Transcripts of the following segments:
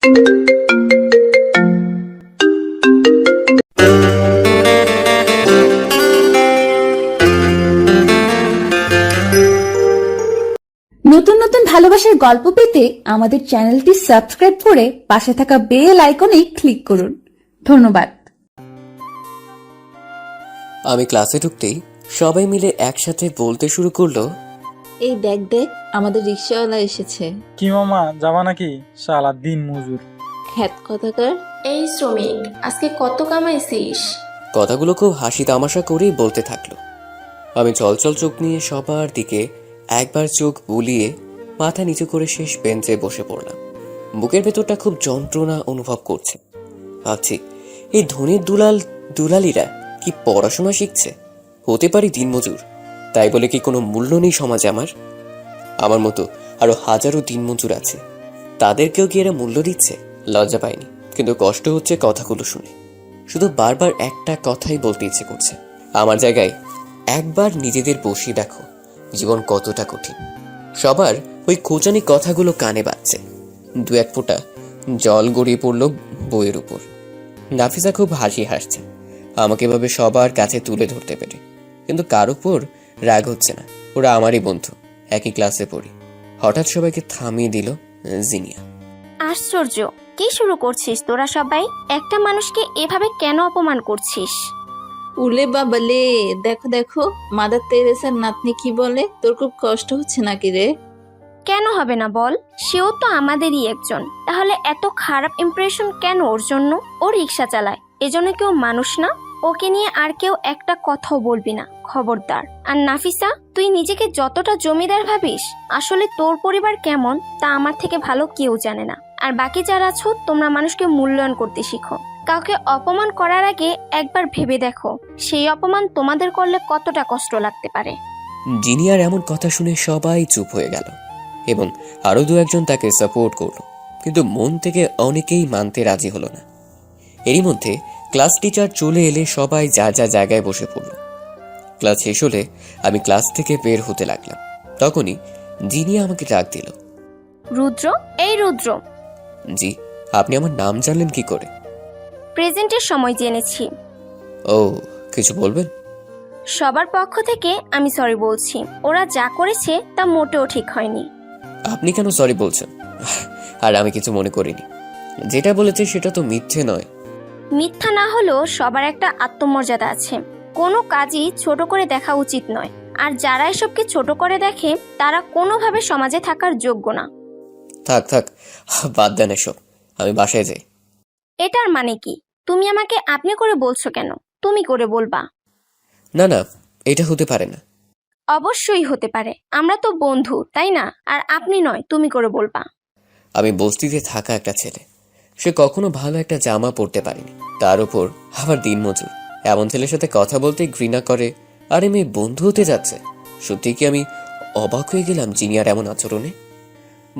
নতুন নতুন ভালোবাসার গল্প পেতে আমাদের চ্যানেলটি সাবস্ক্রাইব করে পাশে থাকা বেল আইকনে ক্লিক করুন। ধন্যবাদ। আমি ক্লাসে ঢুকতেই সবাই মিলে একসাথে বলতে শুরু করলো, এই দেখ দেখ আমাদের রিক্সাওয়ালা এসেছে। কি মামা, যাবা নাকি? শালা দিন মজুর। খ্যাত কথাকার। এই শ্রমিক, আজকে কত কামাইছিস? কথাগুলো খুব হাসি তামাশা করেই বলতে থাকলো। আমি চলচল চোখ নিয়ে সবার দিকে একবার চোখ বুলিয়ে মাথা নিচু করে শেষ বেঞ্চে বসে পড়লাম। বুকের ভেতরটা খুব যন্ত্রণা অনুভব করছে। ভাবছি, এই ধনীর দুলালিরা কি পড়াশোনা শিখছে? হতে পারি দিনমজুর, তাই বলে কি কোনো মূল্য নেই সমাজে? আমার মতো আরো হাজারো দিনমজুর আছে, তাদেরকেও কি এরা মূল্য দিচ্ছে? লজ্জা পাইনি, কিন্তু কষ্ট হচ্ছে কথাগুলো শুনে। শুধু বারবার একটা কথাই বলতে ইচ্ছে করছে, আমার জায়গায় একবার নিজেদের বসিয়ে দেখো, জীবন কতটা কঠিন। সবার ওই খোঁচানি কথাগুলো কানে বাজছে। দু এক ফোঁটা জল গড়িয়ে পড়লো বইয়ের উপর। নাফিসা খুব হাসছে আমাকে এভাবে সবার কাছে তুলে ধরতে পেরে, কিন্তু কার উপর রাগ হচ্ছে না। ওরা আমারই বন্ধু, একই ক্লাসে পড়ি। হঠাৎ সবাইকে থামিয়ে দিল জিনিয়া। আশ্চর্য, কি শুরু করছিস তোরা সবাই? একটা মানুষকে এভাবে কেন অপমান করছিস? উলে বাবালে, দেখো দেখো মাদার তেরেসার নাতনি কি বলে। তোর খুব কষ্ট হচ্ছে নাকি রে? কেন হবে না বল, সেও তো আমাদেরই একজন। তাহলে এত খারাপ ইমপ্রেশন কেন ওর জন্য? ও রিক্সা চালায়, এজন্য কেউ মানুষ না? ওকে নিয়ে আর কেউ একটা কথাও বলবি না, খবরদার। আর নাফিসা, তুই নিজেকে যতটা জমিদার ভাবিস, আসলে তোর পরিবার কেমন তা আমার থেকে ভালো কেউ জানে না। আর বাকি যারা আছো, তোমরা মানুষকে মূল্যায়ন করতে শিখো। কাউকে অপমান করার আগে একবার ভেবে দেখো সেই অপমান তোমাদের করলে কতটা কষ্ট লাগতে পারে। জিনিয়ার এমন কথা শুনে সবাই চুপ হয়ে গেল এবং আরো দু একজন তাকে সাপোর্ট করলো, কিন্তু মন থেকে অনেকেই মানতে রাজি হলো না। এরই মধ্যে ক্লাস টিচার চলে এলে সবাই যা যা জায়গায় বসে পড়ল। ক্লাস শেষ হলে আমি ক্লাস থেকে বের হতে লাগলাম। তখনই জিনিয়া আমাকে ডাক দিল। রুদ্র, এই রুদ্র। জি, আপনি আমার নাম জানলেন কি করে? প্রেজেন্টের সময় জেনেছি। ও, কিছু বলবেন? সবার পক্ষ থেকে আমি সরি বলছি। ওরা যা করেছে তা মোটেও ঠিক হয়নি। আপনি কেন সরি বলছেন? আর আমি কিছু মনে করিনি। যেটা বলেছে সেটা তো মিথ্যে নয়। মিথ্যা না হলেও সবার একটা আত্মমর্যাদা আছে। কোনো কাজই ছোট করে দেখা উচিত নয়। আর যারা এসবকে ছোট করে দেখে তারা কোনোভাবে সমাজে থাকার যোগ্য না। থাক থাক, বাদ দেন এসব, আমি বাসায় যাই। এটার মানে কি? তুমি আমাকে আপনি করে বলছো কেন? তুমি করে বলবা। না না, এটা হতে পারে না। অবশ্যই হতে পারে, আমরা তো বন্ধু, তাই না? আর আপনি নয়, তুমি করে বলবা। আমি বস্তিতে থাকা একটা ছেলে, সে কখনো ভালো একটা জামা পরতে পারেনি, তার উপর আবার দিনমজুর। এমন ছেলের সাথে কথা বলতে ঘৃণা করে, আর মেয়ে বন্ধু হতে যাচ্ছে। সত্যি কি আমি অবাক হয়ে গেলাম জিনিয়ার এমন আচরণে।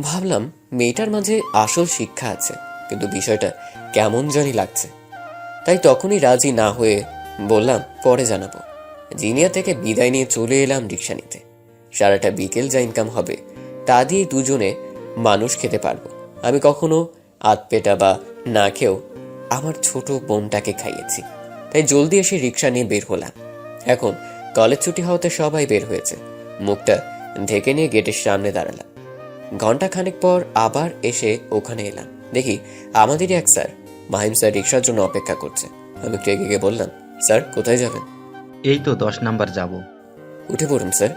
ভাবলাম মেয়েটার মাঝে আসল শিক্ষা আছে, কিন্তু বিষয়টা কেমন জানি লাগছে। তাই তখনই রাজি না হয়ে বললাম পরে জানাবো। জিনিয়া থেকে বিদায় নিয়ে চলে এলাম রিক্সা নিতে। সারাটা বিকেল যা ইনকাম হবে তা দিয়ে দুজনে মানুষ খেতে পারবো। আমি কখনো আধপেটা বা না খেয়েও আমার ছোট বোনটাকে খাইয়েছি, তাই জলদি এসে রিক্সা নিয়ে বের হলাম। এখন কলেজ ছুটি হওয়াতে সবাই বের হয়েছে। মুখটা ঢেকে নিয়ে গেটের সামনে দাঁড়ালাম। ঘন্টা খানেক পর আবার এসে ওখানে এলাম, দেখি আমাদেরই এক স্যার, মাহিম স্যার, রিক্সার জন্য অপেক্ষা করছে। আমি একটু এগিয়ে বললাম, স্যার কোথায় যাবেন? এই তো 10 নাম্বার যাব। উঠে পড়ুন স্যার।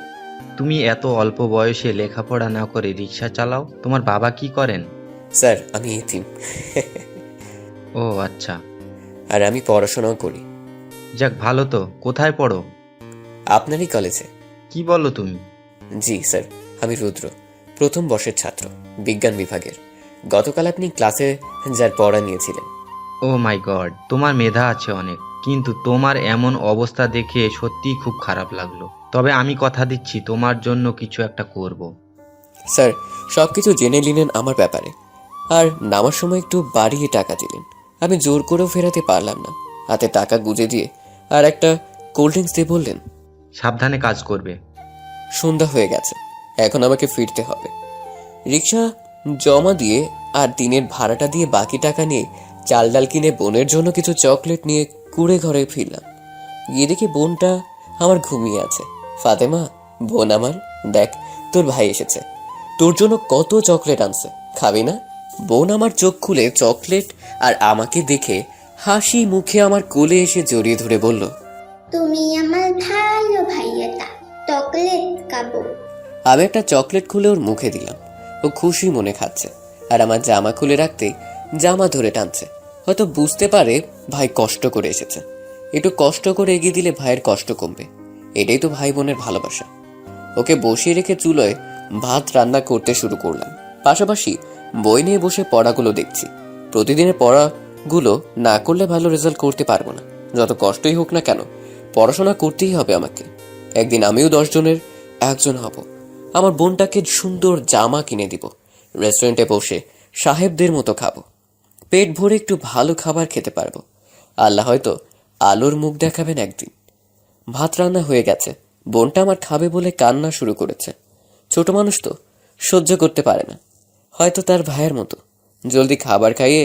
তুমি এত অল্প বয়সে লেখাপড়া না করে রিক্সা চালাও? তোমার বাবা কি করেন? স্যার আমি এতিম। ও আচ্ছা। আর আমি পড়াশোনাও করি। যাক, ভালো তো। কোথায় পড়ো? আপনারই কলেজে। কি বলো তুমি? জি স্যার, আমি রুদ্র, প্রথম বর্ষের ছাত্র, বিজ্ঞান বিভাগের। গতকাল আপনি ক্লাসে যার পড়া নিয়েছিলেন। ও মাই গড, তোমার মেধা আছে অনেক, কিন্তু তোমার এমন অবস্থা দেখে সত্যিই খুব খারাপ লাগলো। তবে আমি কথা দিচ্ছি তোমার জন্য কিছু একটা করব। স্যার সবকিছু জেনে নিলেন আমার ব্যাপারে, আর নামার সময় একটু বাড়িয়ে টাকা দিলেন। আমি জোর করেও ফেরাতে পারলাম না। হাতে টাকা গুঁজে দিয়ে আর একটা কোল্ড ড্রিঙ্কস দিয়ে বললেন, সাবধানে কাজ করবে। সন্ধ্যা হয়ে গেছে, এখন আমাকে ফিরতে হবে। রিক্সা জমা দিয়ে আর দিনের ভাড়াটা দিয়ে বাকি টাকা নিয়ে চাল ডাল কিনে বোনের জন্য কিছু চকলেট নিয়ে কুড়ে ঘরে ফিরলাম। গিয়ে দেখি বোনটা আমার ঘুমিয়ে আছে। ফাতেমা, বোন আমার, দেখ তোর ভাই এসেছে, তোর জন্য কত চকলেট আনছে, খাবি না? বোন আমার চোখ খুলে চকলেট আর আমাকে দেখে হাসি মুখে আমার কোলে এসে জড়িয়ে ধরে বলল, তুমি আমার ভালো ভাইয়াটা, চকলেট খাবো। আমি একটা চকলেট খুলে ওর মুখে দিলাম। ও খুশি মনে খাচ্ছে আর আমার জামা খুলে রাখতে জামা ধরে টানছে। হয়তো বুঝতে পারে ভাই কষ্ট করে এসেছে, একটু কষ্ট করে এগিয়ে দিলে ভাইয়ের কষ্ট কমবে। এটাই তো ভাই বোনের ভালোবাসা। ওকে বসিয়ে রেখে চুলোয় ভাত রান্না করতে শুরু করলাম। পাশাপাশি বই নিয়ে বসে পড়াগুলো দেখছি। প্রতিদিনের পড়াগুলো না করলে ভালো রেজাল্ট করতে পারবো না। যত কষ্টই হোক না কেন, পড়াশোনা করতেই হবে আমাকে। একদিন আমিও 10 জনের একজন হব। আমার বোনটাকে সুন্দর জামা কিনে দিব। রেস্টুরেন্টে বসে সাহেবদের মতো খাবো। পেট ভরে একটু ভালো খাবার খেতে পারবো। আল্লাহ হয়তো আলোর মুখ দেখাবেন একদিন। ভাত রান্না হয়ে গেছে। বোনটা আমার খাবে বলে কান্না শুরু করেছে। ছোট মানুষ তো, সহ্য করতে পারে না, হয়তো তার ভাইয়ের মতো। জলদি খাবার খাইয়ে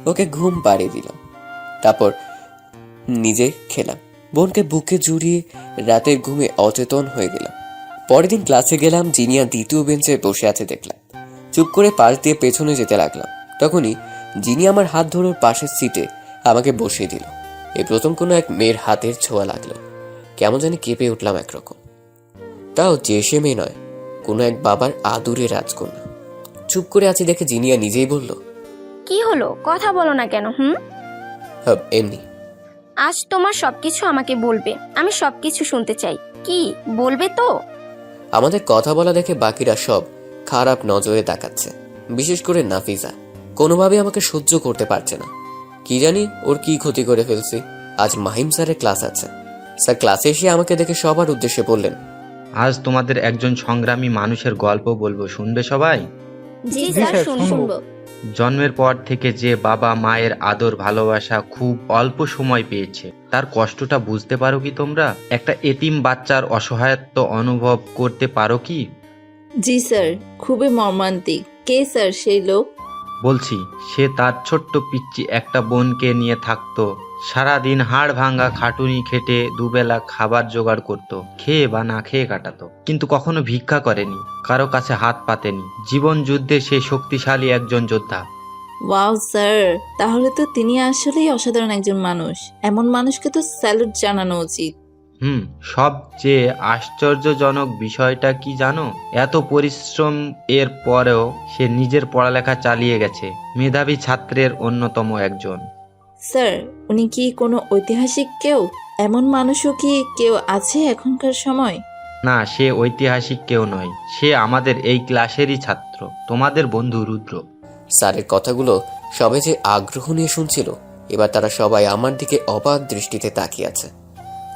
ওকে ঘুম পাড়িয়ে দিলাম। তারপর নিজে খেলাম। বোনকে বুকে জুড়িয়ে রাতের ঘুমে অচেতন হয়ে গেলাম। পরের দিন ক্লাসে গেলাম। জিনিয়া দ্বিতীয় বেঞ্চে বসে আছে দেখলাম। চুপ করে পাশ দিয়ে পেছনে যেতে লাগলাম। তখনই জিনিয়া আমার হাত ধরে ওর পাশের সিটে আমাকে বসিয়ে দিল। এই প্রথম কোনো এক মেয়ের হাতের ছোঁয়া লাগলো। কেমন জানি কেঁপে উঠলাম একরকম। তাও যে সে মেয়ে নয়, কোনো এক বাবার আদুরে রাজকন্যা। চুপ করে আছি দেখে জিনিয়া নিজেই বলল, কি হলো, কথা বলো না কেন? এমনি। আজ তোমার সবকিছু আমাকে বলবে, আমি সবকিছু শুনতে চাই। কি বলবে তো? আমাদের কথা বলা দেখে বাকিরা সব খারাপ নজরে তাকাচ্ছে। বিশেষ করে নাফিজা কোনোভাবে আমাকে সহ্য করতে পারছে না। কি জানি ওর কি ক্ষতি করে ফেলছি। আজ মাহিম স্যারের ক্লাস আছে। স্যার ক্লাসে এসে আমাকে দেখে সবার উদ্দেশ্যে বললেন, আজ তোমাদের একজন সংগ্রামী মানুষের গল্প বলবো, শুনবে সবাই? জি জি স্যার, স্যার, শুনবো। শুনবো। জন্মের পর থেকে যে বাবা মায়ের আদর ভালোবাসা খুব অল্প সময় পেয়েছে, তার কষ্টটা বুঝতে পারো কি তোমরা? একটা এতিম বাচ্চার অসহায়ত্ব অনুভব করতে পারো কি? জি স্যার, খুবই মর্মান্তিক। কে স্যার সেই লোক? বলছি, সে তার ছোট্ট পিচ্চি একটা বোনকে নিয়ে থাকতো। সারাদিন হাড় ভাঙা খাটুনি খেটে দুবেলা খাবার জোগাড় করত, খেয়ে বা না খেয়ে কাটাতো। কিন্তু কখনো ভিক্ষা করেনি, কারো কাছে হাত পাতেনি। জীবন যুদ্ধে সে শক্তিশালী একজন যোদ্ধা। ওয়াও স্যার, তাহলে তো তিনি আসলেই অসাধারণ একজন মানুষ। এমন মানুষকে তো স্যালুট জানানো উচিত। সবচেয়ে আশ্চর্যজনক বিষয়টা কি জানো? এত পরিশ্রম এর পরেও সে নিজের পড়ালেখা চালিয়ে গেছে। মেধাবী ছাত্রের অন্যতম একজন। স্যার, উনি কি কোনো ঐতিহাসিক কেউ? এমন মানুষও কি কেউ আছে এখনকার সময়? না, সে ঐতিহাসিক কেউ নয়। সে আমাদের এই ক্লাসেরই ছাত্র, তোমাদের বন্ধু রুদ্র। স্যারের কথাগুলো সবাই যে আগ্রহ নিয়ে শুনছিল, এবার তারা সবাই আমার দিকে অবাক দৃষ্টিতে তাকিয়ে আছে।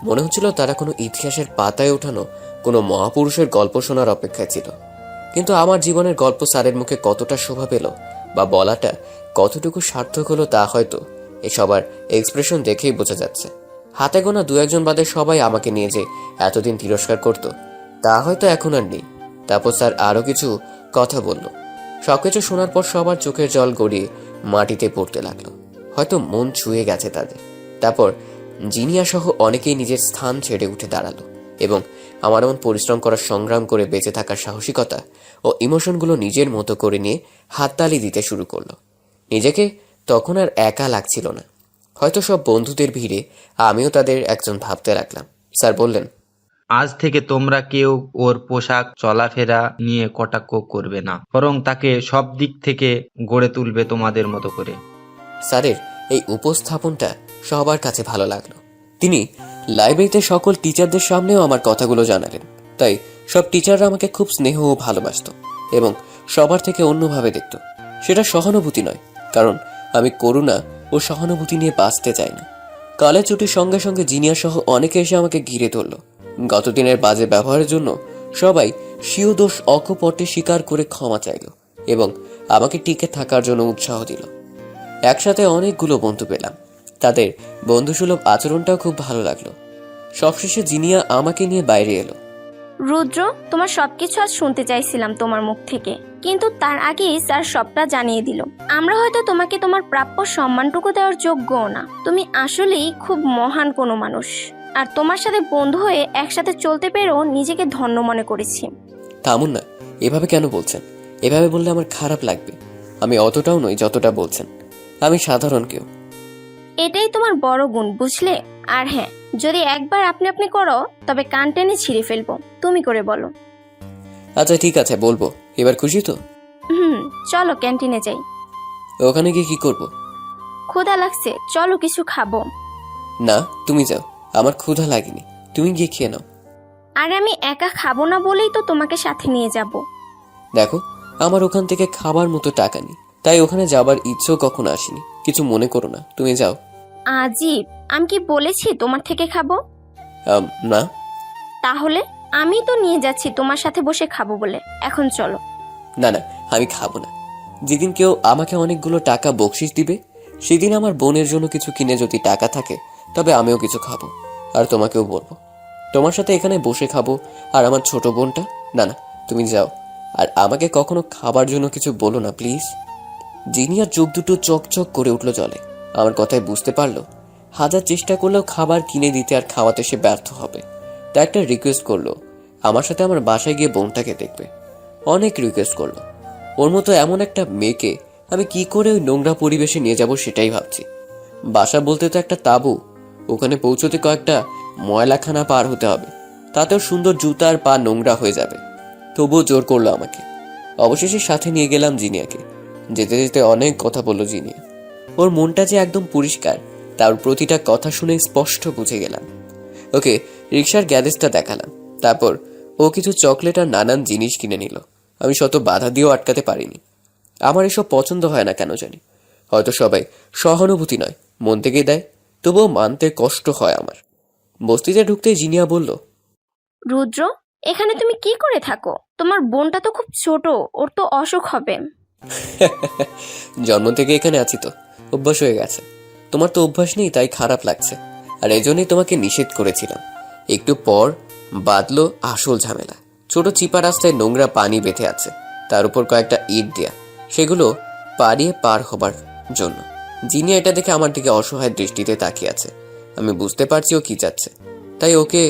মনে হচ্ছিল তারা কোনো ইতিহাসের পাতায় ওঠানো কোনো মহাপুরুষের গল্প শোনার অপেক্ষায় ছিল। কিন্তু আমার জীবনের গল্প স্যারের মুখে কতটা শোভা পেল বা বলাটা কতটুকু সার্থক হলো তা হয়তো এই সবার এক্সপ্রেশন দেখেই বোঝা যাচ্ছে। হাতে গোনা 2-1 বাদে সবাই আমাকে নিয়ে যে এতদিন তিরস্কার করত, তা হয়তো এখন আর নেই। তারপর স্যার আরো কিছু কথা বলল। সবকিছু শোনার পর সবার চোখের জল গড়িয়ে মাটিতে পড়তে লাগলো। হয়তো মন ছুঁয়ে গেছে তাদের। তারপর জিনিয়া সহ অনেকেই নিজের স্থান ছেড়ে উঠে দাঁড়ালো এবং আমার এমন পরিশ্রম করার সংগ্রাম করে বেঁচে থাকার সাহসিকতা ও ইমোশনগুলো নিজের মতো করে নিয়ে হাততালি দিতে শুরু করলো। নিজেকে তখন আর একা লাগছিল না। হয়তো সব বন্ধুদের ভিড়ে আমিও তাদের একজন ভাবতে লাগলাম। স্যার বললেন, আজ থেকে তোমরা কেউ ওর পোশাক চলাফেরা নিয়ে কটাক্ষ করবে না, বরং তাকে সব দিক থেকে গড়ে তুলবে তোমাদের মতো করে। স্যারের এই উপস্থাপনটা সবার কাছে ভালো লাগলো। তিনি লাইব্রেরিতে সকল টিচারদের সামনেও আমার কথাগুলো জানালেন। তাই সব টিচাররা আমাকে খুব স্নেহ ও ভালোবাসত এবং সবার থেকে অন্যভাবে দেখত। সেটা সহানুভূতি নয়, কারণ আমি করুণা ও সহানুভূতি নিয়ে বাঁচতে চাই না। কালের ছুটির সঙ্গে সঙ্গে জিনিয়া সহ অনেকে এসে আমাকে ঘিরে ধরল। গতদিনের বাজে ব্যবহারের জন্য সবাই স্বীয় দোষ অকপটে স্বীকার করে ক্ষমা চাইল এবং আমাকে টিকে থাকার জন্য উৎসাহ দিল। একসাথে অনেকগুলো বন্ধু পেলাম। তাদের বন্ধুসুলভ আচরণটাও খুব ভালো লাগলো। সবশেষে জিনিয়া আমাকে নিয়ে বাইরে এলো। রুদ্র, তোমার সবকিছু আজ শুনতে চাইছিলাম তোমার মুখ থেকে। কিন্তু তার আগেই স্যার সবটা জানিয়ে দিল। আমরা হয়তো তোমাকে তোমার প্রাপ্য সম্মানটুকু দেওয়ার যোগ্যও না। তুমি আসলেই খুব মহান কোনো মানুষ, আর তোমার সাথে বন্ধু হয়ে একসাথে চলতে পেরেও নিজেকে ধন্য মনে করেছি। থামুন না, এভাবে কেন বলছেন? এভাবে বললে আমার খারাপ লাগবে। আমি অতটাও নই যতটা বলছেন। আমি সাধারণ কেউ। এটাই তোমার বড় গুণ, বুঝলে? আর হ্যাঁ, যদি একবার আপনি আপনি করো তবে কান টেনে ছিঁড়ে ফেলবো। তুমি করে বলো। আচ্ছা ঠিক আছে, বলবো। এবার খুশি তো? চলো ক্যান্টিনে যাই। ওখানে গিয়ে কি করব? ক্ষুধা লাগছে, চলো কিছু খাবো। না, তুমি যাও, আমার ক্ষুধা লাগেনি। তুমি গিয়ে খেয়ে নাও। আর আমি একা খাবো না বলেই তো তোমাকে সাথে নিয়ে যাব। দেখো, আমার ওখান থেকে খাবার মতো টাকা নেই, তাই ওখানে যাবার ইচ্ছেও কখনো আসেনি। কিছু মনে করো না, তুমি যাও। আজীব, আমি কি বলেছি তোমার থেকে খাবো? না। তাহলে আমি তো নিয়ে যাচ্ছি তোমার সাথে বসে খাবো বলে। এখন চলো। না না, আমি খাবো না। যেদিন কেউ আমাকে অনেকগুলো টাকা বকশিশ দিবে, সেদিন আমার বোনের জন্য কিছু কিনে যদি টাকা থাকে, তবে আমিও কিছু খাবো, আর তোমাকেও বলবো। তোমার সাথে এখানে বসে খাবো। আর আমার ছোট বোনটা, না না, তুমি যাও। আর আমাকে কখনো খাবার জন্য কিছু বলো না প্লিজ। জিনিয়ার চোখ দুটো চকচক করে উঠলো জলে। আমার কথায় বুঝতে পারলো হাজার চেষ্টা করলেও খাবার কিনে দিতে আর খাওয়াতে সে ব্যর্থ হবে। তাই একটা রিকোয়েস্ট করলো, আমার সাথে আমার বাসায় গিয়ে বোনটাকে দেখবে। অনেক রিকোয়েস্ট করলো। ওর মতো এমন একটা মেয়েকে আমি কি করে ওই নোংরা পরিবেশে নিয়ে যাব সেটাই ভাবছি। বাসা বলতে তো একটা তাঁবু, ওখানে পৌঁছতে কয়েকটা ময়লাখানা পার হতে হবে, তাতেও সুন্দর জুতা আর পা নোংরা হয়ে যাবে। তবুও জোর করলো আমাকে। অবশেষে সাথে নিয়ে গেলাম জিনিয়াকে। যেতে যেতে অনেক কথা বললো জিনিয়া। ওর মনটা যে একদম পরিষ্কার, তার প্রতিটা কথা শুনে স্পষ্ট বুঝে গেলাম। ওকে রিক্সার গ্যারেজটা দেখালাম। তারপর ও কিছু চকলেট আর নানান জিনিস কিনে নিল। আমি শত বাধা দিয়েও আটকাতে পারিনি। আমার এসব পছন্দ হয় না কেন জানি। হয়তো সবাই সহানুভূতি নয়, মন থেকেই দেয়, তবুও মানতে কষ্ট হয় আমার। বস্তিতে ঢুকতে জিনিয়া বলল, রুদ্র, এখানে তুমি কি করে থাকো? তোমার বোনটা তো খুব ছোট, ওর তো অসুখ হবে। জন্ম থেকে এখানে আছি তো, অভ্যাস হয়ে গেছে। তোমার তো অভ্যাস নেই, তাই খারাপ লাগছে। আর এজন্যই তোমাকে নিষেধ করেছিলাম। একটু পর বাদলো আসল ঝামেলা। ছোট চিপা রাস্তায় নোংরা পানি বেঁধে আছে, তার উপর কয়েকটা ইট দেয়া, সেগুলো পাড়িয়ে পার হবার জন্য। জিনিয়া এটা দেখে আমার দিকে অসহায় দৃষ্টিতে তাকিয়ে আছে। আমি বুঝতে পারছি ও কি চাচ্ছে, তাই ওকে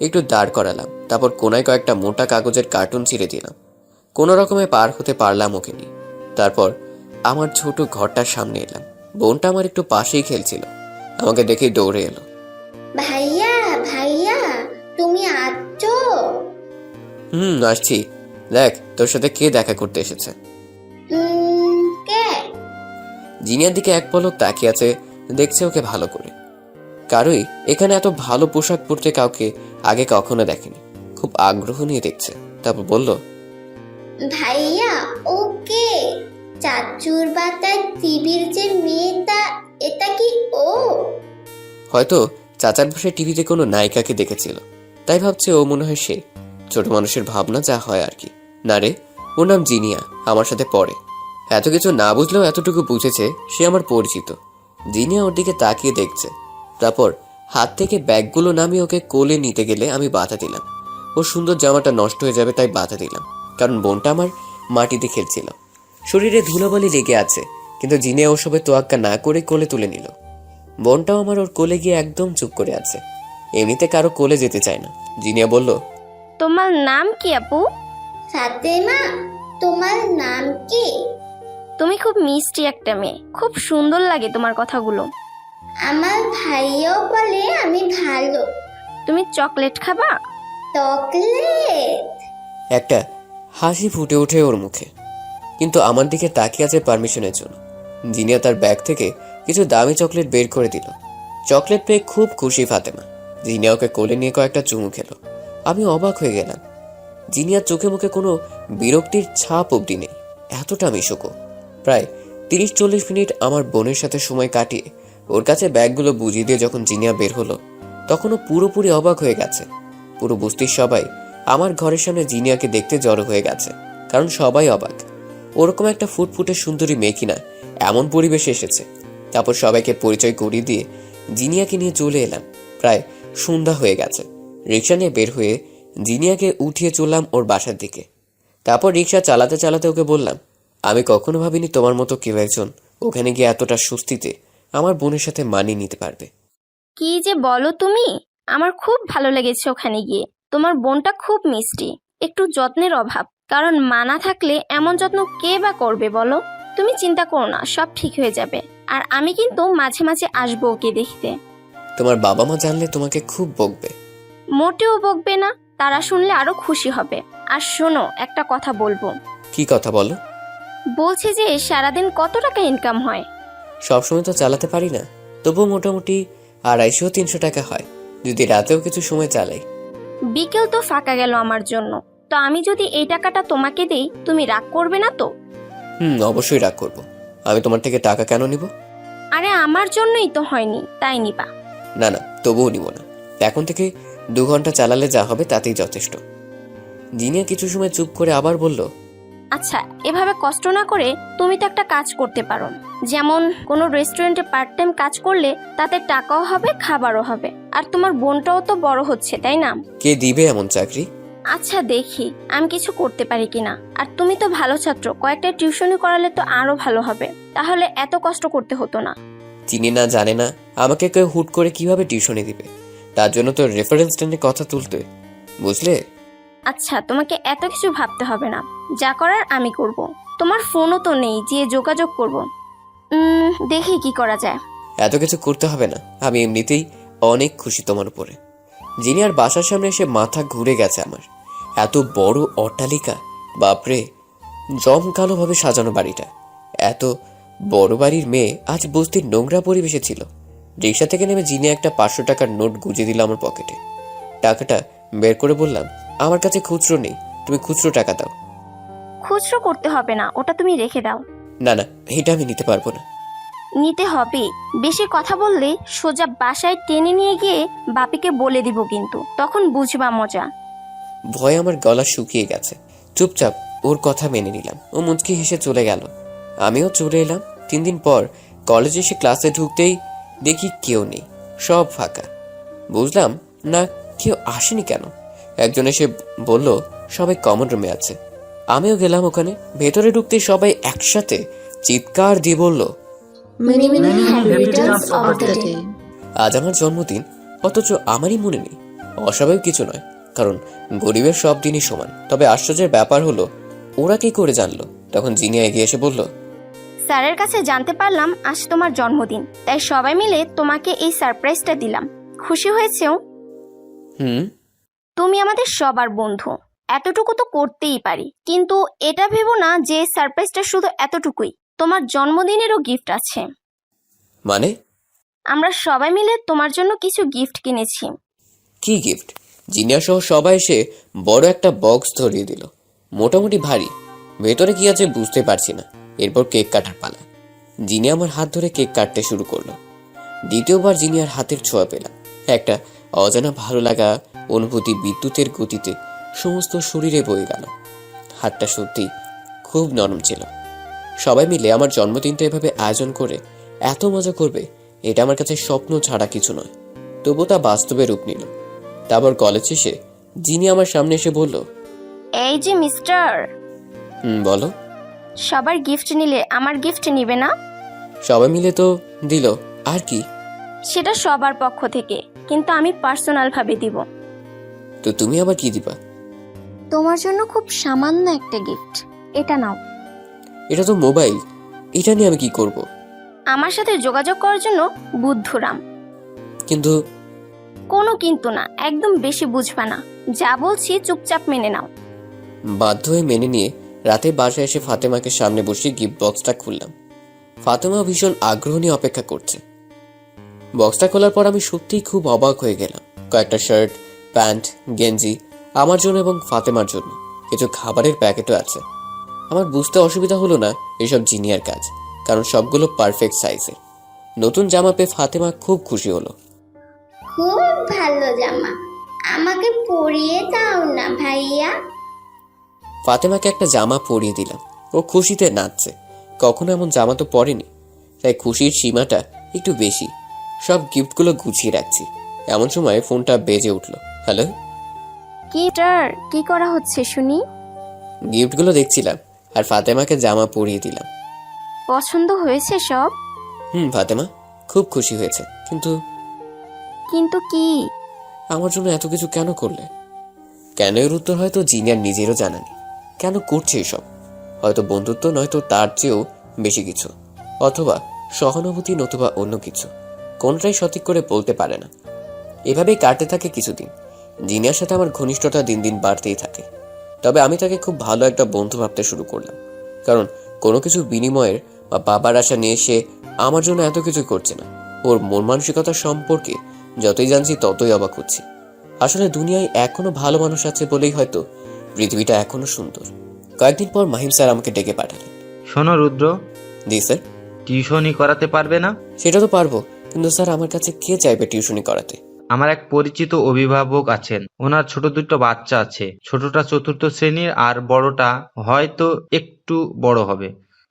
একটু দাঁড় করালাম। তারপর কোনায় কয়েকটা মোটা কাগজের কার্টুন ছিঁড়ে দিলাম। কোনো রকমে পার হতে পারলাম ওকে নিয়ে। তারপর আমার ছোট ঘরটার সামনে এলাম। বোনটা আমার একটু পাশেই খেলছিল। আমাকে দেখে দৌড়ে এলো। ভাইয়া ভাইয়া, তুমি আছো? আসছি। দেখ তোর সাথে কে দেখা করতে এসেছে। কে? জিনিয়ার দিকে এক পলক তাকিয়ে আছে, দেখছে ওকে ভালো করে। কারোই এখানে এত ভালো পোশাক পরতে কাউকে আগে কখনো দেখেনি। খুব আগ্রহ নিয়ে দেখছে। তারপর বলল, ভাইয়া ওকে, চাচুর বাতার টিভির যে মেয়েটা, এটা কি ও? হয়তো চাচার ভাষায় টিভিতে কোনো নায়িকাকে দেখেছিল, তাই ভাবছে ও মনে হয় সে। ছোট মানুষের ভাবনা যা হয় আর কি। না রে, ওর নাম জিনিয়া, আমার সাথে পড়ে। এত কিছু না বুঝলেও এতটুকু বুঝেছে সে আমার পরিচিত। জিনিয়া ওর দিকে তাকিয়ে দেখছে। তারপর হাত থেকে ব্যাগগুলো নামিয়ে ওকে কোলে নিতে গেলে আমি বাধা দিলাম। ওর সুন্দর জামাটা নষ্ট হয়ে যাবে তাই বাধা দিলাম, কারণ বোনটা আমার মাটিতে খেলছিল। শরীরে ধুলোবালি লেগে আছে, কিন্তু জিনিয়া ওসবে তোয়াক্কা না করে কোলে তুলে নিল। বোনটাও আমার ওর কোলে গিয়ে একদম চুপ করে আছে, এমনিতে কারো কোলে যেতে চায় না। জিনিয়া বলল, তোমার নাম কি আপু? ফাতেমা, তোমার নাম কি? তুমি খুব মিষ্টি একটা মেয়ে, খুব সুন্দর লাগে তোমার কথাগুলো। আমার ভাইও বলে আমি ভালো। তুমি চকলেট খাবা? চকলেট? একটা হাসি ফুটে ওঠে ওর মুখে, কিন্তু আমার দিকে তাকিয়ে আছে পারমিশনের জন্য। জিনিয়া তার ব্যাগ থেকে কিছু দামি চকলেট বের করে দিল। চকলেট পেয়ে খুব খুশি ফাতেমা। জিনিয়া ওকে কোলে নিয়ে কয়েকটা চুমু খেলো। আমি অবাক হয়ে গেলাম। জিনিয়ার চোখে মুখে কোনো বিরক্তির ছাপ অবধি নেই, এতটা মিশুকো। প্রায় 30-40 মিনিট আমার বোনের সাথে সময় কাটিয়ে ওর কাছে ব্যাগগুলো বুঝিয়ে দিয়ে যখন জিনিয়া বের হলো, তখনও পুরোপুরি অবাক হয়ে গেছে। পুরো বস্তির সবাই আমার ঘরের সামনে জিনিয়াকে দেখতে জড়ো হয়ে গেছে, কারণ সবাই অবাক। ওরকম একটা ফুটফুটে সুন্দরী মেয়ে কিনা এমন পরিবেশে এসেছে। তারপর সবাইকে পরিচয় করিয়ে দিয়ে জিনিয়াকে নিয়ে চলে এলাম। প্রায় সন্ধ্যা হয়ে গেছে। রিক্সা নিয়ে বের হয়ে জিনিয়াকে উঠিয়ে চললাম ওর বাসার দিকে। তারপর রিক্সা চালাতে চালাতে ওকে বললাম, আমি কখনো ভাবিনি তোমার মতো কেউ একজন ওখানে গিয়ে এতটা স্বস্তিতে আমার বোনের সাথে মানিয়ে নিতে পারবে। কি যে বলো তুমি, আমার খুব ভালো লেগেছে ওখানে গিয়ে। তোমার বোনটা খুব মিষ্টি, একটু যত্নের অভাব, কারণ মা না থাকলে এমন যত্ন কে বা করবে বলো। তুমি চিন্তা করো না, সব ঠিক হয়ে যাবে। আর আমি কিন্তু মাঝে মাঝে আসবো ওকে দেখতে। তোমার বাবা মা জানলে তোমাকে খুব বকবে। মোটেও বকবে না, তারা শুনলে আরো খুশি হবে। আর শোনো, একটা কথা বলবো। কি কথা বলো? বলছি যে সারাদিন কত টাকা ইনকাম হয়? সবসময় তো চালাতে পারি না, তবুও মোটামুটি 250-300 টাকা হয়, যদি রাতেও কিছু সময় চালাই। বিকেল তো ফাঁকা গেল আমার জন্য, তো আমি যদি এই টাকাটা তোমাকে দেই, তুমি রাগ করবে না তো? অবশ্যই রাগ করবো। আমি তোমার থেকে টাকা কেন নিব? আরে আমার জন্যই তো হয়নি, তাই নিবা? না না, তবুও নিব না। এখন থেকে 2 ঘন্টা চালালে যা হবে তাতেই যথেষ্ট। জিনিয়া কিছু সময় চুপ করে আবার বলল, আচ্ছা, এভাবে কষ্ট না করে তুমি তো একটা কাজ করতে পারো। যেমন কোনো রেস্টুরেন্টে পার্ট টাইম কাজ করলে তাতে টাকাও হবে, খাবারও হবে, আর তোমার বোনটাও তো বড় হচ্ছে, তাই না? কে দিবে এমন চাকরি? আচ্ছা দেখি আমি কিছু করতে পারি কিনা। আর তুমি তো ভালো ছাত্র, কয়েকটা টিউশনি করালে তো আরো ভালো হবে, তাহলে এত কষ্ট করতে হতো না। চিনি না জানে না আমাকে কেউ হুট করে কিভাবে টিউশনি দিবে, তার জন্য তো রেফারেন্স টেনে কথা তুলতে, বুঝলে? আচ্ছা, তোমাকে এত কিছু ভাবতে হবে না, যা করার আমি করব। তোমার ফোনও তো নেই যে যোগাযোগ করব। দেখি কি করা যায়। এত কিছু করতে হবে না, আমি এমনিতেই অনেক খুশি তোমার উপরে। জিনিয়ার বাসার সামনে এসে মাথা ঘুরে গেছে আমার। এত বড় অট্টালিকা, বাপরে, জমকালোভাবে সাজানো বাড়িটা। এত বড় বাড়ির মেয়ে আজ বস্তির নোংরা পরিবেশে ছিল। রিক্সা থেকে নেমে জিনিয়া একটা 500 টাকার নোট গুঁজে দিল আমার পকেটে। টাকাটা বের করে বললাম, আমার কাছে খুচরো নেই, তুমি খুচরো টাকা দাও। খুচরো করতে হবে না, ওটা তুমি রেখে দাও। না না, এটা আমি নিতে পারবো না। নিতে হবে। বেশি কথা বললে সোজা বাসায় টেনে নিয়ে গিয়ে বাপিকে বলে দিব, কিন্তু তখন বুঝবা মজা। ভয়ে আমার গলা শুকিয়ে গেছে। চুপচাপ ওর কথা মেনে নিলাম। ও মুচকি হেসে চলে গেল, আমিও চলে এলাম। 3 দিন পর কলেজে এসে ক্লাসে ঢুকতেই দেখি কেউ নেই, সব ফাঁকা। বুঝলাম না কেউ আসেনি কেন। একজন এসে বলল সবাই কমন রুমে আছে। আমিও গেলাম ওখানে। ভেতরে ঢুকতেই সবাই একসাথে চিৎকার দিয়ে বলল, Many happy returns of the day. আজ আমার জন্মদিন, অথচ আমারই মনে নেই। অস্বাভাবিক কিছু নয়, কারণ গরিবের সব দিনই সমান। তবে আশ্চর্যের ব্যাপার হলো ওরা কি করে জানলো। তখন জিনিয়া এগিয়ে এসে বলল, স্যারের কাছে জানতে পারলাম আজ তোমার জন্মদিন, তাই সবাই মিলে তোমাকে এই সারপ্রাইজটা দিলাম। খুশি হয়েছেও? তুমি আমাদের সবার বন্ধু, এতটুকু তো করতেই পারি। কিন্তু এটা ভেবো না যে সারপ্রাইজটা শুধু এতটুকুই, তোমার জন্মদিনেরও গিফট আছে। মানে? আমরা সবাই মিলে তোমার জন্য কিছু গিফট কিনেছি। কি গিফট? জিনিয়া সহ সবাই এসে বড় একটা বক্স ধরিয়ে দিল, মোটামুটি ভারী। ভেতরে কি আছে বুঝতে পারছি না। এরপর কেক কাটার পালা। জিনিয়া আমার হাত ধরে কেক কাটতে শুরু করলো। দ্বিতীয়বার জিনিয়ার হাতের ছোঁয়া পেলাম। একটা অজানা ভালো লাগা অনুভূতি বিদ্যুতের গতিতে সমস্ত শরীরে বয়ে গেল। হাতটা সত্যি খুব নরম ছিল। সবাই মিলে আমার জন্মদিনটা এভাবে আয়োজন করে এত মজা করবে, এটা আমার কাছে স্বপ্ন ছাড়া কিছু নয়। তবু তা বাস্তবে রূপ নিল। তারপর কলেজ শেষে জিনি আমার সামনে এসে বলল, এই যে মিস্টার, বলো। সবার গিফট নিলে আমার গিফট নিবে না? সবাই মিলে তো দিল, আর কি? সেটা সবার পক্ষ থেকে, কিন্তু আমি পার্সোনাল ভাবে দিব। তো তুমি আবার কি দিবা? তোমার জন্য খুব সামান্য একটা গিফট, এটা নাও। এটা তো মোবাইল, এটা নিয়ে আমি কি করব? আমার সাথে যোগাযোগ করার জন্য বুদ্ধুরাম। কিন্তু কোনো কিন্তু না, একদম বেশি বুঝবা না। যা বলছি চুপচাপ মেনে নাও। বাধ্য হয়ে মেনে নিয়ে রাতে বাসায় এসে ফাতেমাকে সামনে বসিয়ে গিফট বক্সটা খুললাম। ফাতেমা ভীষণ আগ্রহ নিয়ে অপেক্ষা করছে। বক্সটা খোলার পর আমি সত্যিই খুব অবাক হয়ে গেলাম। কয়েকটা শার্ট, প্যান্ট, গেঞ্জি আমার জন্য এবং ফাতেমার জন্য। কিছু খাবারের প্যাকেটও আছে। আমার বুঝতে অসুবিধা হলো না এসব জিনিয়ার কাজ, কারণ সবগুলো পারফেক্ট সাইজের। নতুন জামা পেয়ে ফাতেমা খুব খুশি হলো। খুব ভালো জামা, আমাকে পরিয়ে দাও না ভাইয়া। ফাতেমাকে একটা জামা পরিয়ে দিলাম। ও খুশিতে নাচছে। কখনো এমন জামা তো পরেনি, তাই খুশির সীমাটা একটু বেশি। সব গিফটগুলো গুছিয়ে রাখছি। এমন সময় ফোনটা বেজে উঠল। হ্যালো। কি করা হচ্ছে শুনি? গিফটগুলো দেখছিলাম আর ফাতেমাকে জামা পরিয়ে দিলাম। পছন্দ হয়েছে সব? ফাতেমা খুব খুশি হয়েছে, কিন্তু কিন্তু কি? আমার জন্য এত কিছু কেন করলে? কেন এর উত্তর হয়তো জিনিয়ার নিজেরও জানা নেই। কেন করছে এসব? হয়তো বন্ধুত্ব, নয়তো তার চেয়েও বেশি কিছু, অথবা সহানুভূতি, নতুবা অন্য কিছু। কোনটাই সঠিক করে বলতে পারে না। এভাবেই কাটতে থাকে কিছুদিন। জিনিয়ার সাথে আমার ঘনিষ্ঠতা দিন দিন বাড়তেই থাকে। তবে আমি তাকে খুব ভালো একটা বন্ধু ভাবতে শুরু করলাম, কারণ কোনো কিছু বিনিময়ের বা বাবার আশা নিয়ে সে আমার জন্য এত কিছু করছে না। ওর মন মানসিকতা সম্পর্কে যতই জানছি ততই অবাক হচ্ছি। আসলে দুনিয়ায় এখনো ভালো মানুষ আছে বলেই হয়তো পৃথিবীটা এখনো সুন্দর। কয়েকদিন পর মাহিম স্যার আমাকে ডেকে পাঠালেন। শোনো রুদ্র, জি স্যার। টিউশনি করাতে পারবে না? সেটা তো পারবো, কিন্তু স্যার আমার কাছে কে চাইবে টিউশনি করাতে? আমার এক পরিচিত অভিভাবক আছেন, ওনার ছোট দুটো বাচ্চা আছে। ছোটটা 4র্থ শ্রেণীর আর বড়টা হয়তো একটু বড় হবে।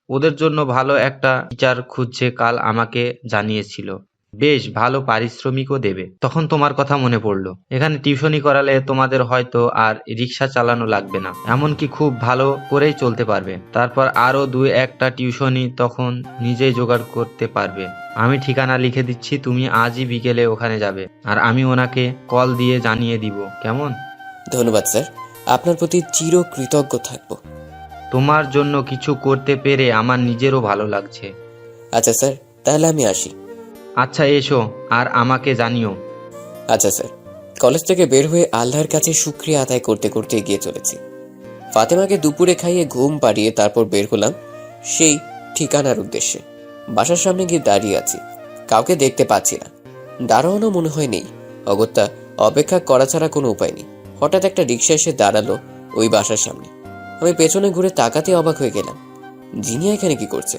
ওদের জন্য ভালো একটা টিচার খুঁজছে, কাল আমাকে জানিয়েছিল। বেশ ভালো পারিশ্রমিকও দেবে। তখন তোমার কথা মনে পড়লো। এখানে টিউশনি করালে তোমাদের হয়তো আর রিক্সা চালানো লাগবে না, এমনকি খুব ভালো করেই চলতে পারবে। তারপর আরো 2-1টা টিউশনি তখন নিজেই জোগাড় করতে পারবে। আমি ঠিকানা লিখে দিচ্ছি, তুমি আজই বিকেলে ওখানে যাবে, আর আমি ওনাকে কল দিয়ে জানিয়ে দিব, কেমন? ধন্যবাদ স্যার, আপনার প্রতি চিরকৃতজ্ঞ থাকবো। তোমার জন্য কিছু করতে পেরে আমার নিজেরও ভালো লাগছে। আচ্ছা স্যার, তাহলে আমি আসি। আচ্ছা এসো, আর আমাকে জানিও। আচ্ছা স্যার। কলেজ থেকে বের হয়ে আল্লাহর কাছে শুকরিয়া আদায় করতে করতে এগিয়ে চলেছি। ফাতেমাকে দুপুরে খাইয়ে ঘুম পাড়িয়ে তারপর বের হলাম সেই ঠিকানার উদ্দেশ্যে। বাসার সামনে গিয়ে দাঁড়িয়ে আছি, কাউকে দেখতে পাচ্ছি না। দাঁড়ানো মনে হয় নেই। অগত্যা অপেক্ষা করা ছাড়া কোনো উপায় নেই। হঠাৎ একটা রিক্সা এসে দাঁড়ালো ওই বাসার সামনে। আমি পেছনে ঘুরে তাকাতে অবাক হয়ে গেলাম। জিনিয়া এখানে কি করছে?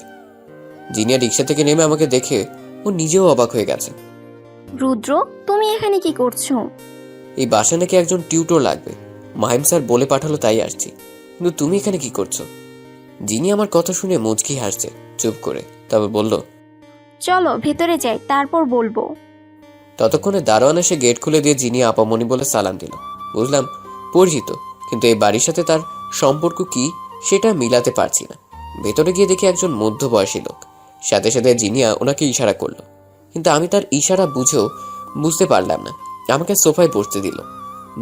জিনিয়া রিক্সা থেকে নেমে আমাকে দেখে ও নিজেও অবাক হয়ে গেছে। রুদ্র, তুমি এখানে কি করছো? এই বাসায় নাকি একজন টিউটর লাগবে, মাহিম স্যার বলে পাঠালো, তাই আসছি। কিন্তু তুমি এখানে কি করছো? জিনি আমার কথা শুনে মুচকি হাসছে চুপ করে, তবে বলল, চলো ভেতরে যাই, তারপর বলবো। ততক্ষণে দারোয়ান এসে গেট খুলে দিয়ে জিনি আপামনি বলে সালাম দিল। বুঝলাম পরিচিত, কিন্তু এই বাড়ির সাথে তার সম্পর্ক কি সেটা মিলাতে পারছি না। ভেতরে গিয়ে দেখি একজন মধ্যবয়সী লোক। সাথে সাথে জিনিয়া ওনাকে ইশারা করলো, কিন্তু আমি তার ইশারা বুঝেও বুঝতে পারলাম না। আমাকে সোফায় বসতে দিল।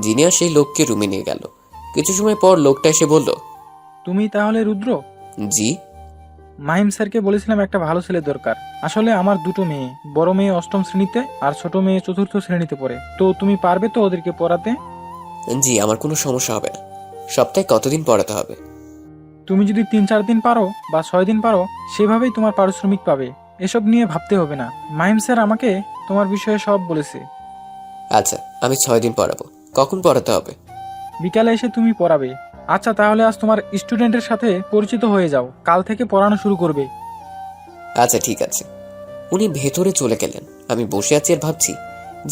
জিনিয়া সেই লোককে রুমে নিয়ে গেল। কিছু সময় পর লোকটা এসে বলল, তুমি তাহলে রুদ্র? জি। মাহিম স্যারকে বলেছিলাম একটা ভালো ছেলে দরকার। আসলে আমার দুটো মেয়ে, বড় মেয়ে 8ম শ্রেণীতে আর ছোট মেয়ে 4র্থ শ্রেণীতে পড়ে। তো তুমি পারবে তো ওদেরকে পড়াতে? জি, আমার কোনো সমস্যা হবে না। সপ্তাহে কতদিন পড়াতে হবে? তুমি যদি 3-4 দিন পারো বা 6 দিন পারো, সেভাবেই তোমার পারিশ্রমিক পাবে। এসব নিয়ে ভাবতে হবে না। মাহিম স্যার আমাকে তোমার বিষয়ে সব বলেছে। আচ্ছা, আমি 6 দিন পড়াবো। কখন পড়াতে হবে? বিকালে এসে তুমি পড়াবে। আচ্ছা, তাহলে আজ তোমার স্টুডেন্টের সাথে পরিচিত হয়ে যাও, কাল থেকে পড়ানো শুরু করবে। আচ্ছা ঠিক আছে। উনি ভেতরে চলে গেলেন। আমি বসে আছি আর ভাবছি,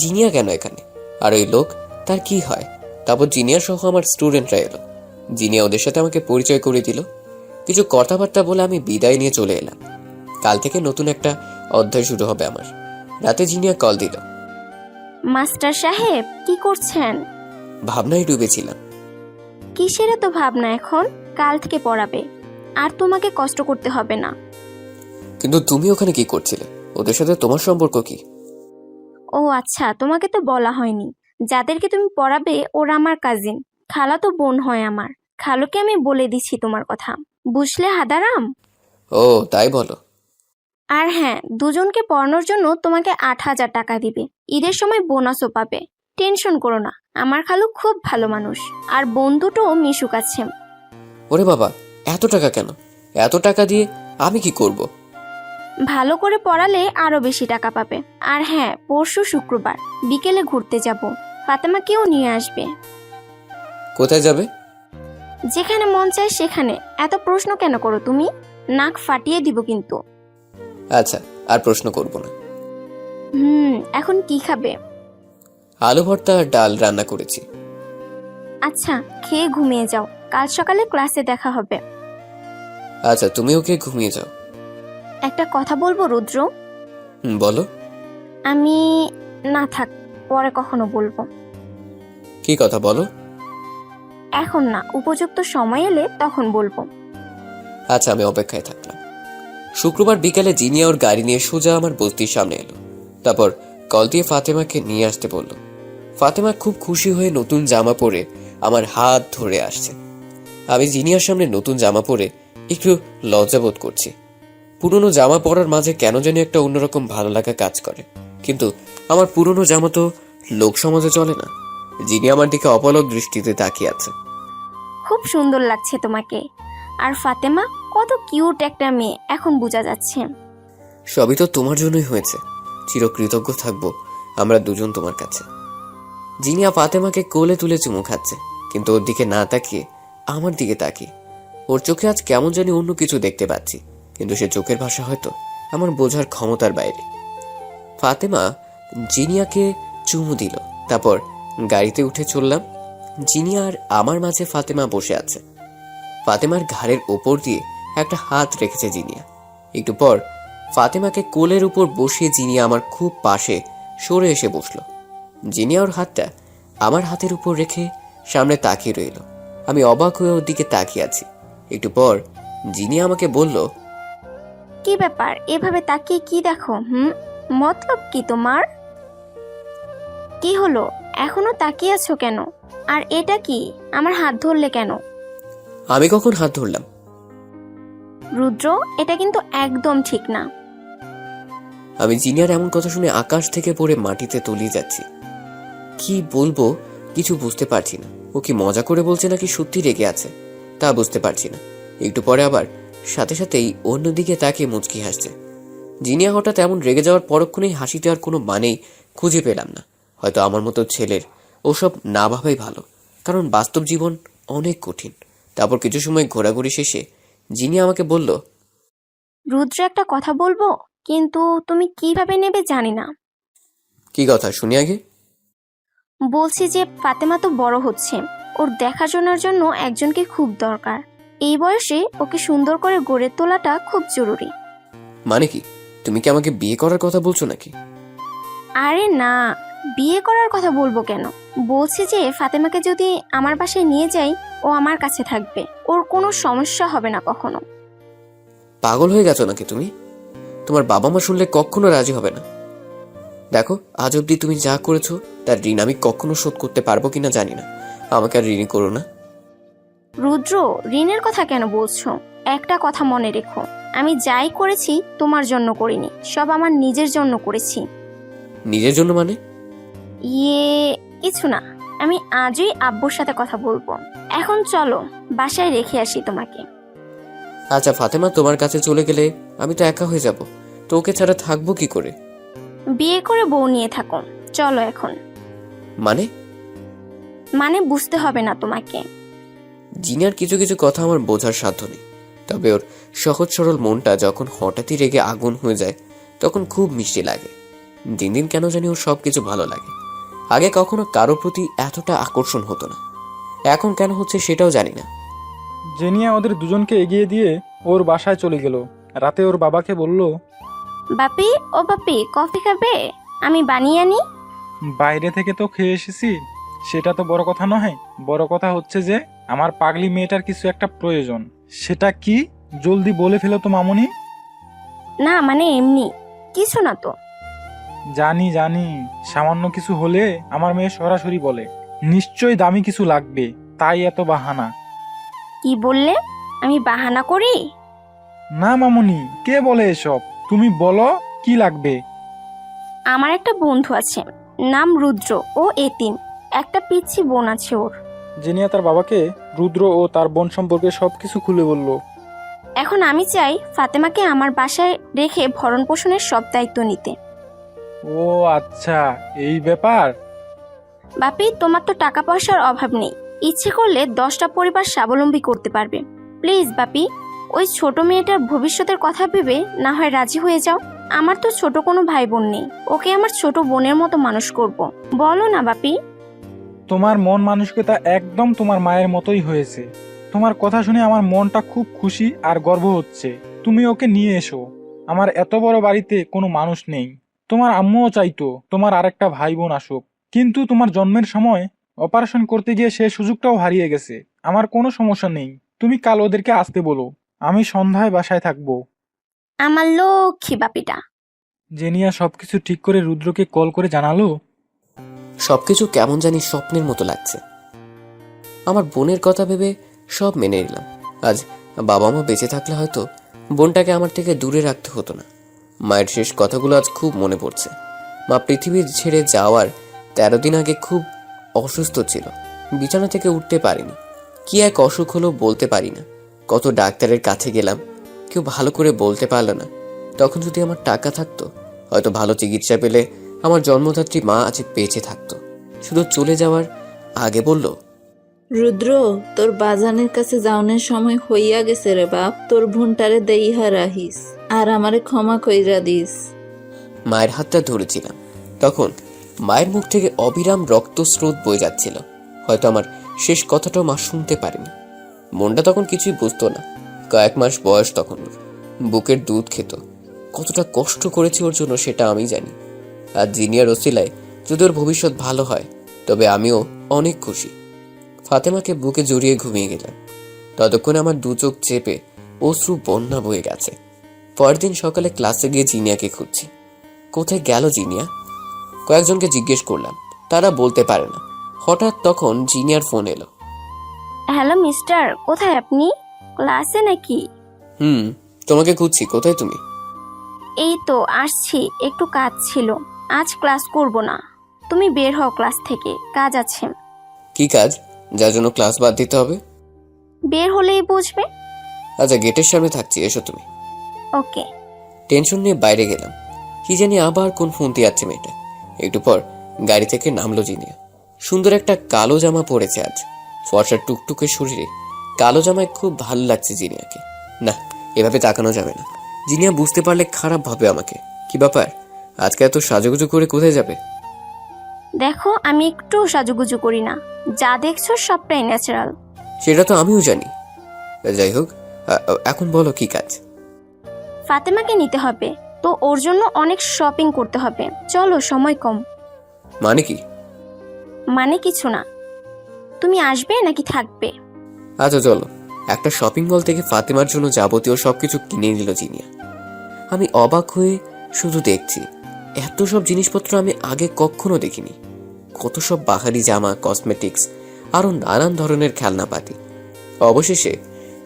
জিনিয়া কেন এখানে? আর ওই লোক, তার কি হয়? তারপর জিনিয়া সহ আমার স্টুডেন্টরা এলো। জিনিয়া ওদের সাথে আমাকে পরিচয় করে দিল। কিছু কথাবার্তা বলে আমি বিদায় নিয়ে চলে এলাম। কাল থেকে নতুন একটা অধ্যায় শুরু হবে আমার। রাতে জিনিয়া কল দিল। মাস্টার সাহেব, কি করছেন? ভাবনায় ডুবেছিলাম। কিসের এত ভাবনা এখন? কাল থেকে পড়াবে, আর তোমাকে কষ্ট করতে হবে না। কিন্তু তুমি ওখানে কি করছিলে? ওদের সাথে তোমার সম্পর্ক কি? ও আচ্ছা, তোমাকে তো বলা হয়নি। যাদেরকে তুমি পড়াবে ওরা আমার কাজিন, খালাতো বোন হয় আমার। খালুকে আমি বলে দিচ্ছি তোমার কথা, বুঝলে হাদারাম? ও তাই বলো। আর হ্যাঁ, দুজনকে পড়ানোর জন্য তোমাকে 8,000 টাকা দিবে। ঈদের সময় বোনাসও পাবে। টেনশন করো না, আমার খালু খুব ভালো মানুষ, আর বন্ধুটাও মিশুক আছে। ওরে বাবা, এত টাকা কেন? এত টাকা দিয়ে আমি কি করব? ভালো করে পড়ালে আরো বেশি টাকা পাবে। আর হ্যাঁ, পরশু শুক্রবার বিকেলে ঘুরতে যাব। ফাতেমাকেও নিয়ে আসবে। কোথায় যাবে? যেখানে মন চায় সেখানে। এত প্রশ্ন কেন করো তুমি? নাক ফাটিয়ে দিব কিন্তু। আচ্ছা, আর প্রশ্ন করব না। এখন কি খাবে? আলু ভর্তা আর ডাল রান্না করেছি। আচ্ছা, খেয়ে ঘুমিয়ে যাও, কাল সকালে ক্লাসে দেখা হবে। আচ্ছা, তুমি ওকে ঘুমিয়ে যাও। একটা কথা বলবো রুদ্র? বলো। আমি না থাক, পরে কখনো বলবো। কি কথা বলো? এখন না, উপযুক্ত সময় এলে তখন বলবো। আচ্ছা, আমি অপেক্ষায় থাকলাম। শুক্রবার বিকালে জিনিয়া ওর গাড়ি নিয়ে সোজা আমার বস্তির সামনে এলো। তারপর কল দিয়ে ফাতেমাকে নিয়ে আসতে বলল। ফাতেমা খুব খুশি হয়ে নতুন জামা পরে আমার হাত ধরে আসছে। আমি জিনিয়ার সামনে নতুন জামা পরে একটু লজ্জাবোধ করছি। পুরনো জামা পরার মাঝে কেন জানি একটা অন্যরকম ভালো লাগা কাজ করে, কিন্তু আমার পুরনো জামা তো লোক সমাজে চলে না। জিনিয়া আমার দিকে অপলক দৃষ্টিতে তাকিয়ে আছে। খুব সুন্দর লাগছে তোমাকে। আর ফাতেমা কত কিউট একটা মেয়ে, এখন বোঝা যাচ্ছে। সবই তো তোমার জন্যই হয়েছে। চিরকৃতজ্ঞ থাকবো আমরা দুজন তোমার কাছে। জিনিয়া ফাতেমাকে কোলে তুলে চুমু খাচ্ছে, কিন্তু ওর দিকে না তাকিয়ে আমার দিকে তাকিয়ে। ওর চোখে আজ কেমন জানি অন্য কিছু দেখতে পাচ্ছি, কিন্তু সে চোখের ভাষা হয়তো আমার বোঝার ক্ষমতার বাইরে। ফাতেমা জিনিয়াকে চুমু দিল, তারপর গাড়িতে উঠে চললাম। জিনিয়া আর আমার মাঝে ফাতেমা বসে আছে। ফাতেমার ঘাড়ের ওপর দিয়ে একটা হাত রেখেছে জিনিয়া। একটু পর ফাতেমাকে কোলের উপর বসিয়ে জিনিয়া আমার খুব পাশে সরে এসে বসলো। জিনিয়া ওর হাতটা আমার হাতের উপর রেখে সামনে তাকিয়ে রইল। আমি অবাক হয়ে ওর দিকে তাকিয়ে আছি। একটু পর জিনিয়া আমাকে বলল, কি ব্যাপার, এভাবে তাকিয়ে কি দেখো? মতলব কি তোমার? কি হলো, এখনো তাকিয়ে আছো কেন? আর এটা কি, আমার হাত ধরলে কেন? আমি কখন হাত ধরলাম? রুদ্র, এটা কিন্তু একদম ঠিক না। আমি জিনিয়ার এমন কথা শুনে আকাশ থেকে পড়ে মাটিতে তলিয়ে যাচ্ছি। কি বলবো কিছু বুঝতে পারছি না। ও কি মজা করে বলছে নাকি সত্যি রেগে আছে তা বুঝতে পারছি না। একটু পরে আবার সাথে সাথেই অন্যদিকে তাকিয়ে মুচকি হাসছে। জিনিয়া হঠাৎ এমন রেগে যাওয়ার পরক্ষণেই হাসিতে আর কোনো মানেই খুঁজে পেলাম না। হয়তো আমার মতো ছেলের ওসব না ভাবাই ভালো, কারণ বাস্তব জীবন অনেক কঠিন। তারপর কিছু সময় ঘোরাঘুরি শেষে জিনিয়া আমাকে বলল, রুদ্র, একটা কথা বলবো, কিন্তু তুমি কিভাবে নেবে জানি না। কি কথা শুনি আগে। বলছি যে ফাতেমা তো বড় হচ্ছে, ওর দেখাশোনার জন্য একজনকে খুব দরকার। এই বয়সে ওকে সুন্দর করে গড়ে তোলাটা খুব জরুরি। মানে কি, তুমি কি আমাকে বিয়ে করার কথা বলছো নাকি? আরে না, বিয়ে করার কথা বলবো কেন? বলছি যে ফাতেমাকে যদি আমার বাসায় নিয়ে যাই, ও আমার কাছে থাকবে, ওর কোনো সমস্যা হবে না কখনো। পাগল হয়ে গেছো নাকি তুমি? তোমার বাবা মা শুনলে কখনো রাজি হবে না। দেখো, আজ অব্দি তুমি যা করেছো তার ঋণ আমি কখনো শোধ করতে পারবো কিনা জানি না। আমাকে আর ঋণী করো না। রুদ্র, ঋণের কথা কেন বলছো? একটা কথা মনে রেখো, আমি যাই করেছি তোমার জন্য করিনি, সব আমার নিজের জন্য করেছি। নিজের জন্য মানে? কিছু না, আমি আজই আব্বুর সাথে কথা বলবো। এখন চলো বাসায় রেখে আসি তোমাকে। আচ্ছা ফাতেমা, তোমার কাছে চলে গেলে আমি তো একা হয়ে যাব। তো ওকে ছাড়া থাকবো কি করে? বিয়ে করে বউ নিয়ে থাকো, চলো এখন। মানে বুঝতে হবে না তোমাকে। জিনিয়ার কিছু কিছু কথা আমার বোঝার সাধ্য নেই, তবে ওর সহজ সরল মনটা যখন হঠাৎই রেগে আগুন হয়ে যায় তখন খুব মিষ্টি লাগে। দিন দিন কেন জানি ওর সবকিছু ভালো লাগে। আগে কখনো কারো প্রতি এতটা আকর্ষণ হতো না, এখন কেন হচ্ছে সেটাও জানি না। জেনিয়া ওদের দুজনকে এগিয়ে দিয়ে ওর বাসায় চলে গেল। রাতে ওর বাবাকে বলল, বাপি, ও বাপি, কফি খাবে? আমি বানিয়ে আনি। বাইরে থেকে তো খেয়ে এসেছি, সেটা তো বড় কথা নয়। বড় কথা হচ্ছে যে আমার পাগলি মেয়েটার কিছু একটা প্রয়োজন। সেটা কি, জলদি বলে ফেলো তো মামুনি। না মানে এমনি কিছু না তো। জানি জানি, সামান্য কিছু হলে আমার মেয়ে সরাসরি বলে নিশ্চয়ই দামি কিছু লাগবে, তাই এত বাহানা। কি বললে? আমি বাহানা করি? না মামুনি, কে বলে এসব? তুমি বলো কি লাগবে। আমার একটা বন্ধু আছে, নাম রুদ্র, ও এতিম, একটা পিচ্ছি বোন আছে ওর। জেনিয়া তার বাবাকে রুদ্র ও তার বোন সম্পর্কে সবকিছু খুলে বলল। এখন আমি চাই ফাতেমাকে আমার বাসায় রেখে ভরণ পোষণের সব দায়িত্ব নিতে। ও আচ্ছা, এই ব্যাপার। বাপি, তোমার তো টাকা পয়সার অভাব নেই, ইচ্ছে করলে 10টা পরিবার স্বাবলম্বী করতে পারবে। প্লিজ বাপি, ওই ছোট মেয়েটার ভবিষ্যতের কথা ভেবে না হয় রাজি হয়ে যাও। আমার তো ছোট কোনো ভাই বোন নেই, ওকে আমার ছোট বোনের মতো মানুষ করব। বলো না বাপি। তোমার মন মানসিকতা একদম তোমার মায়ের মতোই হয়েছে। তোমার কথা শুনে আমার মনটা খুব খুশি আর গর্ব হচ্ছে। তুমি ওকে নিয়ে এসো। আমার এত বড় বাড়িতে কোনো মানুষ নেই। তোমার আম্মুও চাইতো তোমার আরেকটা ভাই বোন আসুক, কিন্তু তোমার জন্মের সময় অপারেশন করতে গিয়ে সে সুযোগটাও হারিয়ে গেছে। আমার কোনো সমস্যা নেই, তুমি কাল ওদেরকে আসতে বলো, আমি সন্ধ্যায় বাসায় থাকবো। আমার লক্ষ্মী বাপিটা। জেনিয়া সবকিছু ঠিক করে রুদ্রকে কল করে জানালো। সবকিছু কেমন জানি স্বপ্নের মতো লাগছে। আমার বোনের কথা ভেবে সব মেনে নিলাম। আজ বাবা মা বেঁচে থাকলে হয়তো বোনটাকে আমার থেকে দূরে রাখতে হতো না। মায়ের শেষ কথাগুলো আজ খুব মনে পড়ছে। মা পৃথিবীর ছেড়ে যাওয়ার 13 দিন আগে খুব অসুস্থ ছিল, বিছানা থেকে উঠতে পারিনি। কি এক অসুখ হলো বলতে পারি না। কত ডাক্তারের কাছে গেলাম, কেউ ভালো করে বলতে পারল না। তখন যদি আমার টাকা থাকতো, হয়তো ভালো চিকিৎসা পেলে আমার জন্মদাত্রী মা আজ বেঁচে থাকতো। শুধু চলে যাওয়ার আগে বলল, রুদ্র, তোর বাজানের কাছে যাওনের সময় হইয়া গেছে রে বাপ। তোর ভুনটারে দেইহা রাহিস আর আমারে ক্ষমা কইরা দিস। মায়ের হাতটা ধরেছিলাম। তখন মায়ের মুখ থেকে অবিরাম রক্তস্রোত বয়ে যাচ্ছিল। হয়তো আমার শেষ কথাটাও মা শুনতে পারেনি। মনটা তখন কিছুই বুঝতো না। কয়েক মাস বয়স তখন ওর। বুকের দুধ খেত। কতটা কষ্ট করেছে ওর জন্য সেটা আমি জানি। আর জিনিয়ার ওসিলায় যদি ওর ভবিষ্যৎ ভালো হয়, তবে আমিও অনেক খুশি। ফাতেমাকে বুকে জড়িয়ে ঘুমিয়ে গেলাম। ততক্ষণে আমার দু চোখ চেপে অশ্রু বন্যা বয়ে গেছে। পরের দিন সকালে ক্লাসে গিয়ে জিনিয়াকে খুঁজছি। কোথায় গেল জিনিয়া? কয়েকজনকে জিজ্ঞেস করলাম, তারা বলতে পারে না। হঠাৎ তখন জিনিয়ার ফোন এলো। হ্যালো মিস্টার, কোথায় আপনি? ক্লাসে নাকি? তোমাকে খুঁজছি, কোথায় তুমি? এই তো আসছি, একটু কাজ ছিল। আজ ক্লাস করব না, তুমি বের হও ক্লাস থেকে, কাজ আছে। কি কাজ যার জন্য ক্লাস বাদ দিতে হবে? বের হলেই বুঝবে। আচ্ছা, গেটের সামনে থাকছি, এসো তুমি। ওকে। টেনশন নিয়ে বাইরে গেলাম। কি জানি আবার কোন ফোন দিয়ে যাচ্ছে মেয়েটা। একটু পর গাড়ি থেকে নামলো জিনিয়া। সুন্দর একটা কালো জামা পরেছে আজ। ফর্সার টুকটুকে শরীরে কালো জামায় খুব ভালো লাগছে জিনিয়াকে। না, এভাবে তাকানো যাবে না। জিনিয়া বুঝতে পারলে খারাপ ভাবে আমাকে। কি ব্যাপার, আজকে এত সাজুগুজু করে কোথায় যাবে? দেখো, আমি একটু সাজুগুজু করি না, যা দেখছো সবটাই ন্যাচারাল। সেটা তো আমিও জানি। যাই হোক, এখন বলো কি কাজ? ফাতেমাকে নিতে হবে, তো ওর জন্য অনেক শপিং করতে হবে। চলো, সময় কম। মানে কি? মানে কিছু না। তুমি আসবে নাকি থাকবে? আচ্ছা চলো। একটা শপিং মল থেকে ফাতেমার জন্য যাবতীয় সবকিছু কিনে নিল জিনিয়া। আমি অবাক হয়ে শুধু দেখছি। এত সব জিনিসপত্র আমি আগে কখনো দেখিনি। কত সব বাহারি জামা, কসমেটিক্স, আরো নানান ধরনের খেলনাপাতি। অবশেষে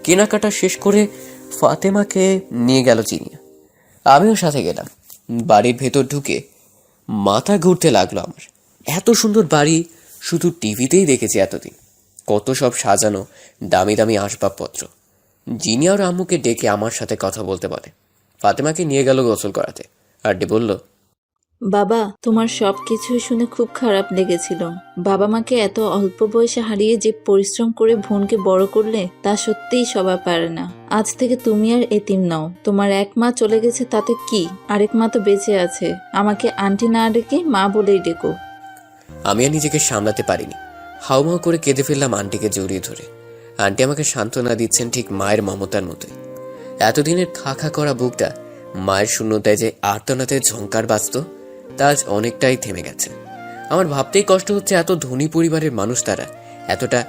কেনাকাটা শেষ করে ফাতেমাকে নিয়ে গেল জিনিয়া। আমিও সাথে গেলাম। বাড়ির ভেতর ঢুকে মাথা ঘুরতে লাগলো আমার। এত সুন্দর বাড়ি শুধু টিভিতেই দেখেছি এতদিন। কত সব সাজানো দামি দামি আসবাবপত্র। জিনিয়া ওর আম্মুকে ডেকে আমার সাথে কথা বলতে বলে। ফাতেমাকে নিয়ে গেল গোসল করাতে। আড্ডি বলল, বাবা, তোমার সব কিছুই শুনে খুব খারাপ লেগেছিল। বাবা মাকে এত অল্প বয়সে হারিয়ে যে পরিশ্রম করে বোনকে বড় করলে, তা সত্যিই সবাই পারে না। আজ থেকে তুমি আর এতিম নাও। তোমার এক মা চলে গেছে তাতে কি, আরেক মা তো বেঁচে আছে। আমাকে আন্টি না ডেকে মা বলেই ডেকো। আমি আর নিজেকে সামলাতে পারিনি। হাউমাউ করে কেঁদে ফেললাম আন্টিকে জড়িয়ে ধরে। আন্টি আমাকে সান্ত্বনা দিচ্ছেন ঠিক মায়ের মমতার মতোই। এতদিনের খা খা করা বুকটা মায়ের শূন্যতায় যে আর্তনাতে ঝংকার বাজত, তা আজ অনেকটাই থেমে গেছে। আমার ভাবতেই কষ্ট হচ্ছে, এত ধনী পরিবারের মানুষ তারা এতটা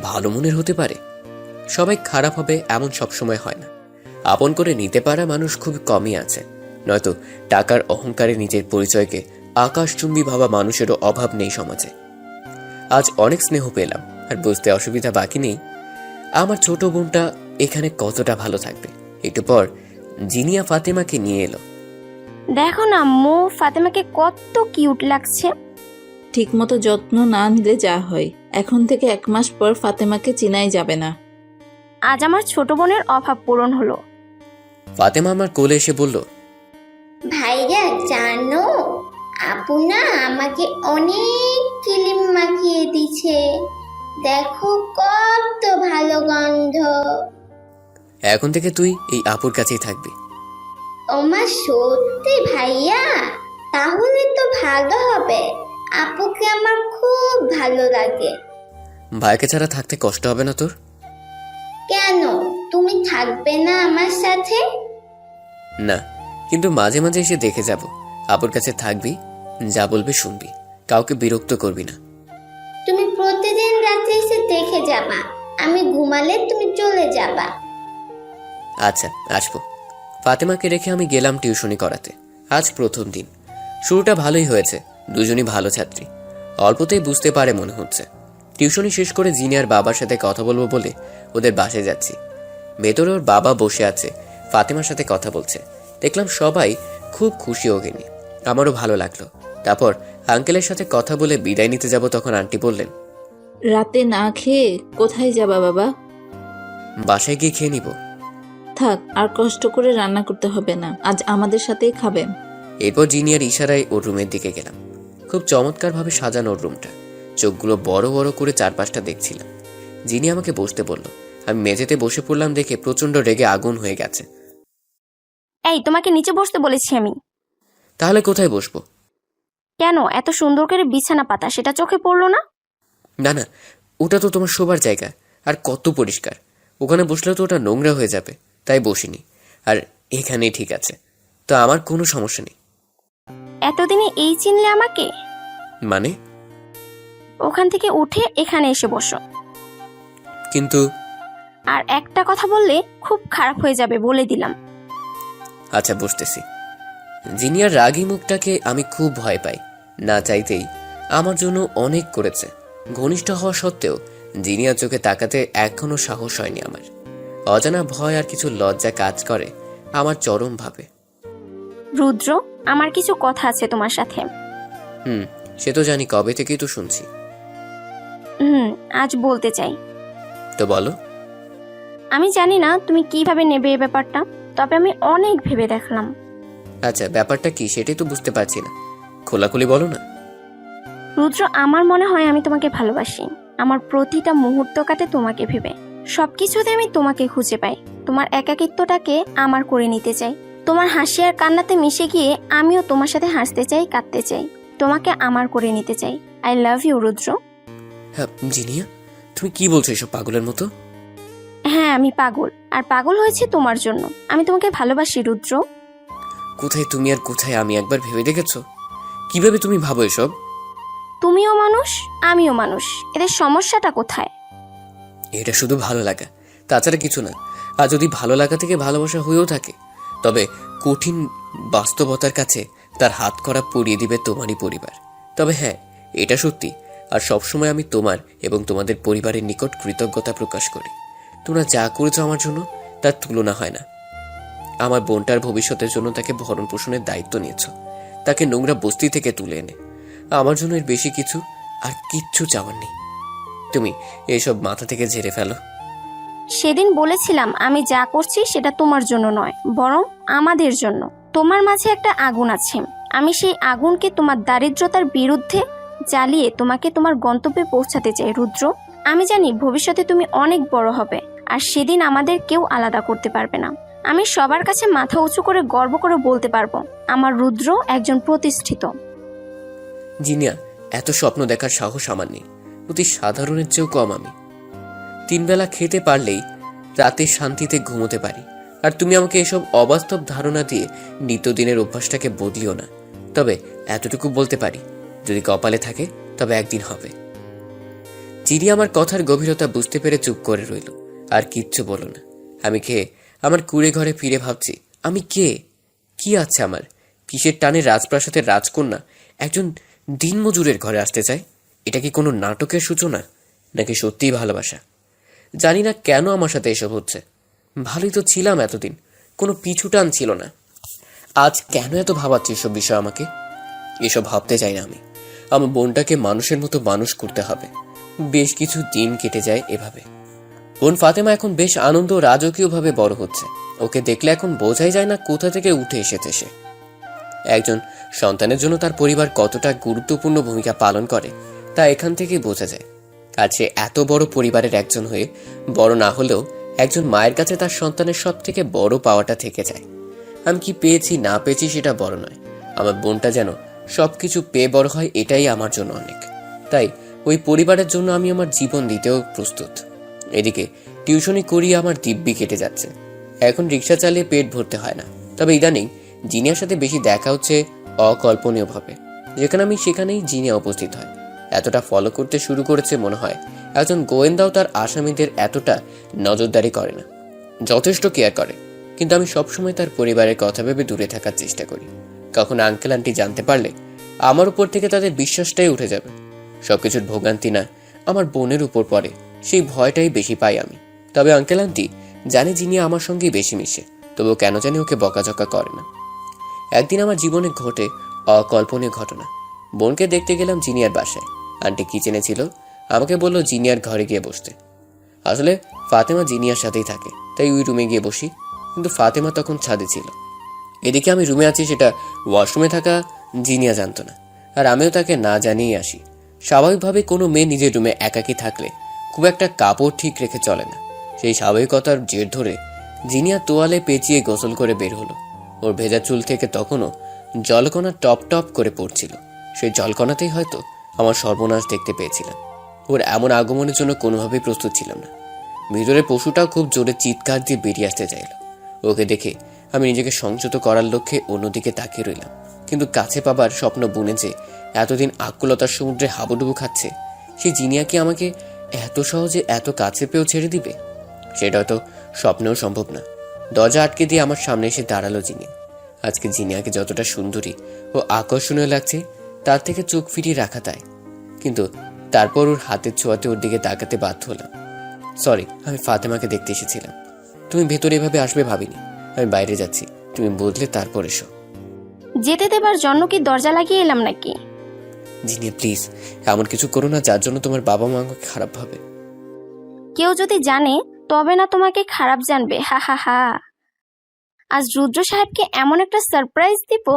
ভালো মনের হতে পারে। সবাই খারাপ হবে এমন সবসময় হয় না। আপন করে নিতে পারা মানুষ খুব কমই আছে। নয়তো টাকার অহংকারে নিজের পরিচয়কে আকাশচুম্বী ভাবা মানুষেরও অভাব নেই সমাজে। আজ অনেক স্নেহ পেলাম, আর বুঝতে অসুবিধা বাকি নেই আমার ছোট বোনটা এখানে কতটা ভালো থাকবে। একটু পর জিনিয়া ফাতেমাকে নিয়ে এলো। দেখো না আম্মু, ফাতেমাকে কত কিউট লাগছে। ঠিক মতো যত্ন না নিলে যা হয়। এখন থেকে 1 মাস পর ফাতেমাকে চিনাই যাবে না। আজ আমার ছোট বোনের অভাব পূরণ হলো। ফাতেমা আমার কোলে এসে বলল, ভাইয়া জানো, আপু না আমাকে অনেক ক্রিম মাখিয়ে দিছে। দেখো কত ভালো গন্ধ। এখন থেকে তুই এই আপুর কাছেই থাকবি। ওমা সত্যি ভাইয়া? তাহলে তো ভালো হবে। আপুকে আমার খুব ভালো লাগে। ভাইকে ছাড়া থাকতে কষ্ট হবে না তোর? কেন, তুমি থাকবে না আমার সাথে? না, কিন্তু মাঝে মাঝে এসে দেখে যাব। আপুর কাছে থাকবি, যা বলবে শুনবি, কাউকে বিরক্ত করবি না। তুমি প্রতি প্রতিদিন রাতে এসে দেখে যাবা। আমি ঘুমালে তুমি চলে যাবা। আচ্ছা, আসবো। ফাতেমাকে রেখে আমি গেলাম টিউশনি করাতে। আজ প্রথম দিন। শুরুটা ভালোই হয়েছে, দুজনই ভালো ছাত্রী। অল্পতেই বুঝতে পারে মনে হচ্ছে। টিউশনি শেষ করে জিনিয়ার বাবার সাথে কথা বলবো বলে ওদের বাসায় যাচ্ছি। ভেতরে ওর বাবা বসে আছে, ফাতেমার সাথে কথা বলছে। দেখলাম সবাই খুব খুশি ওকে নিয়ে। আমারও ভালো লাগলো। তারপর আঙ্কেলের সাথে কথা বলে বিদায় নিতে যাব, তখন আন্টি বললেন, রাতে না খেয়ে কোথায় যাবা বাবা? বাসায় গিয়ে খেয়ে নিব। থাক, আর কষ্ট করে রান্না করতে হবে না, আজ আমাদের সাথেই খাবেন। এরপর জিনিয়ার ইশারায় ওর রুমের দিকে গেলাম। খুব চমৎকারভাবে সাজানো ওর রুমটা। চোখগুলো বড় বড় করে চারপাশটা দেখছিলাম। জিনি আমাকে বসতে বলল। আমি মেঝেতে বসে পড়লাম দেখে প্রচন্ড রেগে আগুন হয়ে গেছে। এই, তোমাকে নিচে বসতে বলেছি আমি। তাহলে কোথায় বসবো? কেন এত সুন্দর করে বিছানা পাতা, সেটা চোখে পড়লো না? না না, ওটা তো তোমার শোবার জায়গা, আর কত পরিষ্কার। ওখানে বসলে তো ওটা নোংরা হয়ে যাবে, তাই বসিনি। আর এখানেই ঠিক আছে, তো আমার কোনো সমস্যা নেই। এতদিনে এই চিনলে আমাকে? মানে? ওখান থেকে উঠে এখানে এসে বসো। কিন্তু আর একটা কথা বললে খুব খারাপ হয়ে যাবে, বলে দিলাম। আচ্ছা, বসতেছি। জিনিয়ার রাগী মুখটাকে আমি খুব ভয় পাই। না চাইতেই আমার জন্য অনেক করেছে। ঘনিষ্ঠ হওয়া সত্ত্বেও জিনিয়ার চোখে তাকাতে এখনো সাহস হয়নি আমার। অজানা ভয় আর কিছু লজ্জা কাজ করে আমার চরম ভাবে। রুদ্র, আমার কিছু কথা আছে তোমার সাথে। সে তো জানি, কবে থেকেই তো শুনছি। আজ বলতে চাই। তো বলো। আমি জানি না তুমি কিভাবে নেবে এই ব্যাপারটা, তবে আমি অনেক ভেবে দেখলাম। আচ্ছা, ব্যাপারটা কি সেটাই তো বুঝতে পারছি না, খোলাখুলি বলো না। রুদ্র, আমার মনে হয় আমি তোমাকে ভালোবাসি। আমার প্রতিটা মুহূর্ত কাটে তোমাকে ভেবে। সবকিছুতে আমি তোমাকে খুঁজে পাই। তোমার একাকিত্বটাকে আমার করে নিতে চাই। তোমার হাসি আর কান্নাতে মিশে গিয়ে আমিও তোমার সাথে হাসতে চাই, কাঁদতে চাই। তোমাকে আমার করে নিতে চাই। আই লাভ ইউ রুদ্র। হ্যাঁ জিনিয়া, তুমি কি বলছো এসব পাগলের মতো? হ্যাঁ, আমি পাগল, আর পাগল হয়েছে তোমার জন্য। আমি তোমাকে ভালোবাসি রুদ্র। কোথায় তুমি আর কোথায় আমি, একবার ভেবে দেখেছো? কিভাবে তুমি ভাবো এসব? তুমিও মানুষ, আমিও মানুষ, এদের সমস্যাটা কোথায়? এটা শুধু ভালো লাগা, তাছাড়া কিছু না। আর যদি ভালো লাগা থেকে ভালোবাসা হয়েও থাকে, তবে কঠিন বাস্তবতার কাছে তার হাত করা পরিয়ে দিবে তোমারই পরিবার। তবে হ্যাঁ, এটা সত্যি, আর সবসময় আমি তোমার এবং তোমাদের পরিবারের নিকট কৃতজ্ঞতা প্রকাশ করি। তোমরা যা করেছো আমার জন্য তার তুলনা হয় না। আমার বোনটার ভবিষ্যতের জন্য তাকে ভরণ পোষণের দায়িত্ব নিয়েছো, তাকে নোংরা বস্তি থেকে তুলে এনে। আমার জন্য এর বেশি কিছু আর কিচ্ছু চাওয়ার নেই। তুমি এসব মাথা থেকে ঝেড়ে ফেলো। সেদিন বলেছিলাম আমি যা করছি সেটা তোমার জন্য নয়, বরং আমাদের জন্য। তোমার মাঝে একটা আগুন আছে, আমি সেই আগুনকে তোমার দারিদ্রতার বিরুদ্ধে জ্বালিয়ে তোমাকে তোমার গন্তব্যে পৌঁছাতে চাই রুদ্র। আমি জানি ভবিষ্যতে তুমি অনেক বড় হবে, আর সেদিন আমাদের কেউ আলাদা করতে পারবে না। আমি সবার কাছে মাথা উঁচু করে গর্ব করে বলতে পারবো, আমার রুদ্র একজন প্রতিষ্ঠিত। জিনিয়া, এত স্বপ্ন দেখার সাহস আমার নেই। অতি সাধারণের চেয়েও কম আমি। 3 বেলা খেতে পারলেই রাতে শান্তিতে ঘুমোতে পারি, আর তুমি আমাকে এসব অবাস্তব ধারণা দিয়ে নিত্যদিনের অভ্যাসটাকে বদলিও না। তবে এতটুকু বলতে পারি, যদি কপালে থাকে তবে একদিন হবে। চিনি আমার কথার গভীরতা বুঝতে পেরে চুপ করে রইল, আর কিচ্ছু বলো না। আমি খেয়ে আমার কুড়ে ঘরে ফিরে ভাবছি, আমি কে, কি আছে আমার? কিসের টানে রাজপ্রাসাদের রাজকন্যা একজন দিনমজুরের ঘরে আসতে চায়? এটা কি কোনো নাটকের সূচনা, নাকি সত্যিই ভালোবাসা? জানি না কেন আমার সাথে এসব হচ্ছে। ভালোই তো ছিলাম এতদিন, কোনো পিছু টান ছিল না। আজ কেন এত ভাবাচ্ছে এসব বিষয় আমাকে? এসব ভাবতে চাই না আমি। আমার বোনটাকে মানুষের মতো মানুষ করতে হবে। বেশ কিছু দিন কেটে যায় এভাবে। বোন ফাতেমা এখন বেশ আনন্দ ও রাজকীয়ভাবে বড় হচ্ছে। ওকে দেখলে এখন বোঝাই যায় না কোথা থেকে উঠে এসেছে সে। একজন সন্তানের জন্য তার পরিবার কতটা গুরুত্বপূর্ণ ভূমিকা পালন করে তা এখান থেকেই বোঝা যায়। আর সে এত বড় পরিবারের একজন হয়ে বড় না হলেও একজন মায়ের কাছে তার সন্তানের সব থেকে বড় পাওয়াটা থেকে যায়। আমি কি পেয়েছি না পেয়েছি সেটা বড় নয়, আমার বোনটা যেন সবকিছু পেয়ে বড় হয় এটাই আমার জন্য অনেক। তাই ওই পরিবারের জন্য আমি আমার জীবন দিতেও প্রস্তুত। এদিকে টিউশনি করিয়ে আমার দিব্যি কেটে যাচ্ছে। এখন রিক্সা চালিয়ে পেট ভরতে হয় না। তবে ইদানিং জিনিয়ার সাথে বেশি দেখা হচ্ছে অকল্পনীয়ভাবে। যেখানে আমি সেখানেই জিনিয়া উপস্থিত হয়। এতটা ফলো করতে শুরু করেছে মনে হয় একজন গোয়েন্দাও তার আসামিদের এতটা নজরদারি করে না। যথেষ্ট কেয়ার করে, কিন্তু আমি সবসময় তার পরিবারের কথা ভেবে দূরে থাকার চেষ্টা করি। কখন আঙ্কেল আন্টি জানতে পারলে আমার উপর থেকে তাদের বিশ্বাসটাই উঠে যাবে। সবকিছুর ভোগান্তি না আমার বোনের উপর পড়ে, সেই ভয়টাই বেশি পাই আমি। তবে আঙ্কেল আন্টি জানে জিনিয়া আমার সঙ্গেই বেশি মিশে, তবুও কেন জানি ওকে বকাঝকা করে না। একদিন আমার জীবনে ঘটে অকল্পনীয় ঘটনা। বোনকে দেখতে গেলাম জিনিয়ার বাসায়। আন্টি কিচেনে ছিল, আমাকে বলল জিনিয়ার ঘরে গিয়ে বসতে। আসলে ফাতেমা জিনিয়ার সাথেই থাকে, তাই ওই রুমে গিয়ে বসি, কিন্তু ফাতেমা তখন ছাদে ছিল। এদিকে আমি রুমে আছি সেটা ওয়াশরুমে থাকা জিনিয়া জানতো না, আর আমিও তাকে না জানিয়ে আসি। স্বাভাবিকভাবে কোনো মেয়ে নিজের রুমে একাকী থাকলে খুব একটা কাপড় ঠিক রেখে চলে না। সেই স্বাভাবিকতার জের ধরে জিনিয়া তোয়ালে পেঁচিয়ে গোসল করে বের হলো। ওর ভেজা চুল থেকে তখনও জলকণা টপ টপ করে পড়ছিল। সেই জলকণাতেই হয়তো আমার সর্বনাশ দেখতে পেয়েছিলাম। ওর এমন আগমনের জন্য কোনোভাবেই প্রস্তুত ছিলাম না। ভিতরের পশুটাও খুব জোরে চিৎকার দিয়ে বেরিয়ে আসতে চাইল। ওকে দেখে আমি নিজেকে সংযত করার লক্ষ্যে অন্যদিকে তাকিয়ে রইলাম, কিন্তু কাছে পাবার স্বপ্ন বুনে যে এতদিন আকুলতার সমুদ্রে হাবুডুবু খাচ্ছে, সেই জিনিয়া কি আমাকে এত সহজে এত কাছে পেয়েও ছেড়ে দিবে? সেটা হয়তো স্বপ্নেও সম্ভব না। দরজা আটকে দিয়ে আমার সামনে এসে দাঁড়ালো জিনিয়া। আজকে জিনিয়াকে যতটা সুন্দরী ও আকর্ষণীয় লাগছে তার থেকে চোখ ফিরিয়ে রাখা তাই, কিন্তু তারপর ওর হাতের ছোঁয়াতে ওর দিকে তাকাতে বাধ্য হলাম। সরি, আমি ফাতেমাকে দেখতে এসেছিলাম। তুমি ভেতরে এভাবে আসবে ভাবিনি। আমি বাইরে যাচ্ছি, তুমি বদলে তারপর এসো। যেতে দেবার জন্য কি দরজা লাগিয়ে এলাম নাকি? জিনিয়া প্লিজ এমন কিছু করো না যার জন্য তোমার বাবা মা আমাকে খারাপ ভাবে। কেউ যদি জানে তবে না তোমাকে খারাপ জানবে, হা হা হা। আজ রুদ্র সাহেবকে এমন একটা সারপ্রাইজ দিব,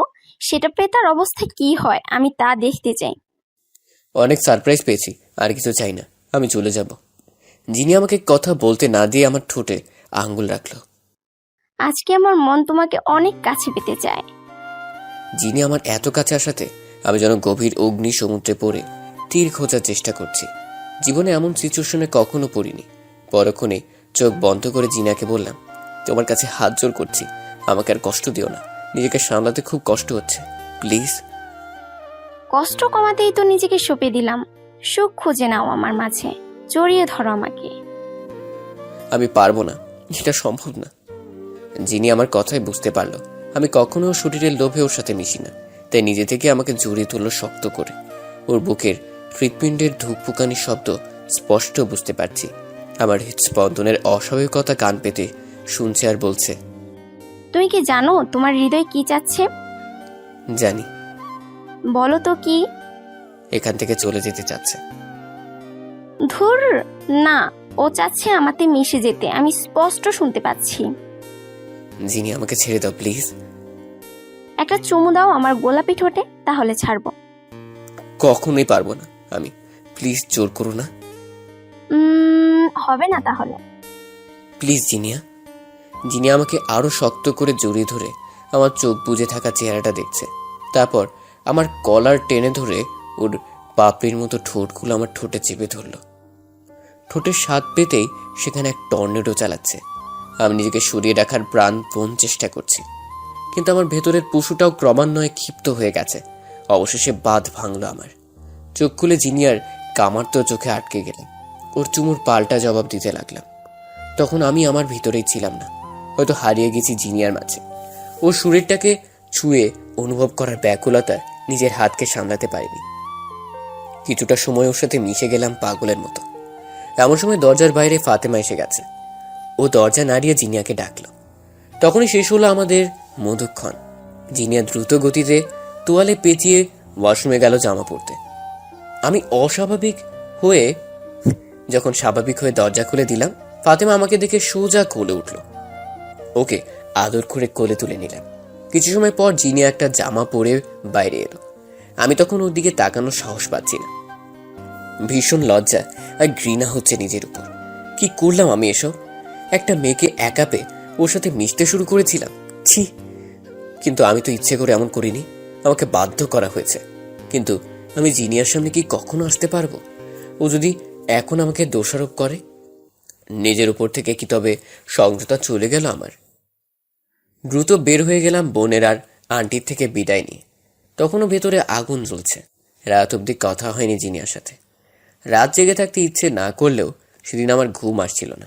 সেটা পেয়ে তার অবস্থা কি হয় আমি তা দেখতে চাই। অনেক সারপ্রাইজ পেয়েছি, আর কিছু চাই না, আমি চলে যাব। জিনিয়া আমাকে কথা বলতে না দিয়ে আমার ঠোঁটে আঙ্গুল রাখলো। আজকে আমার মন তোমাকে অনেক কাছে পেতে চায়। জিনিয়া আমার এত কাছে আসাতে আমি যেন গভীর অগ্নি সমুদ্রে পড়ে তীর খোঁজার চেষ্টা করছি। জীবনে এমন সিচুয়েশনে কখনো পড়িনি। পরক্ষণে চোখ বন্ধ করে জিনিয়াকে বললাম, তোমার কাছে হাত জোর করছি, আমাকে আর কষ্ট দিও না। নিজেকে সামলাতে খুব কষ্ট হচ্ছে, প্লিজ। কষ্ট কমাতেই তো নিজেকে সঁপে দিলাম। সুখ খুঁজে নাও আমার মাঝে, জড়িয়ে ধরো আমাকে। আমি পারবো না, এটা সম্ভব না। যিনি আমার কথাই বুঝতে পারলো আমি কখনো ওর শরীরের লোভে ওর সাথে মিশি না, তাই নিজে থেকে আমাকে জড়িয়ে তুললো শক্ত করে। ওর বুকের হৃৎপিণ্ডের ধুকপুকানির শব্দ স্পষ্ট বুঝতে পারছি। আমার হৃৎস্পন্দনের অস্বাভাবিকতা কান পেতে শুনছে আর বলছে, তুমি কি জানো তোমার হৃদয় কি চাচ্ছে? জানি। বলো তো কি? এখান থেকে চলে যেতে চাচ্ছে। ধুর না, ও চাচ্ছে আমাতে মিশে যেতে, আমি স্পষ্ট শুনতে পাচ্ছি। যিনি আমাকে ছেড়ে দাও প্লিজ। একটা চুমু দাও আমার গোলাপি ঠোঁটে, তাহলে ছাড়বো। কখনোই পারবো না আমি, প্লিজ জোর করো না। হবে না তাহলে। প্লিজ জিনিয়া। জিনিয়া আমাকে আরো শক্ত করে জড়িয়ে ধরে আমার চোখ বুজে থাকা চেহারাটা দেখছে। তারপর আমার কলার টেনে ধরে ওর পাপড়ির মতো ঠোঁটগুলো আমার ঠোঁটে চেপে ধরলো। ঠোঁটের স্বাদ পেতেই সেখানে এক টর্নেডো চালাচ্ছে। আমি নিজেকে সরিয়ে রাখার প্রাণপণ চেষ্টা করছি, কিন্তু আমার ভেতরের পশুটাও ক্রমান্বয়ে ক্ষিপ্ত হয়ে গেছে। অবশেষে বাঁধ ভাঙলো আমার। চোখ খুলে জিনিয়ার কামার্ত চোখে আটকে গেলাম। ওর চুমুর পাল্টা জবাব দিতে লাগলাম। তখন আমি আমার ভিতরেই ছিলাম না, হয়তো হারিয়ে গেছি জিনিয়ার মাঝে। ওর শরীরটাকে ছুঁয়ে অনুভব করার ব্যাকুলতা নিজের হাতকে সামলাতে পারিনি। কিছুটা সময় ওর সাথে মিশে গেলাম পাগলের মতো। এমন সময় দরজার বাইরে ফাতেমা এসে গেছে। ও দরজা নাড়িয়ে জিনিয়াকে ডাকলো। তখনই শেষ হলো আমাদের মধুক্ষণ। জিনিয়া দ্রুত গতিতে তোয়ালে পেঁচিয়ে ওয়াশরুমে গেল জামা পরতে। আমি অস্বাভাবিক হয়ে যখন স্বাভাবিক হয়ে দরজা খুলে দিলাম, ফাতেমা আমাকে দেখে সোজা কোলে উঠল। ওকে আদর করে কোলে তুলে নিলাম। কিছু সময় পর জিনিয়া একটা জামা পরে বাইরে এলো। আমি তখন ওর দিকে তাকানোর সাহস পাচ্ছি না। ভীষণ লজ্জা আর ঘৃণা হচ্ছে নিজের উপর। কি করলাম আমি এসব? একটা মেয়েকে একা পেয়ে ওর সাথে মিশতে শুরু করেছিলাম, ছি। কিন্তু আমি তো ইচ্ছে করে এমন করিনি, আমাকে বাধ্য করা হয়েছে। কিন্তু আমি জিনিয়ার সামনে কি কখনো আসতে পারবো? ও যদি এখন আমাকে দোষারোপ করে, নিজের উপর থেকে কি তবে সংযতা চলে গেল আমার? দ্রুত বের হয়ে গেলাম বোনের আর আন্টির থেকে বিদায় নিয়ে। তখনও ভেতরে আগুন জ্বলছে। রাত অবধি কথা হয়নি জিনিয়ার সাথে। রাত জেগে থাকতে ইচ্ছে না করলেও সেদিন আমার ঘুম আসছিল না।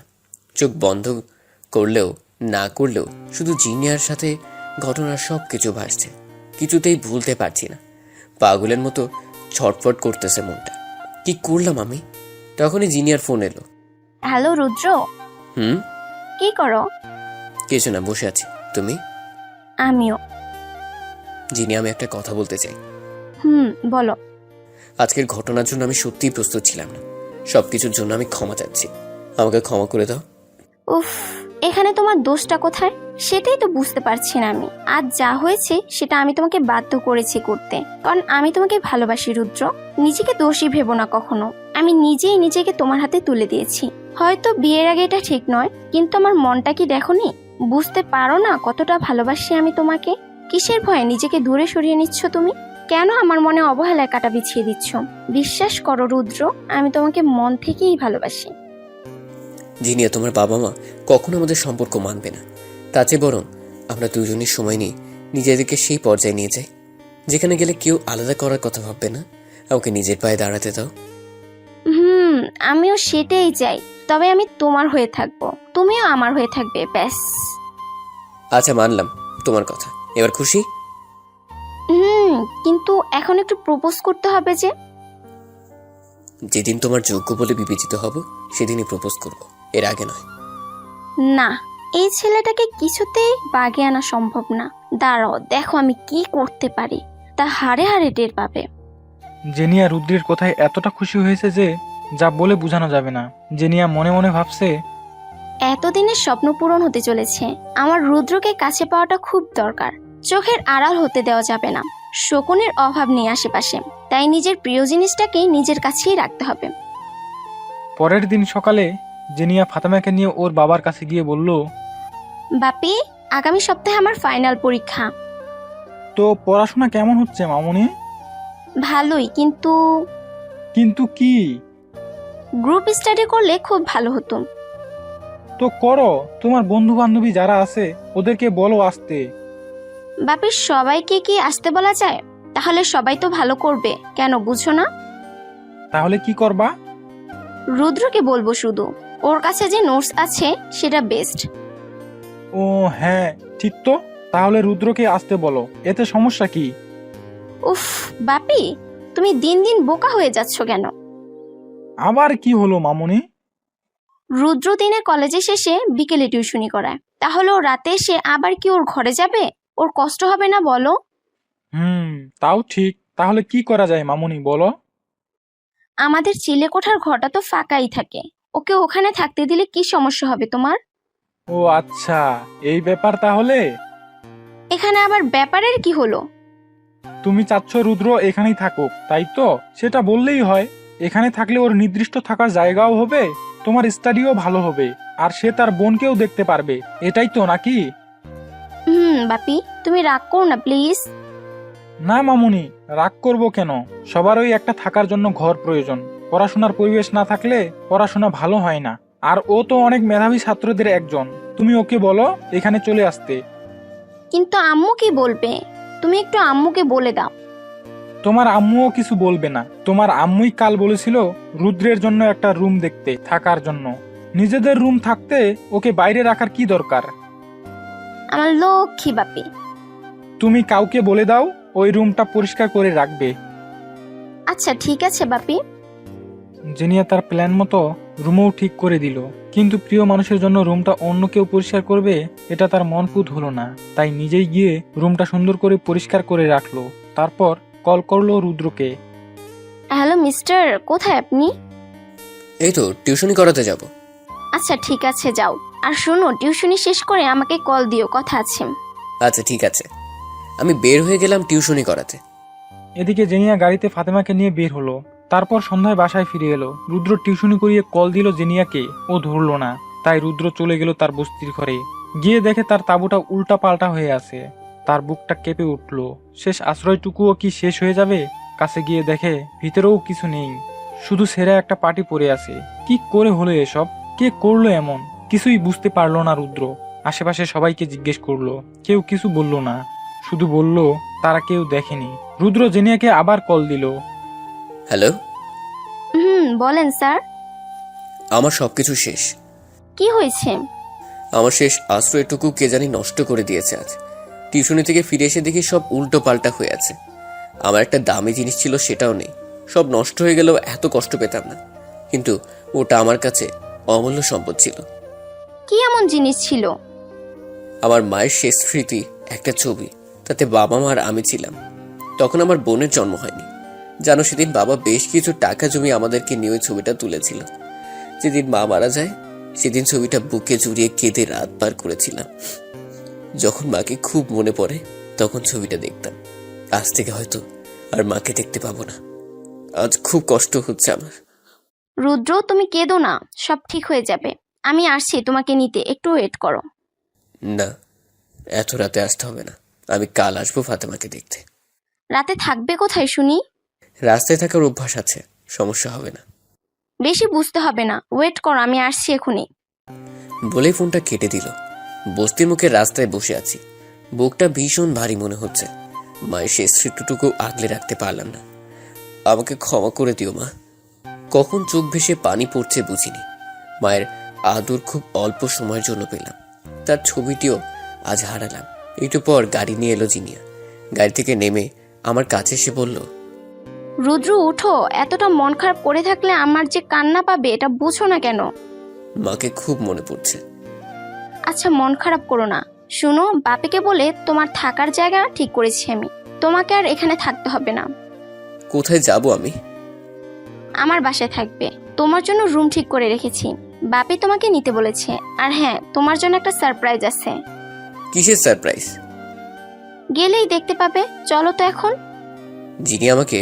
চোখ বন্ধ করলেও না করলেও শুধু জিনিয়ার সাথে ঘটনার সব কিছু ভাসছে, কিছুতেই ভুলতে পারছি না। পাগলের মতো ছটফট করতেছে মনটা। কি করলাম আমি? তখনই জিনিয়ার ফোন এলো। হ্যালো রুদ্র, হুম, কি করো? কিছু না, বসে আছি। তুমি? আমিও। জিনিয়া, আমি একটা কথা বলতে চাই। বলো। আজকের ঘটনার জন্য আমি সত্যিই প্রস্তুত ছিলাম না। সবকিছুর জন্য আমি ক্ষমা চাচ্ছি, আমাকে ক্ষমা করে দাও। উফ, এখানে তোমার দোষটা কোথায় সেটাই তো বুঝতে পারছি না আমি। আজ যা হয়েছে সেটা আমি তোমাকে বাধ্য করেছি করতে, কারণ আমি তোমাকে ভালোবাসি রুদ্র। নিজেকে দোষী ভেবো না কখনো। আমি নিজেই নিজেকে তোমার হাতে তুলে দিয়েছি। হয়তো বিয়ের আগে এটা ঠিক নয়, কিন্তু আমার মনটা কি দেখোনি? বুঝতে পারো না কতটা ভালোবাসি আমি তোমাকে? কিসের ভয়ে নিজেকে দূরে সরিয়ে নিচ্ছ তুমি? কেন আমার মনে অবহেলায় কাটা বিছিয়ে দিচ্ছ? বিশ্বাস করো রুদ্র, আমি তোমাকে মন থেকেই ভালোবাসি। জিনিয়া, তোমার বাবা মা কখনো আমাদের সম্পর্ক মানবে না। তার চেয়ে বরং আমরা দুজনের সময় নিয়ে নিজেদেরকে সেই পর্যায়ে নিয়ে যাই যেখানে গেলে কেউ আলাদা করার কথা ভাববে না। আমাকে নিজের পায়ে দাঁড়াতে দাও। আমিও সেটাই চাই, তবে আমি তোমার হয়ে থাকবো, তুমিও আমার হয়ে থাকবে, ব্যাস। আচ্ছা, মানলাম তোমার কথা। এবার খুশি? কিন্তু এখন একটু প্রপোজ করতে হবে যে। যেদিন তোমার যোগ্য বলে বিবেচিত হব সেদিনই প্রপোজ করব, এর আগে নয়। না, এই ছেলেটাকে কিছুতেই বাগে আনা সম্ভব না। দাঁড়াও, দেখো আমি কি করতে পারি, তা হারে হারে টের পাবে। জেনিয়া রুদ্রের কথায় এতটা খুশি হয়েছে যে যা বলে বোঝানো যাবে না। জেনিয়া মনে মনে ভাবছে, এতদিনের স্বপ্ন পূরণ হতে চলেছে। আমার রুদ্রকে কাছে পাওয়াটা খুব দরকার। চোখের আড়াল হতে দেওয়া যাবে না। শকুনের অভাব নেই আশেপাশে, তাই নিজের প্রিয় জিনিসটাকে নিজের কাছেই রাখতে হবে। পরের দিন সকালে জেনিয়া ফাতেমাকে নিয়ে ওর বাবার কাছে গিয়ে বলল, বাপি, আগামী সপ্তাহে আমার ফাইনাল পরীক্ষা। তো পড়াশোনা কেমন হচ্ছে মামুনি? ভালোই, কিন্তু কিন্তু কি? গ্রুপ স্টাডি করলে খুব ভালো হতো। তো করো, তোমার বন্ধু বান্ধবী যারা আছে ওদেরকে বলো আসতে। বাপি, সবাইকে কি আসতে বলা যায়? তাহলে সবাই তো ভালো করবে, কেন বুঝো না? তাহলে কি করবা? রুদ্রকে বলবো শুধু, ওর কাছে যে নোটস আছে সেটা বেস্ট। ও হ্যাঁ, ঠিক তো। তাহলে রুদ্রকে আসতে বলো, এতে সমস্যা কি? উফ বাপি, তুমি দিন দিন বোকা হয়ে যাচ্ছ কেন? আবার কি হলো মামুনি? রুদ্র দিনে কলেজে শেষে বিকেলে টিউশনি করায়, তাহলে ও রাতে এসে আবার কি ওর ঘরে যাবে? ওর কষ্ট হবে না বলো? তাও ঠিক। তাহলে কি করা যায় মামুনি, বলো? আমাদের চিলে কোঠার ঘরটা তো ফাঁকাই থাকে, ওকে ওখানে থাকতে দিলে কি সমস্যা হবে তোমার? ও আচ্ছা, এই ব্যাপার তাহলে। এখানে আবার ব্যাপারের কি হলো? তুমি চাচ্ছ রুদ্র এখানেই থাকুক, তাই তো? সেটা বললেই হয়। এখানে থাকলে ওর নির্দিষ্ট থাকার জায়গাও হবে, তোমার স্টাডিও ভালো হবে, আর সে তার বোনকেও দেখতে পারবে। এটাই তো নাকি? বাপি, তুমি রাগ করো না প্লিজ। না মামুনি, রাগ করব কেন? সবারই একটা থাকার জন্য ঘর প্রয়োজন। পড়াশোনার পরিবেশ না থাকলে পড়াশোনা ভালো হয় না। আর ও তো অনেক মেধাবী ছাত্রদের একজন। তুমি ওকে বলো এখানে চলে আসতে। কিন্তু আম্মু কি বলবে? তুমি একটু আম্মুকে বলে দাও। তোমার আম্মুও কিছু বলবে না। তোমার আম্মুই কাল বলেছিল রুদ্রের জন্য একটা রুম দেখতে থাকার জন্য। নিজেদের রুম থাকতে ওকে বাইরে রাখার কি দরকার? আমার লক্ষ্মী বাপি। তুমি কাউকে বলে দাও ওই রুমটা পরিষ্কার করে রাখবে। আচ্ছা ঠিক আছে বাপি। জেনিয়া তার প্ল্যান মতো রুমও ঠিক করে দিল, কিন্তু প্রিয় মানুষের জন্য রুমটা অন্য কেউ পরিষ্কার করবে এটা তার মন পুত হলো না। তাই নিজেই গিয়ে রুমটা সুন্দর করে পরিষ্কার করে রাখলো। তারপর কল করলো রুদ্রকে। হ্যালো মিস্টার, কোথায় আপনি? এই তো টিউশনি করাতে যাব। আচ্ছা ঠিক আছে, যাও। আর শোনো, টিউশনি শেষ করে আমাকে কল দিও, কথা আছে। আচ্ছা ঠিক আছে, আমি বের হয়ে গেলাম টিউশনি করাতে। এদিকে জেনিয়া গাড়িতে ফাতেমাকে নিয়ে বের হলো। তারপর সন্ধ্যায় বাসায় ফিরে এলো। রুদ্র টিউশনি করিয়ে কল দিল জেনিয়াকে, ও ধরলো না। তাই রুদ্র চলে গেল তার বস্তির ঘরে। গিয়ে দেখে তার তাঁবুটা উল্টা পাল্টা হয়ে আছে। তার বুকটা কেঁপে উঠল। শেষ আশ্রয়টুকুও কি শেষ হয়ে যাবে? কাছে গিয়ে দেখে ভিতরেও কিছু নেই, শুধু ছেঁড়া একটা পাটি পড়ে আছে। কি করে হলো এসব? কে করলো এমন? কিছুই বুঝতে পারলো না রুদ্র। আশেপাশে সবাইকে জিজ্ঞেস করলো, কেউ কিছু বলল না। শুধু বলল তারা কেউ দেখেনি। রুদ্র জেনিয়াকে আবার কল দিল। হ্যালো। বলেন স্যার। আমার সবকিছু শেষ। কি হয়েছে? আমার শেষ আশ্রয়টুকু কে জানি নষ্ট করে দিয়েছে আজ। টিউশনি থেকে ফিরে এসে দেখি সব উল্টো পাল্টা হয়ে আছে। আমার একটা দামি জিনিস ছিল, সেটাও নেই। সব নষ্ট হয়ে গেলেও এত কষ্ট পেতাম না, কিন্তু ওটা আমার কাছে অমূল্য সম্পদ ছিল। কি এমন জিনিস ছিল? আমার মায়ের শেষ স্মৃতি একটা ছবি, তাতে বাবা মা আর আমি ছিলাম। তখন আমার বোনের জন্ম হয়নি। জানো, সেদিন বাবা বেশ কিছু টাকা জমি আমাদেরকে নিয়ে ওই ছবিটা তুলেছিল। যেদিন মা মারা যায় সেদিন ছবিটা বুকে জড়িয়ে কেঁদে রাত পার করেছিলাম। যখন মাকে খুব মনে পড়ে তখন ছবিটা দেখতাম। আজ থেকে হয়তো আর মাকে দেখতে পাবো না। আজ খুব কষ্ট হচ্ছে আমার। রুদ্র, তুমি কেঁদো না, সব ঠিক হয়ে যাবে। আমি আসছি তোমাকে নিতে, একটু ওয়েট করো। না, এত রাতে আসতে হবে না। আমি কাল আসবো ফাতেমাকে দেখতে। রাতে থাকবে কোথায় শুনি? রাস্তায় থাকার অভ্যাস আছে, সমস্যা হবে না। বেশি বুঝতে হবে না, ওয়েট করো, আমি আসছি এখনই। বলেই ফোনটা কেটে দিল। বস্তির মুখে রাস্তায় বসে আছি। বুকটা ভীষণ ভারী মনে হচ্ছে। মায়ের শেষ স্মৃতিটুকু আগলে রাখতে পারলাম না। আমাকে ক্ষমা করে দিও মা। কখন চোখ ভেসে পানি পড়ছে বুঝিনি। মায়ের আদর খুব অল্প সময়ের জন্য পেলাম, তার ছবিটিও আজ হারালাম। একটু পর গাড়ি নিয়ে এলো জিনিয়া। গাড়ি থেকে নেমে আমার কাছে এসে বলল, রুদ্র উঠো, এতটা মন খারাপ করে থাকলে আমার যে কান্না পাবে এটা বুঝো না কেন? মাকে খুব মনে পড়ছে। আচ্ছা, মন খারাপ করো না। শুনো, বাপিকে বলে তোমার থাকার জায়গা ঠিক করেছি আমি। তোমাকে আর এখানে থাকতে হবে না। কোথায় যাব আমি? আমার বাসায় থাকবে। তোমার জন্য রুম ঠিক করে রেখেছি। বাপি তোমাকে নিতে বলেছে। আর হ্যাঁ, তোমার জন্য একটা সারপ্রাইজ আছে। কিসের সারপ্রাইজ? গেলেই দেখতে পাবে। চলো তো এখন। যিনি আমাকে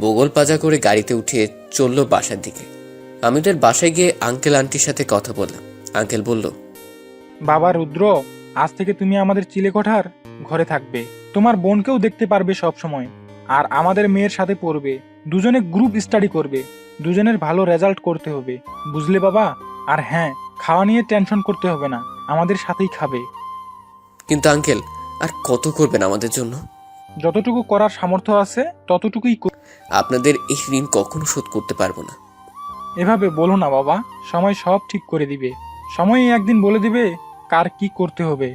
বগল পাজা করে গাড়িতে উঠিয়ে চললো বাসার দিকে। আমি ওদের বাসায় গিয়ে আঙ্কেল আন্টির সাথে কথা বললাম। আঙ্কেল বলল, বাবা রুদ্র, আজ থেকে তুমি আমাদের চিলেকোঠার ঘরে থাকবে। তোমার বোনকেও দেখতে পারবে সব সময়। আর আমাদের মেয়ের সাথে পড়বে। দুজনে গ্রুপ স্টাডি করবে। দুজনের ভালো রেজাল্ট করতে হবে, বুঝলে বাবা? আর হ্যাঁ, খাওয়া নিয়ে টেনশন করতে হবে না, আমাদের সাথেই খাবে। কিন্তু আঙ্কেল, আর কত করবেন আমাদের জন্য? যতটুকু করার সামর্থ্য আছে ততটুকুই আপনাদের এই ঋণ কখনো শোধ করতে পারবো না। এভাবে বলো না বাবা, সময় সব ঠিক করে দিবে। সময়ই একদিন বলে দিবে কার কি করতে হবে।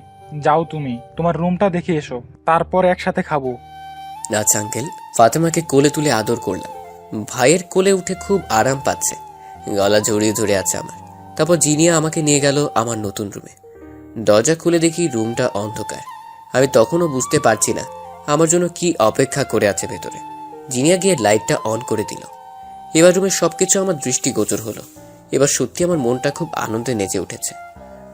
যাও, তুমি তোমার রুমটা দেখে এসো, তারপর একসাথে খাবো। আচ্ছা আঙ্কেল। ফাতেমাকে কোলে তুলে আদর করলাম। ভাইয়ের কোলে উঠে খুব আরাম পাচ্ছে, গলা জড়িয়ে ধরে আছে আমার। তারপর জিনিয়া আমাকে নিয়ে গেল আমার নতুন রুমে। দরজা খুলে দেখি রুমটা অন্ধকার। আমি তখনও বুঝতে পারছি না আমার জন্য কি অপেক্ষা করে আছে ভেতরে। জিনিয়া গিয়ে লাইটটা অন করে দিল। এবার রুমের সবকিছু আমার দৃষ্টিগোচর হলো। এবার সত্যি আমার মনটা খুব আনন্দে নেচে উঠেছে।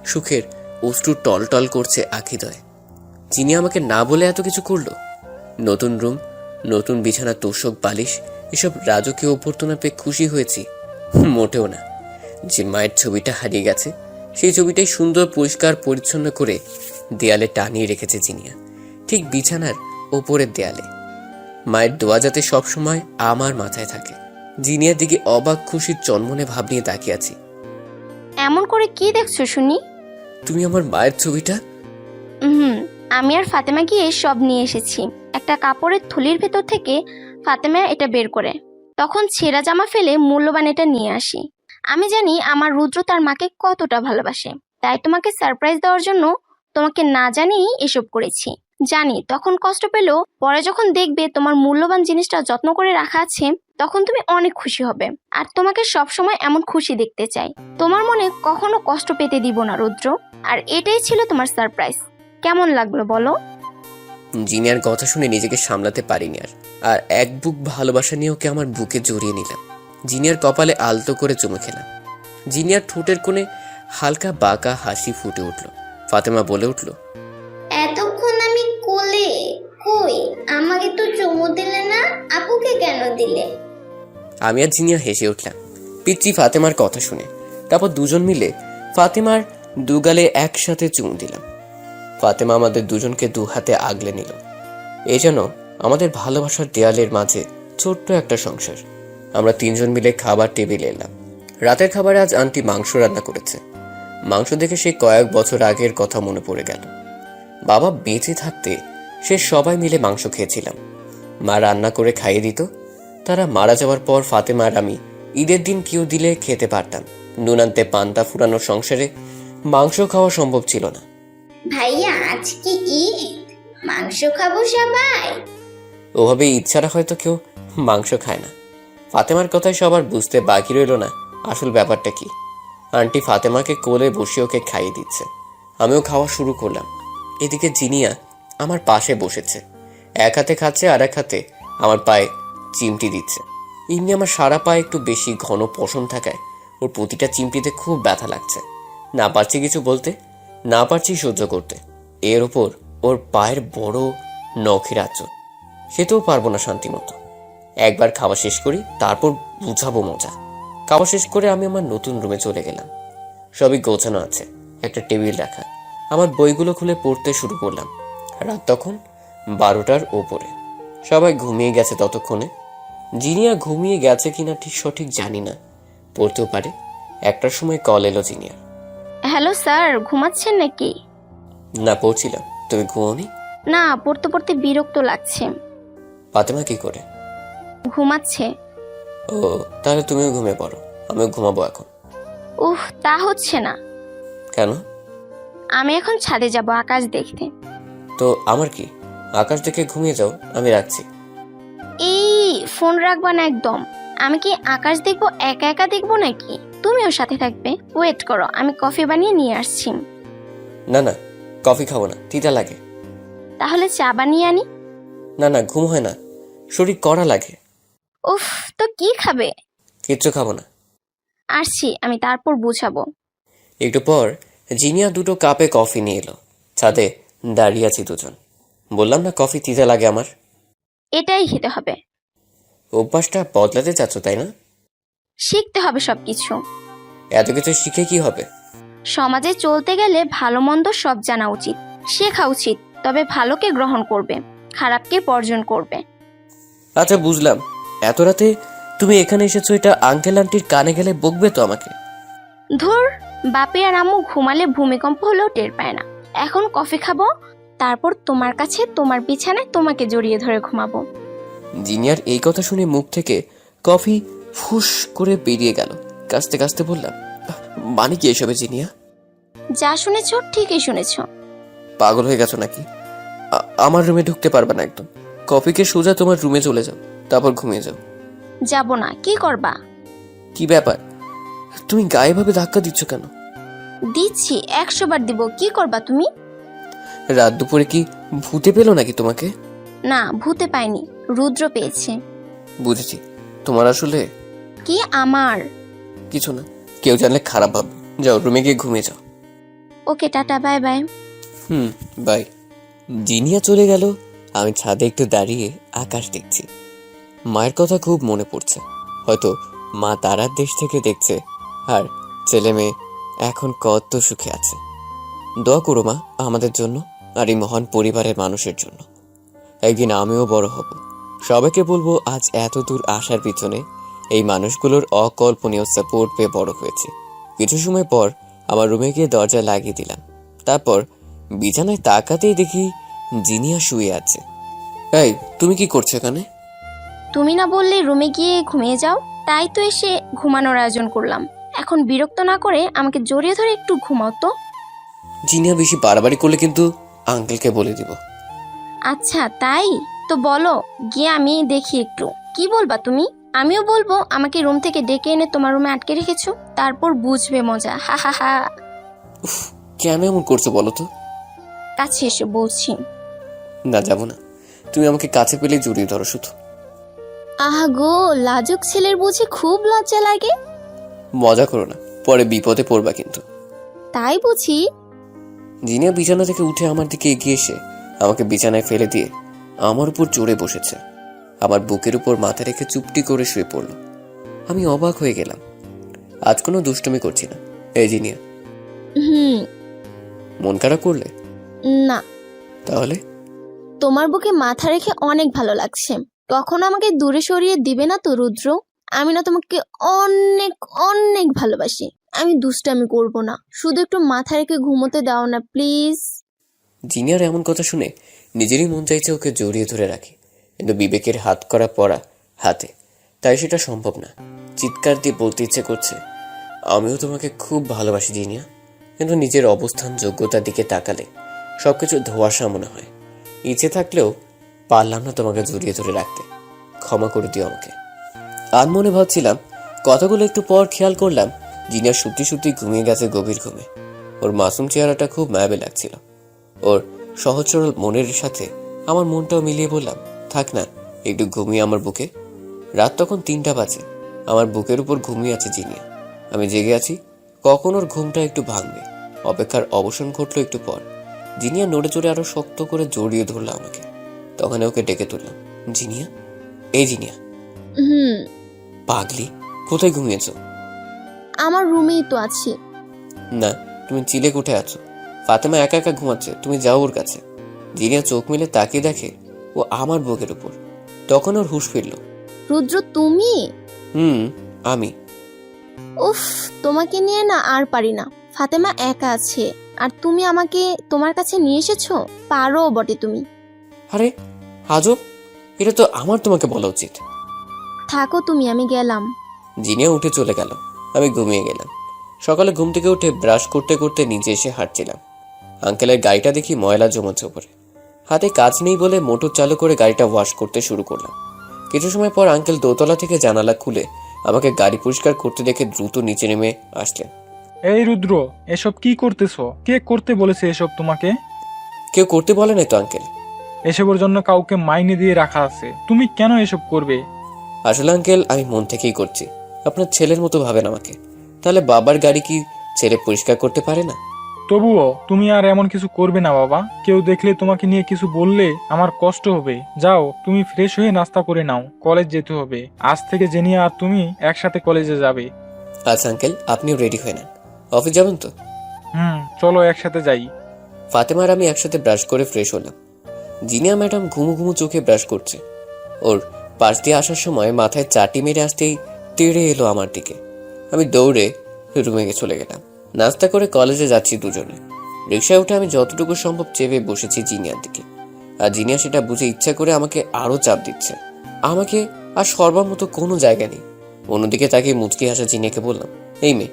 সুখের অশ্রু টল টল করছে আখিদয়। জিনিয়া আমাকে না বলে এত কিছু করলো। নতুন রুম, নতুন বিছানা, তোষক, বালিশ, এসব রাজকীয় অভ্যর্থনা পেয়ে খুশি হয়েছি? মোটেও না। যে মায়ের ছবিটা হারিয়ে গেছে সেই ছবিটাই সুন্দর পরিষ্কার পরিচ্ছন্ন করে দেয়ালে টানিয়ে রেখেছে জিনিয়া, ঠিক বিছানার ওপরের দেয়ালে। মায়ের দোয়া যাতে সবসময় আমার মাথায় থাকে। জিনিয়ার দিকে অবাক খুশির চন্মনে ভাব নিয়ে তাকিয়ে আছি। এমন করে কি দেখছো শুনি? তুমি আমার মায়ের ছবিটা? আমি আর ফাতেমা গিয়ে সব নিয়ে এসেছি। একটা কাপড়ের থলির ভেতর থেকে ফাতেমা এটা বের করে। তখন ছেঁড়া জামা ফেলে মূল্যবান এটা নিয়ে আসি। আমি জানি আমার রুদ্র তার মাকে কতটা ভালোবাসে, তাই তোমাকে সারপ্রাইজ দেওয়ার জন্য তোমাকে না জানিয়ে এসব করেছি। জানি তখন কষ্ট পেলেও পরে যখন দেখবে তোমার মূল্যবান জিনিসটা যত্ন করে রাখা আছে তখন তুমি অনেক খুশি হবে। আর তোমাকে সবসময় এমন খুশি দেখতে চাই। তোমার মনে কখনো কষ্ট পেতে দিব না রুদ্র। আর এটাই ছিল তোমার সারপ্রাইজ। কেমন লাগলো বলো? জিনিয়ার কথা শুনে নিজেকে সামলাতে পারিনি আর এক বুক ভালোবাসা নিয়ে ওকে আমার বুকে জড়িয়ে নিলাম। জিনিয়ার কপালে আলতো করে চুমু খেলাম। জিনিয়ার ঠোঁটের কোণে হালকা বাঁকা হাসি ফুটে উঠল। ফাতেমা বলে উঠল, এতক্ষণ আমি কোলে, কই আমাকে তো চুমু দিলে না, আপুকে কেন দিলে? আমি আর জিনিয়া হেসে উঠলাম পিচ্চি ফাতেমার কথা শুনে। তারপর দুজন মিলে ফাতেমার দুগালে একসাথে চুমু দিলাম। ফাতেমা আমাদের দুজনকে দু হাতে আগলে নিল। এ যেন আমাদের ভালোবাসার দেয়ালের মাঝে ছোট্ট একটা সংসার। আমরা তিনজন মিলে খাবার টেবিলে এলাম। রাতের খাবারে আজ আন্টি মাংস রান্না করেছে। মাংস দেখে সেই কয়েক বছর আগের কথা মনে পড়ে গেল। বাবা বেঁচে থাকতে সে সবাই মিলে মাংস খেয়েছিলাম। মা রান্না করে খাইয়ে দিত, তারা মারা যাওয়ার পর ফাতেমা আর আমি ঈদের দিন কেউ দিলে খেতে পারতাম। নুন আনতে পান্তা ফুরানোর সংসারে মাংস খাওয়া সম্ভব ছিল না। ভাইয়া আজকে ঈদ, মাংস খাবো সবাই। ওভাবে ঈদ ছাড়া হয়তো কেউ মাংস খায় না। ফাতেমার কথায় সবার বুঝতে বাকি রইল না আসল ব্যাপারটা কি। আন্টি ফাতেমাকে কোলে বসিয়ে ওকে খাইয়ে দিচ্ছে, আমিও খাওয়া শুরু করলাম। এদিকে জিনিয়া আমার পাশে বসেছে, এক হাতে খাচ্ছে আর এক হাতে আমার পায়ে চিমটি দিচ্ছে। এমনি আমার সারা পায়ে একটু বেশি ঘন পশম থাকায় ওর প্রতিটা চিমটিতে খুব ব্যথা লাগছে। না পারছি কিছু বলতে, না পারছি সহ্য করতে। এর ওপর ওর পায়ের বড় নখের আঁচড়, খেতেও পারবো না শান্তি মতো। একবার খাওয়া শেষ করি, তারপর বুঝাবো মজা। খাওয়া শেষ করে আমি আমার নতুন রুমে চলে গেলাম। সবই গোছানো আছে, একটা টেবিল রাখা। আমার বইগুলো খুলে পড়তে শুরু করলাম। রাত তখন 12টার ওপরে। সবাই ঘুমিয়ে গেছে ততক্ষণে। জিনিয়া ঘুমিয়ে গেছে কিনা ঠিক সঠিক জানি না, পড়তেও পারে। একটার সময় কল এলো জিনিয়া। হ্যালো স্যার, ঘুমাচ্ছেন নাকি? না, পড়ছিলাম। তুমি ঘুমোনি? না, পড়তে পড়তে বিরক্ত লাগছে। ফাতেমা কি করে? ঘুমাচ্ছে। ও, তাহলে তুমিও ঘুমিয়ে পড়ো, আমিও ঘুমাবো এখন। তা হচ্ছে না। কেন? আমি এখন ছাদে যাব আকাশ দেখতে। তো আমার কি? আকাশ দেখে ঘুমিয়ে যাও, আমি রাখছি। এই ফোন রাখবা না একদম। আমি কি আকাশ দেখবো একা একা দেখবো নাকি? তুমিও সাথে থাকবে। ওয়েট করো, আমি কফি বানিয়ে নিয়ে আসছি। না না, কফি খাবো না, তিতা লাগে। তাহলে চা বানিয়ে আনি। না না, ঘুম হয় না, শরীর কড়া লাগে। তো কি খাবে? কিচ্ছু খাবো না। আসছি আমি, তারপর বুঝাবো। একটু পর জিনিয়া 2টো কাপে কফি নিয়ে এলো। ছাদে দাঁড়িয়ে আছি দুজন। বললাম না কফি তিতা লাগে আমার। এটাই খেতে হবে। অভ্যাসটা বদলাতে চাচ্ছ তাই না? শিখতে হবে সবকিছু। এত কিছু শিখে কি হবে? সমাজে চলতে গেলে ভালো মন্দ সব জানা উচিত, শেখা উচিত। তবে ভালোকে গ্রহণ করবে, খারাপকে বর্জন করবে। আচ্ছা বুঝলাম। এত রাতে তুমি এখানে এসেছো, এটা আঙ্কেল আন্টির কানে গেলে বকবে তো আমাকে। ধুর, বাপি আর আম্মু ঘুমালে ভূমিকম্প হলেও টের পায় না। এখন কফি খাবো, তারপর তোমার কাছে তোমার বিছানায় তোমাকে জড়িয়ে ধরে ঘুমাবো। জিনিয়ার এই কথা শুনে মুখ থেকে কফি ফুস করে বেরিয়ে গেল। কাস্তে কাস্তে বললাম, মানে কি এসবে জিনিয়া? যা শুনেছো ঠিকই শুনেছো। পাগল হয়ে গেছো নাকি? আমার রুমে ঢুকতে পারবে না একদম। কফিকে সোজা তোমার রুমে চলে যাও, তারপর ঘুমিয়ে যাও। যাব না। কি করবা? কি ব্যাপার, তুমি গায়ে ভাবে ধাক্কা দিচ্ছ কেন? দিচ্ছি, 100 বার দিব। কি করবা তুমি? রাত দুপুরে কি ভূতে পেলো নাকি তোমাকে? না, ভূতে পাইনি, রুদ্র পেয়েছে। বুঝেছি, তোমার আসলে কি আমার? কিছু না, কেউ জানলে খারাপ ভাববে। যাও রুমে গিয়ে ঘুমিয়ে যাও। Okay, tata, bye bye. Bye. Jinia চলে গেল। আমি ছাদে একটু দাঁড়িয়ে আকাশ দেখছি। মায়ের কথা খুব মনে পড়ছে। হয়তো মা তারার দেশ থেকে দেখছে, আর ছেলে মেয়ে এখন কত সুখে আছে। দোয়া করো মা আমাদের জন্য আর এই মহান পরিবারের মানুষের জন্য। একদিন আমিও বড় হব। সবাইকে বলবো আজ এত দূর আসার পিছনে এই মানুষগুলোর অকল্পনীয় সাপোর্ট পেয়ে বড় হয়েছে। কিছু সময় পর আমার রুমে গিয়ে দরজা লাগিয়ে দিলাম। তারপর বিছানায় তাকাতেই দেখি জিনিয়া শুয়ে আছে। এই, তুমি কি করছো এখানে? তুমি না বললে রুমে গিয়ে ঘুমিয়ে যাও, তাই তো এসে ঘুমানোর আয়োজন করলাম। এখন বিরক্ত না করে আমাকে জড়িয়ে ধরে একটু ঘুমাও তো। জিনিয়া বেশি বাড়াবাড়ি করলে কিন্তু আঙ্কেলকে বলে দিব। আচ্ছা তাই তো, বলো গিয়ে আমি দেখি একটু। কি বলবা তুমি? আমিও বলবো আমাকে রুম থেকে ডেকে এনে তোমার রুমে আটকে রেখেছো, তারপর বুঝবে মজা। হা হা হা। কেন এমন করছো বলো তো? কাছে এসে বলছি। না, যাবো না। তুমি আমাকে কাছে পেলে জড়িয়ে ধরো শুধু। আহা গো, লাজুক ছেলের বুঝি খুব লজ্জা লাগে। মজা করো না, পরে বিপদে পড়বা কিন্তু। তাই বুঝি? জিনিয়া বিছানা থেকে উঠে আমার দিকে এগিয়ে এসে আমাকে বিছানায় ফেলে দিয়ে আমার উপর চড়ে বসেছে। আমার বুকের উপর মাথা রেখে চুপটি করে শুয়ে পড়ল। আমি অবাক হয়ে গেলাম। আজ কোনো দুষ্টুমি করছি না। এই জিনিয়া, মন খারাপ করলে? না, তাহলে তোমার বুকে মাথা রেখে অনেক ভালো লাগছে। কখনো আমাকে দূরে সরিয়ে দিবে না তো রুদ্র? আমি না তোমাকে অনেক অনেক ভালোবাসি। আমি দুষ্টামি করব না, শুধু একটু মাথা রেখে ঘুমোতে দাও না প্লিজ। জিনিয়ার এমন কথা শুনে নিজেরই মন চাইছে ওকে জড়িয়ে ধরে রাখি, কিন্তু বিবেকের হাত করা পড়া হাতে তাই সেটা সম্ভব না। চিৎকার দিয়ে বলতে ইচ্ছে করছে, আমিও তোমাকে খুব ভালোবাসি জিনিয়া, কিন্তু নিজের অবস্থান যোগ্যতার দিকে তাকালে সবকিছু ধোঁয়াশা মনে হয়। ইচ্ছে থাকলেও পারলাম না তোমাকে জড়িয়ে ধরে রাখতে। ক্ষমা করে দিও আমাকে। আনমনে ভাবছিলাম, কথাগুলো একটু পর খেয়াল করলাম জিনিয়া সত্যি সত্যি ঘুমিয়ে গেছে গভীর ঘুমে। ওর মাসুম চেহারাটা খুব মায়াবে লাগছিল। ওর সহজ সরল মনের সাথে আমার মনটাও মিলিয়ে বললাম, থাক না, একটু ঘুমিয়ে আমার বুকে। রাত তখন 3টা বাজে। আমার বুকের উপর ঘুমিয়ে আছে জিনিয়া। আমি জেগে আছি, কখন ওর ঘুমটা একটু ভাঙবে। অপেক্ষার অবসান ঘটলো একটু পর। জিনিয়া নড়ে চড়ে আরো শক্ত করে জড়িয়ে ধরলো আমাকে। তখন ওকে ডেকে তুললাম, জিনিয়া, এই জিনিয়া। পাগলি, কোথায় ঘুমিয়েছো? আমার রুমেই তো আছি। না, তুমি চিলে উঠে আছো। ফাতেমা একা একা ঘুমাচ্ছে, তুমি যাও ওর কাছে। জিনিয়া চোখ মিলে তাকিয়ে দেখে ও আমার বুকের উপর। তখন ওর হুঁশ ফিরল। রুদ্র, তুমি? আমি। উফ, তোমাকে নিয়ে না আর পারি না। ফাতেমা একা আছে আর তুমি আমাকে তোমার কাছে নিয়ে এসেছো, পারো বটে তুমি। আরে আজব, এটা তো আমার তোমাকে বলা উচিত। থাকো তুমি, আমি গেলাম। জিনিয়া উঠে চলে গেল। আমি ঘুমিয়ে গেলাম। সকালে ঘুম থেকে উঠে ব্রাশ করতে করতে নিচে এসে হাঁটছিলাম। আঙ্কেলের গাড়িটা দেখি ময়লা জমেছে উপরে। হাতে কাজ নেই বলে মোটর চালু করে গাড়িটা ওয়াশ করতে শুরু করলাম। কিছু সময় পর আঙ্কেল দোতলা থেকে জানালা খুলে আমাকে গাড়ি পরিষ্কার করতে দেখে দ্রুত নিচে নেমে আসলেন। এই রুদ্র, এসব কি করতেছো? কে করতে বলেছে এসব তোমাকে? কেউ করতে বলে নাই তো আঙ্কেল। এসবের জন্য কাউকে মাইনে দিয়ে রাখা আছে, তুমি কেন এসব করবে? আসলে আঙ্কেল, আমি মন থেকেই করছি। আপনার ছেলের মতো ভাবেন আমাকে। তাহলে বাবার গাড়ি কি ছেলে পরিষ্কার করতে পারে না? তবুও তুমি আর এমন কিছু করবে না বাবা। কেউ দেখলে তোমাকে নিয়ে কিছু বললে আমার কষ্ট হবে। যাও, তুমি ফ্রেশ হয়ে নাস্তা করে নাও, কলেজ যেতে হবে। আজ থেকে জেনিয়া আর তুমি একসাথে কলেজে যাবে। আচ্ছা আঙ্কেল, আপনিও রেডি হয়ে নেন। অফিস যাবেন তো? চলো একসাথে যাই। ফাতেমা আর আমি একসাথে ব্রাশ করে ফ্রেশ হলাম। জিনিয়া ম্যাডাম ঘুমু ঘুমু চোখে ব্রাশ করছে। ওর পাশ দিয়ে আসার সময় মাথায় চাটি মেরে আসতেই তেড়ে এলো আমার দিকে। আমি দৌড়ে রুমে চলে গেলাম। নাস্তা করে কলেজে যাচ্ছি দুজনে। রিক্সায় উঠে আমি যতটুকু সম্ভব চেপে বসেছি জিনিয়ার দিকে। আর জিনিয়া সেটা বুঝে ইচ্ছা করে আমাকে আরো চাপ দিচ্ছে। আমাকে আর সর্বার মতো কোনো জায়গা নেই। অন্যদিকে তাকে মুচকি হাসা জিনিয়াকে বললাম, এই মেয়ে,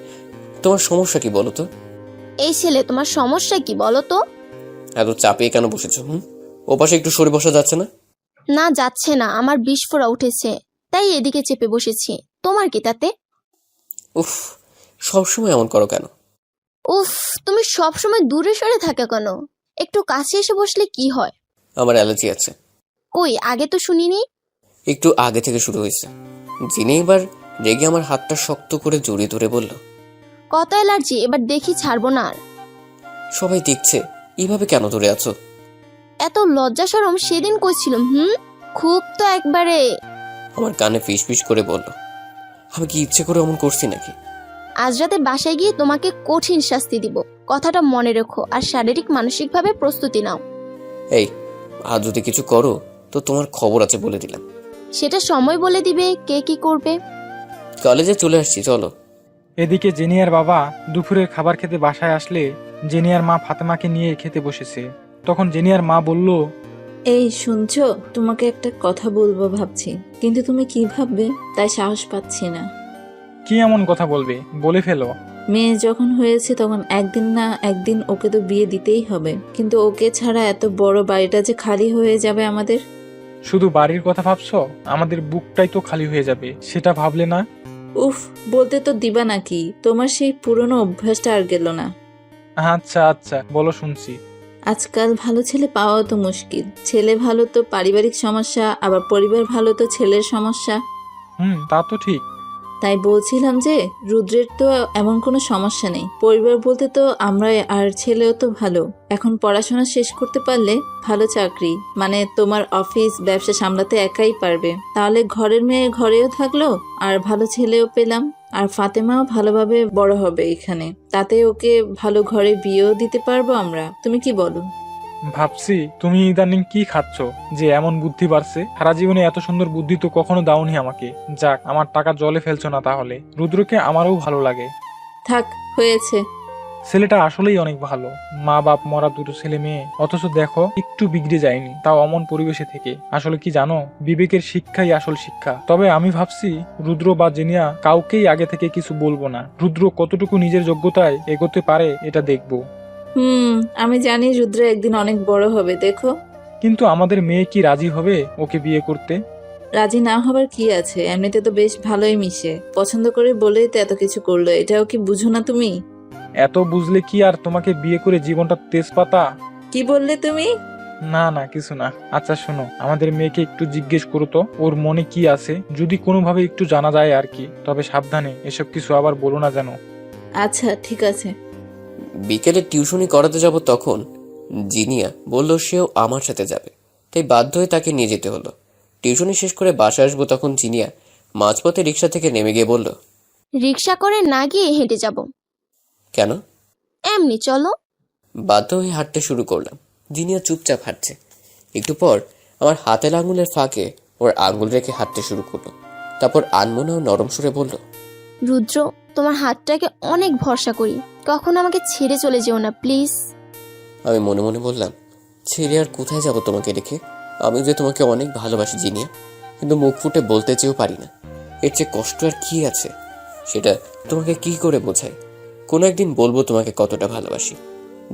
তোমার সমস্যা কি বলো তো? এই ছেলে, তোমার সমস্যা কি বলো তো? এত চাপিয়ে কেন বসেছো? ও পাশে একটু সরে বসা যাচ্ছে না? না, যাচ্ছে না। আমার বিস্ফোরা উঠেছে, তাই এদিকে চেপে বসেছি। তোমার কি তাতে? উফ, সবসময় এমন করো কেন? উফ, তুমি সবসময় দূরে সরে থাকো কেন? একটু কাছে এসে বসলে কি হয়? আমার অ্যালার্জি আছে। কই, আগে তো শুনিনি। একটু আগে থেকে শুরু হয়েছে। জিনে এবার রেগে আমার হাতটা শক্ত করে জড়িয়ে ধরে বলল, কত অ্যালার্জি, এবার দেখি ছাড়বো না আর। সবাই দেখছে, এইভাবে কেন ধরে আছো? এত লজ্জা শরম সেদিন কইছিলাম। খুব তো একবারে। আমার কানে ফিস ফিস করে বলল, আমি কি ইচ্ছে করে অমন করছি নাকি? আজ রাতে বাসায় গিয়ে তোমাকে কঠিন শাস্তি দিব, কথাটা মনে রেখো। আর শারীরিক মানসিকভাবে প্রস্তুতি নাও। এই, আর যদি কিছু করো তো তোমার খবর আছে বলে দিলাম। সেটা সময় বলে দিবে কে কি করবে। কলেজে চলে আসছি, চলো। এদিকে জেনিয়ার বাবা দুপুরের খাবার খেতে বাসায় আসলে জেনিয়ার মা ফাতেমাকে নিয়ে খেতে বসেছে। তখন জেনিয়ার মা বলল, এই শুনছো, তোমাকে একটা কথা বলবো ভাবছি, কিন্তু তুমি কি ভাববে তাই সাহস পাচ্ছি না। কি এমন কথা বলবে, বলে ফেলো। মেয়ে যখন হয়েছে তখন একদিন না একদিন ওকে তো বিয়ে দিতেই হবে, কিন্তু ওকে ছাড়া এত বড় বাড়িটা যে খালি হয়ে যাবে আমাদের। শুধু বাড়ির কথা ভাবছো? আমাদের বুকটাই তো খালি হয়ে যাবে, সেটা ভাবলে না? উফ, বলতে তো দিবা নাকি? তোমার সেই পুরনো অভ্যাসটা আর গেল না। আচ্ছা আচ্ছা, বলো শুনছি। আজকাল ভালো ছেলে পাওয়াও তো মুশকিল। ছেলে ভালো তো পারিবারিক সমস্যা, আবার পরিবার ভালো তো ছেলের সমস্যা। তা তো ঠিক। তাই বলছিলাম যে রুদ্রের তো এমন কোনো সমস্যা নেই। পরিবার বলতে তো আমরাই, আর ছেলেও তো ভালো। এখন পড়াশোনা শেষ করতে পারলে ভালো চাকরি, মানে তোমার অফিস ব্যবসা সামলাতে একাই পারবে। তাহলে ঘরের মেয়ে ঘরেও থাকলো, আর ভালো ছেলেও পেলাম, আর ফাতেমাও ভালোভাবে বড় হবে এখানে। তাতে ওকে ভালো ঘরে বিয়েও দিতে পারবো আমরা। তুমি কি বলো? ভাবছি তুমি ইদানিং কি খাচ্ছ যে এমন বুদ্ধি বাড়ছে। সারা জীবনে এত সুন্দর বুদ্ধি তো কখনো দাওনি আমাকে। যাক, আমার টাকা জলে ফেলছো না তাহলে। রুদ্রকে আমারও ভালো লাগে। থাক, হয়েছে। ছেলেটা আসলেই অনেক ভালো। মা বাপ মরা দুটো ছেলে মেয়ে, অথচ দেখো একটু বিগড়ে যায়নি, তাও অমন পরিবেশে থেকে। আসলে কি জানো, বিবেকের শিক্ষাই আসল শিক্ষা। তবে আমি ভাবছি রুদ্র বা জেনিয়া কাউকেই আগে থেকে কিছু বলবো না। রুদ্র কতটুকু নিজের যোগ্যতায় এগোতে পারে এটা দেখবো। আমি জানি রুদ্র একদিন অনেক বড় হবে, দেখো। কিন্তু আমাদের মেয়ে কি রাজি হবে ওকে বিয়ে করতে? রাজি না হবার কি আছে, এমনিতে তো বেশ ভালোই মিশে, পছন্দ করে বলেই তো এত কিছু করলো, এটাও কি বুঝো না তুমি? এত বুঝলে কি আর তোমাকে বিয়ে করে জীবনটা তেজপাতা? কি বললে তুমি? না না, কিছু না। আচ্ছা শোনো, আমাদের মেয়েকে একটু জিজ্ঞেস করো তো ওর মনে কি আছে, যদি কোনোভাবে একটু জানা যায় আর কি। তবে সাবধানে, এসব কিছু আবার বলো না যেন। আচ্ছা ঠিক আছে। বিকেলে টিউশনি করাতে যাব তখন জিনিয়া বলল সেও আমার সাথে যাবে, তাই বাধ্য হয়ে তাকে নিয়ে যেতে হলো। টিউশনি শেষ করে বাসায় আসবো তখন জিনিয়া মাঝপথে রিক্সা থেকে নেমে গিয়ে বলল, রিক্সা করে না গিয়ে হেঁটে যাব। কেন? এমনি চলো। বাধ্য হয়ে হাঁটতে শুরু করলাম। জিনিয়া চুপচাপ হাঁটছে। একটু পর আমার হাতের আঙুলের ফাঁকে ওর আঙুল রেখে হাঁটতে শুরু করলো। তারপর আনমনা ও নরম সুরে বলল, রুদ্র, তোমার হাতটাকে অনেক ভরসা করি, কখনো আমাকে ছেড়ে চলে যেও না প্লিজ। আমি মনে মনে বললাম, ছেড়ে আর কোথায় যাব তোমাকে রেখে? আমি যে তোমাকে অনেক ভালোবাসি জিনিয়া, কিন্তু মুখ ফুটে বলতে চেয়েও পারি না। এর চেয়ে কষ্ট আর কি আছে, সেটা তোমাকে কি করে বোঝাই? কোনো একদিন বলবো তোমাকে কতটা ভালোবাসি।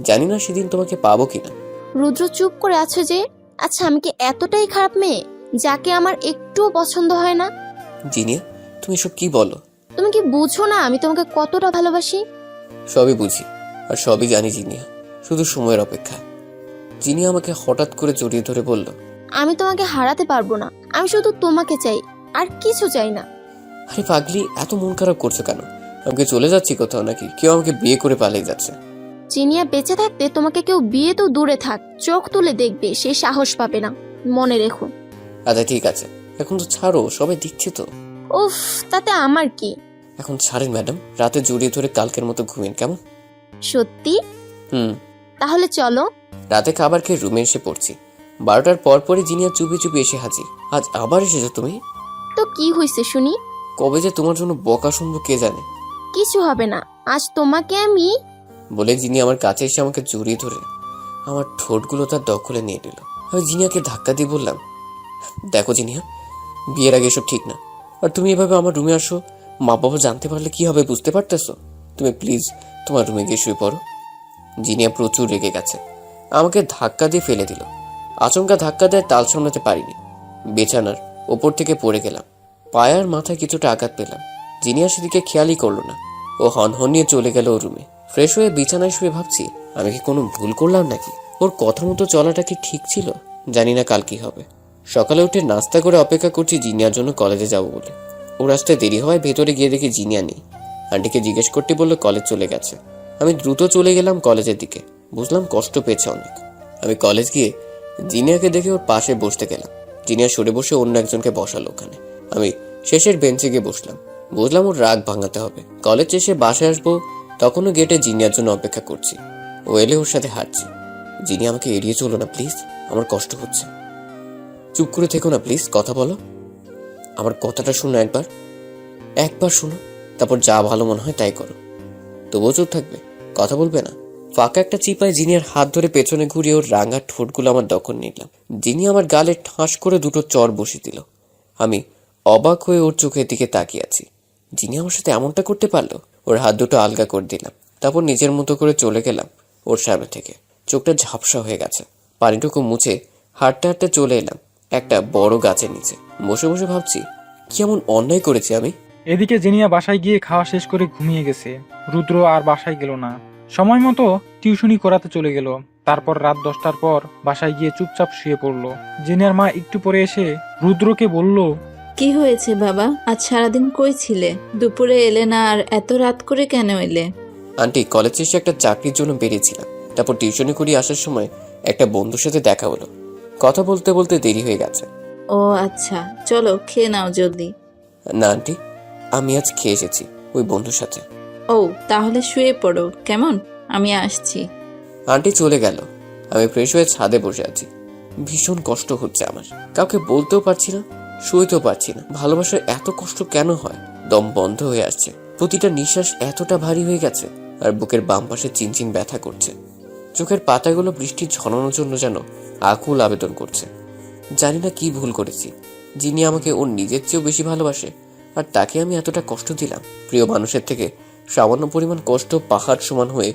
জানি না সেদিন তোমাকে পাবো কিনা। রুদ্র, চুপ করে আছো যে? আচ্ছা, আমি কি এতটাই খারাপ মেয়ে যাকে আমার একটুও পছন্দ হয় না? জিনিয়া, তুমি এসব কি বলো? তুমি কি বুঝো না আমি তোমাকে কতটা ভালোবাসি? সবই বুঝি আর সবই জানি জিনিয়া, শুধু সময়ের অপেক্ষা। জিনিয়া আমাকে হঠাৎ করে জড়িয়ে ধরে বলল, আমি তোমাকে হারাতে পারবো না, আমি শুধু তোমাকে চাই, আর কিছু চাই না। আরে পাগলি, এত মন খারাপ করছো কেন? আমাকে চলে যাচ্ছি কোথাও নাকি কেউ আমাকে বিয়ে করে পালিয়ে যাচ্ছে? চিনিয়া বেঁচে থাকতে তোমাকে কেউ বিয়ে তো দূরে থাক, চোখ তুলে দেখবে সেই সাহস পাবে না, মনে রেখো। আচ্ছা ঠিক আছে, এখন তো ছাড়ো, সবাই দেখছে তো। উফ, তাতে আমার কি? এখন ছাড়েন ম্যাডাম, রাতে জড়িয়ে ধরে কালকের মতো ঘুমেন কেমন? সত্যি? হুম। তাহলে চলো। রাতে খাবার খেয়ে রুমে এসে পড়ছি। 12টার পরপরই জিনিয়া চুপি চুপি এসে হাজির। আজ আবার এসেছো তুমি? তো কি হয়েছে শুনি? কবে যে তোমার জন্য বকা শুনবো কে জানে। কিছু হবে না, আজ তোমাকে আমি। বলে জিনি আমার কাছে এসে আমাকে জড়িয়ে ধরে আমার ঠোঁটগুলো তার দখলে নিয়ে নিল। আমি জিনিয়াকে ধাক্কা দিয়ে বললাম, দেখো জিনিয়া, বিয়ের আগে এসব ঠিক না। আর তুমি এভাবে আমার রুমে আসো, মা বাবা জানতে পারলে কি হবে বুঝতে পারতেছো? তুমি প্লিজ তোমার রুমে গিয়ে শুয়ে পড়ো। জিনিয়া প্রচুর রেগে গেছে, আমাকে ধাক্কা দিয়ে ফেলে দিল। আচমকা ধাক্কা দেয় তাল সামলাতে পারিনি, বিছানার ওপর থেকে পড়ে গেলাম। পায়ার মাথায় কিছুটা আঘাত পেলাম। জিনিয়া সেদিকে খেয়ালই করলো না, ও হনহন নিয়ে চলে গেল ওর রুমে। ফ্রেশ হয়ে বিছানায় শুয়ে ভাবছি, আমি কি কোনো ভুল করলাম নাকি? ওর কথা মতো চলাটা কি ঠিক ছিল? জানি না কাল কি হবে। সকালে উঠে নাস্তা করে অপেক্ষা করছি জিনিয়ার জন্য কলেজে যাব বলে। ও রাস্তায় দেরি হওয়ায় ভেতরে গিয়ে দেখি জিনিয়া নেই। আন্টিকে জিজ্ঞেস করতে বললো কলেজ চলে গেছে। আমি দ্রুত চলে গেলাম কলেজের দিকে। বুঝলাম কষ্ট পেয়েছে অনেক। আমি কলেজ গিয়ে জিনিয়াকে দেখে ওর পাশে বসতে গেলাম। জিনিয়া সরে বসে অন্য একজনকে বসালো ওখানে। আমি শেষের বেঞ্চে গিয়ে বসলাম। বুঝলাম ওর রাগ ভাঙাতে হবে। কলেজ শেষে বাসায় আসবো, তখনও গেটে জিনিয়ার জন্য অপেক্ষা করছি। ও এলে ওর সাথে হাঁটছি। জিনিয়া আমাকে এড়িয়ে চলো না প্লিজ, আমার কষ্ট হচ্ছে। চুপ করে থেকো না প্লিজ, কথা বলো। আমার কথাটা শোনো, একবার শোনো, তারপর যা ভালো মনে হয় তাই করো। তবুও চুপ থাকবে, কথা বলবে না? ফাঁকা একটা চিপায় জিনিয়ার হাত ধরে পেছনে ঘুরিয়ে ওর রাঙা ঠোঁটগুলো আমার দখল নিলাম। জিনি আমার গালে ঠাস করে দুটো চর বসিয়ে দিল। আমি অবাক হয়ে ওর চোখের দিকে তাকিয়ে আছি। জিনি আমার সাথে এমনটা করতে পারলো? ওর হাত দুটো আলগা করে দিলাম, তারপর নিজের মতো করে চলে গেলাম ওর সামনে থেকে। চোখটা ঝাপসা হয়ে গেছে। পানিটুকু মুছে হাঁটতে হাঁটতে চলে এলাম একটা বড় গাছের নিচে। বসে বসে ভাবছি, কেমন অন্যায় করেছি আমি। এদিকে জেনিয়া বাসায় গিয়ে খাওয়া শেষ করে ঘুমিয়ে গেছে। রুদ্র আর বাসায় গেল না, সময় মতো টিউশনি করাতে চলে গেল। তারপর রাত 10টার পর বাসায় গিয়ে চুপচাপ শুয়ে পড়লো। জেনিয়ার মা একটু পরে এসে রুদ্রকে বলল, কি হয়েছে বাবা, আজ সারাদিন কই ছিলে? দুপুরে এলে না, আর এত রাত করে কেন এলে? আন্টি, কলেজ শেষে একটা চাকরির জন্য বেরিয়েছিলাম। তারপর টিউশনি করিয়ে আসার সময় একটা বন্ধুর সাথে দেখা হলো। কথা বলতে বলতে দেরি হয়ে গেছে। ও আচ্ছা, চলো খেয়ে নাও জলদি। না আন্টি, আমি আজ খেয়ে এসেছি ওই বন্ধুর সাথে। ও তাহলে শুয়ে পড়ো কেমন, আমি আসছি। আন্টি চলে গেল। আমি ফ্রেশ হয়ে ছাদে বসে আছি। ভীষণ কষ্ট হচ্ছে আমার, কাউকে বলতেও পারছি না, শুইতেও পারছি না। ভালোবাসার এত কষ্ট কেন হয়? দম বন্ধ হয়ে আসছে, প্রতিটা নিঃশ্বাস এতটা ভারী হয়ে গেছে। আর বুকের বাম পাশে চিনচিন ব্যথা করছে। চোখের পাতাগুলো বৃষ্টি ঝরানোর জন্য যেন আকুল আবেদন করছে। জানি না কি ভুল করেছি, যিনি আমাকে ওর নিজের চেয়েও বেশি ভালোবাসে, আর তাকে আমি এতটা কষ্ট দিলাম। প্রিয় মানুষের থেকে সামান্য পরিমাণ কষ্ট পাহাড় সমান হয়ে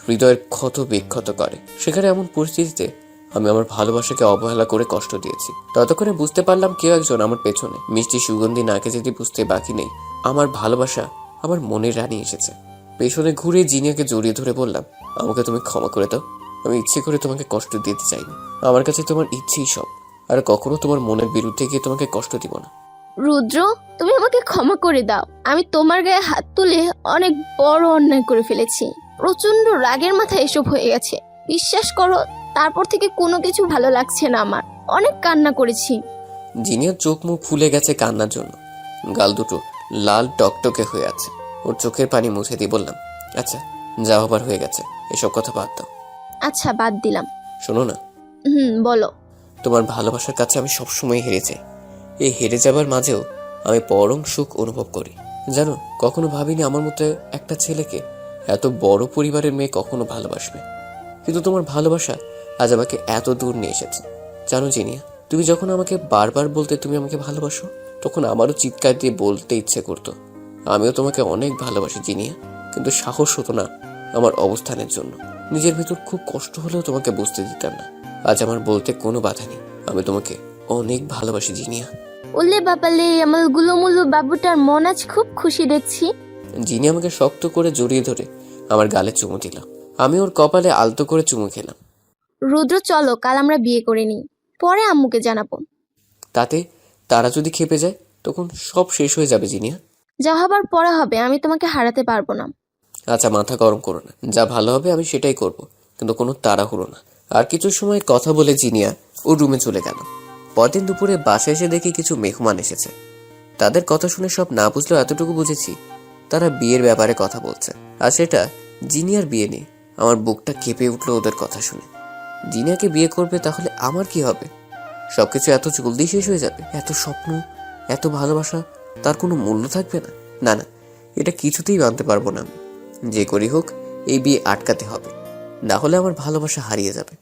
হৃদয়ের ক্ষত বিক্ষত করে। সেখানে এমন পরিস্থিতিতে আমি আমার ভালোবাসাকে অবহেলা করে কষ্ট দিয়েছি। ততক্ষণে বুঝতে পারলাম কেউ একজন আমার পেছনে। মিষ্টি সুগন্ধি নাকে যেতে বুঝতে বাকি নেই, আমার ভালোবাসা আমার মনের রানী এসেছে। পেছনে ঘুরে জিনিয়াকে জড়িয়ে ধরে বললাম, আমাকে তুমি ক্ষমা করে দাও। আমি ইচ্ছে করে তোমাকে কষ্ট দিতে চাইনি। আমার কাছে তোমার ইচ্ছেই সব, আর কখনো তোমার মনের বিরুদ্ধে গিয়ে তোমাকে কষ্ট দিব না। রুদ্র, তুমি আমাকে ক্ষমা করে দাও। আমি তোমার গায়ে হাত তুলে অনেক বড় অন্যায় করে ফেলেছি। প্রচন্ড রাগের মাথায় এসব হয়ে গেছে। বিশ্বাস করো, তারপর থেকে কোনো কিছু ভালো লাগছে না আমার। অনেক কান্না করেছি। জিনিয়ার চোখ মুখ ফুলে গেছে কান্নার জন্য, গাল দুটো লাল টকটকে হয়ে আছে। ওর চোখের পানি মুছে দিয়ে বললাম, আচ্ছা যা হবার হয়ে গেছে, এসব কথা বাদ দাও। আচ্ছা, বাদ দিলাম। শোনো না, বলো। তোমার ভালোবাসার কাছে আমি সবসময় হেরে যাই। এই হেরে যাবার মাঝেও আমি পরম সুখ অনুভব করি। জানো, কখনো ভাবিনি আমার মতো একটা ছেলেকে এত বড় পরিবারের মেয়ে কখনো ভালোবাসবে। কিন্তু তোমার ভালোবাসা আজ আমাকে এত দূর নিয়ে এসেছে। জানো জিনিয়া, তুমি যখন আমাকে বারবার বলতে তুমি আমাকে ভালোবাসো, তখন আমারও চিৎকার দিয়ে বলতে ইচ্ছে করতো আমিও তোমাকে অনেক ভালোবাসি জিনিয়া। কিন্তু সাহস হতো না আমার অবস্থানের জন্য। নিজের ভেতর খুব কষ্ট হলেও তোমাকে বুঝতে দিতাম না। আজ আমার বলতে কোনো বাধা নেই, আমি তোমাকে অনেক ভালোবাসি জিনিয়া। ওলে বাবালে, আমার গুলোমুলো বাবুটার মন আজ খুব খুশি দেখছি। জিনি আমাকে শক্ত করে জড়িয়ে ধরে আমার গালে চুমু দিল। আমি ওর কপালে আলতো করে চুমু খেলাম। রুদ্র, চলো কাল আমরা বিয়ে করে নিই, পরে আম্মুকে জানাবো। তাতে তারা যদি খেপে যায় তখন সব শেষ হয়ে যাবে জিনিয়া। যা হবার পরে হবে, আমি তোমাকে হারাতে পারবো না। আচ্ছা, মাথা গরম করো না, যা ভালো হবে আমি সেটাই করব, কিন্তু কোনো তাড়াহুড়ো না। আর কিছু সময় কথা বলে জিনিয়া ওর রুমে চলে গেল। পরদিন দুপুরে বাসায় এসে দেখি কিছু মেহমান এসেছে। তাদের কথা শুনে সব না বুঝলেও এতটুকু বুঝেছি তারা বিয়ের ব্যাপারে কথা বলছে। আর সেটা জিনিয়ার বিয়ে নেই। আমার বুকটা কেঁপে উঠলো ওদের কথা শুনে। জিনিয়াকে বিয়ে করবে, তাহলে আমার কি হবে? সবকিছু এত জলদি শেষ হয়ে যাবে? এত স্বপ্ন, এত ভালোবাসা, তার কোনো মূল্য থাকবে না? না না, এটা কিছুতেই মানতে পারবো না আমি। যে করি হোক এই বিয়ে আটকাতে হবে, না হলে আমার ভালোবাসা হারিয়ে যাবে।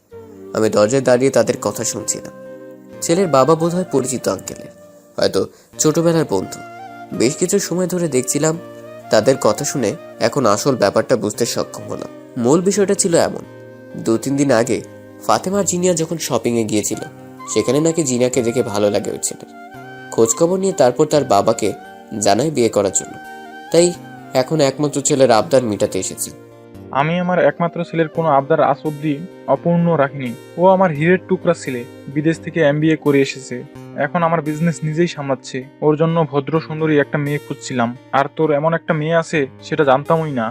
আমি দরজায় দাঁড়িয়ে তাদের কথা শুনছিলাম। ছেলের বাবা বোধহয় পরিচিত আঙ্কেলের, হয়তো ছোটবেলার বন্ধু। বেশ কিছু সময় ধরে দেখছিলাম তাদের কথা শুনে এখন আসল ব্যাপারটা বুঝতে সক্ষম হলাম। মূল বিষয়টা ছিল এমন, 2-3 দিন আগে ফাতেমা আর জিনিয়া যখন শপিংয়ে গিয়েছিল, সেখানে নাকি জিনিয়াকে দেখে ভালো লাগে ওই ছেলের। খোঁজখবর নিয়ে তারপর তার বাবাকে জানায় বিয়ে করার জন্য। তাই এখন একমাত্র ছেলের আবদার মেটাতে এসেছি। আমি আমার একমাত্র ছেলের কোনো আবদার আজ অব্দি অপূর্ণ রাখিনি। ও আমার হীরের টুকরা ছেলে, বিদেশ থেকে MBA করে এসেছে, এখন আমার বিজনেস নিজেই সামলাচ্ছে। ওর জন্য ভদ্র সুন্দরী একটা মেয়ে খুঁজছিলাম, আর তোর এমন একটা মেয়ে আছে সেটা জানতামই না।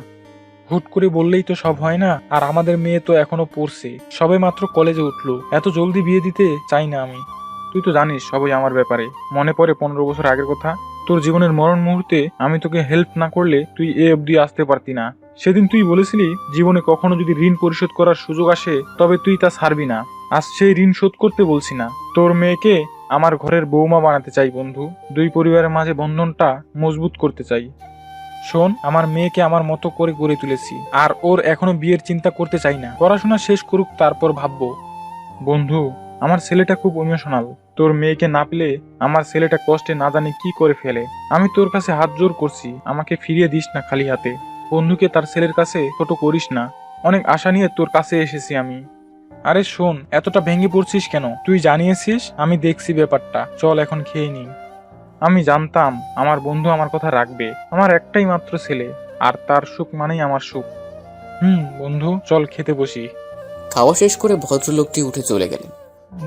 হুট করে বললেই তো সব হয় না, আর আমাদের মেয়ে তো এখনো পড়ছে, সবে মাত্র কলেজে উঠলো। এত জলদি বিয়ে দিতে চাই না আমি। তুই তো জানিস সবই আমার ব্যাপারে। মনে পড়ে 15 বছর আগের কথা, তোর জীবনের মরণ মুহূর্তে আমি তোকে হেল্প না করলে তুই এ অবধি আসতে পারতি না। সেদিন তুই বলেছিলি জীবনে কখনো যদি ঋণ পরিশোধ করার সুযোগ আসে তবে তুই তা ছাড়বি না। আজ সেই ঋণ শোধ করতে বলছি না, তোর মেয়েকে আমার ঘরের বৌমা বানাতে চাই বন্ধু। দুই পরিবারের মাঝে বন্ধনটা মজবুত করতে চাই। শোন, আমার মেয়েকে আমার মতো করে গড়ে তুলেছি, আর ওর এখনো বিয়ের চিন্তা করতে চাই না। পড়াশোনা শেষ করুক, তারপর ভাববো। বন্ধু, আমার ছেলেটা খুব ইমোশনাল। তোর মেয়েকে না পেলে আমার ছেলেটা কষ্টে না জানি কি করে ফেলে। আমি তোর কাছে হাত জোর করছি, আমাকে ফিরিয়ে দিস না খালি হাতে। বন্ধুকে তার ছেলের কাছে ছোট করিস না। অনেক আশা নিয়ে তোর কাছে এসেছি আমি। আরে শোন, এতটা ভেঙে পড়ছিস কেন? তুই জানিয়েছিস, আমি দেখছি ব্যাপারটা। চল এখন খেয়ে নি। আমি জানতাম আমার বন্ধু আমার কথা রাখবে। আমার একটাই মাত্র ছেলে, আর তার সুখ মানেই আমার সুখ। বন্ধু, চল খেতে বসি। খাওয়া শেষ করে ভদ্রলোকটি উঠে চলে গেলেন।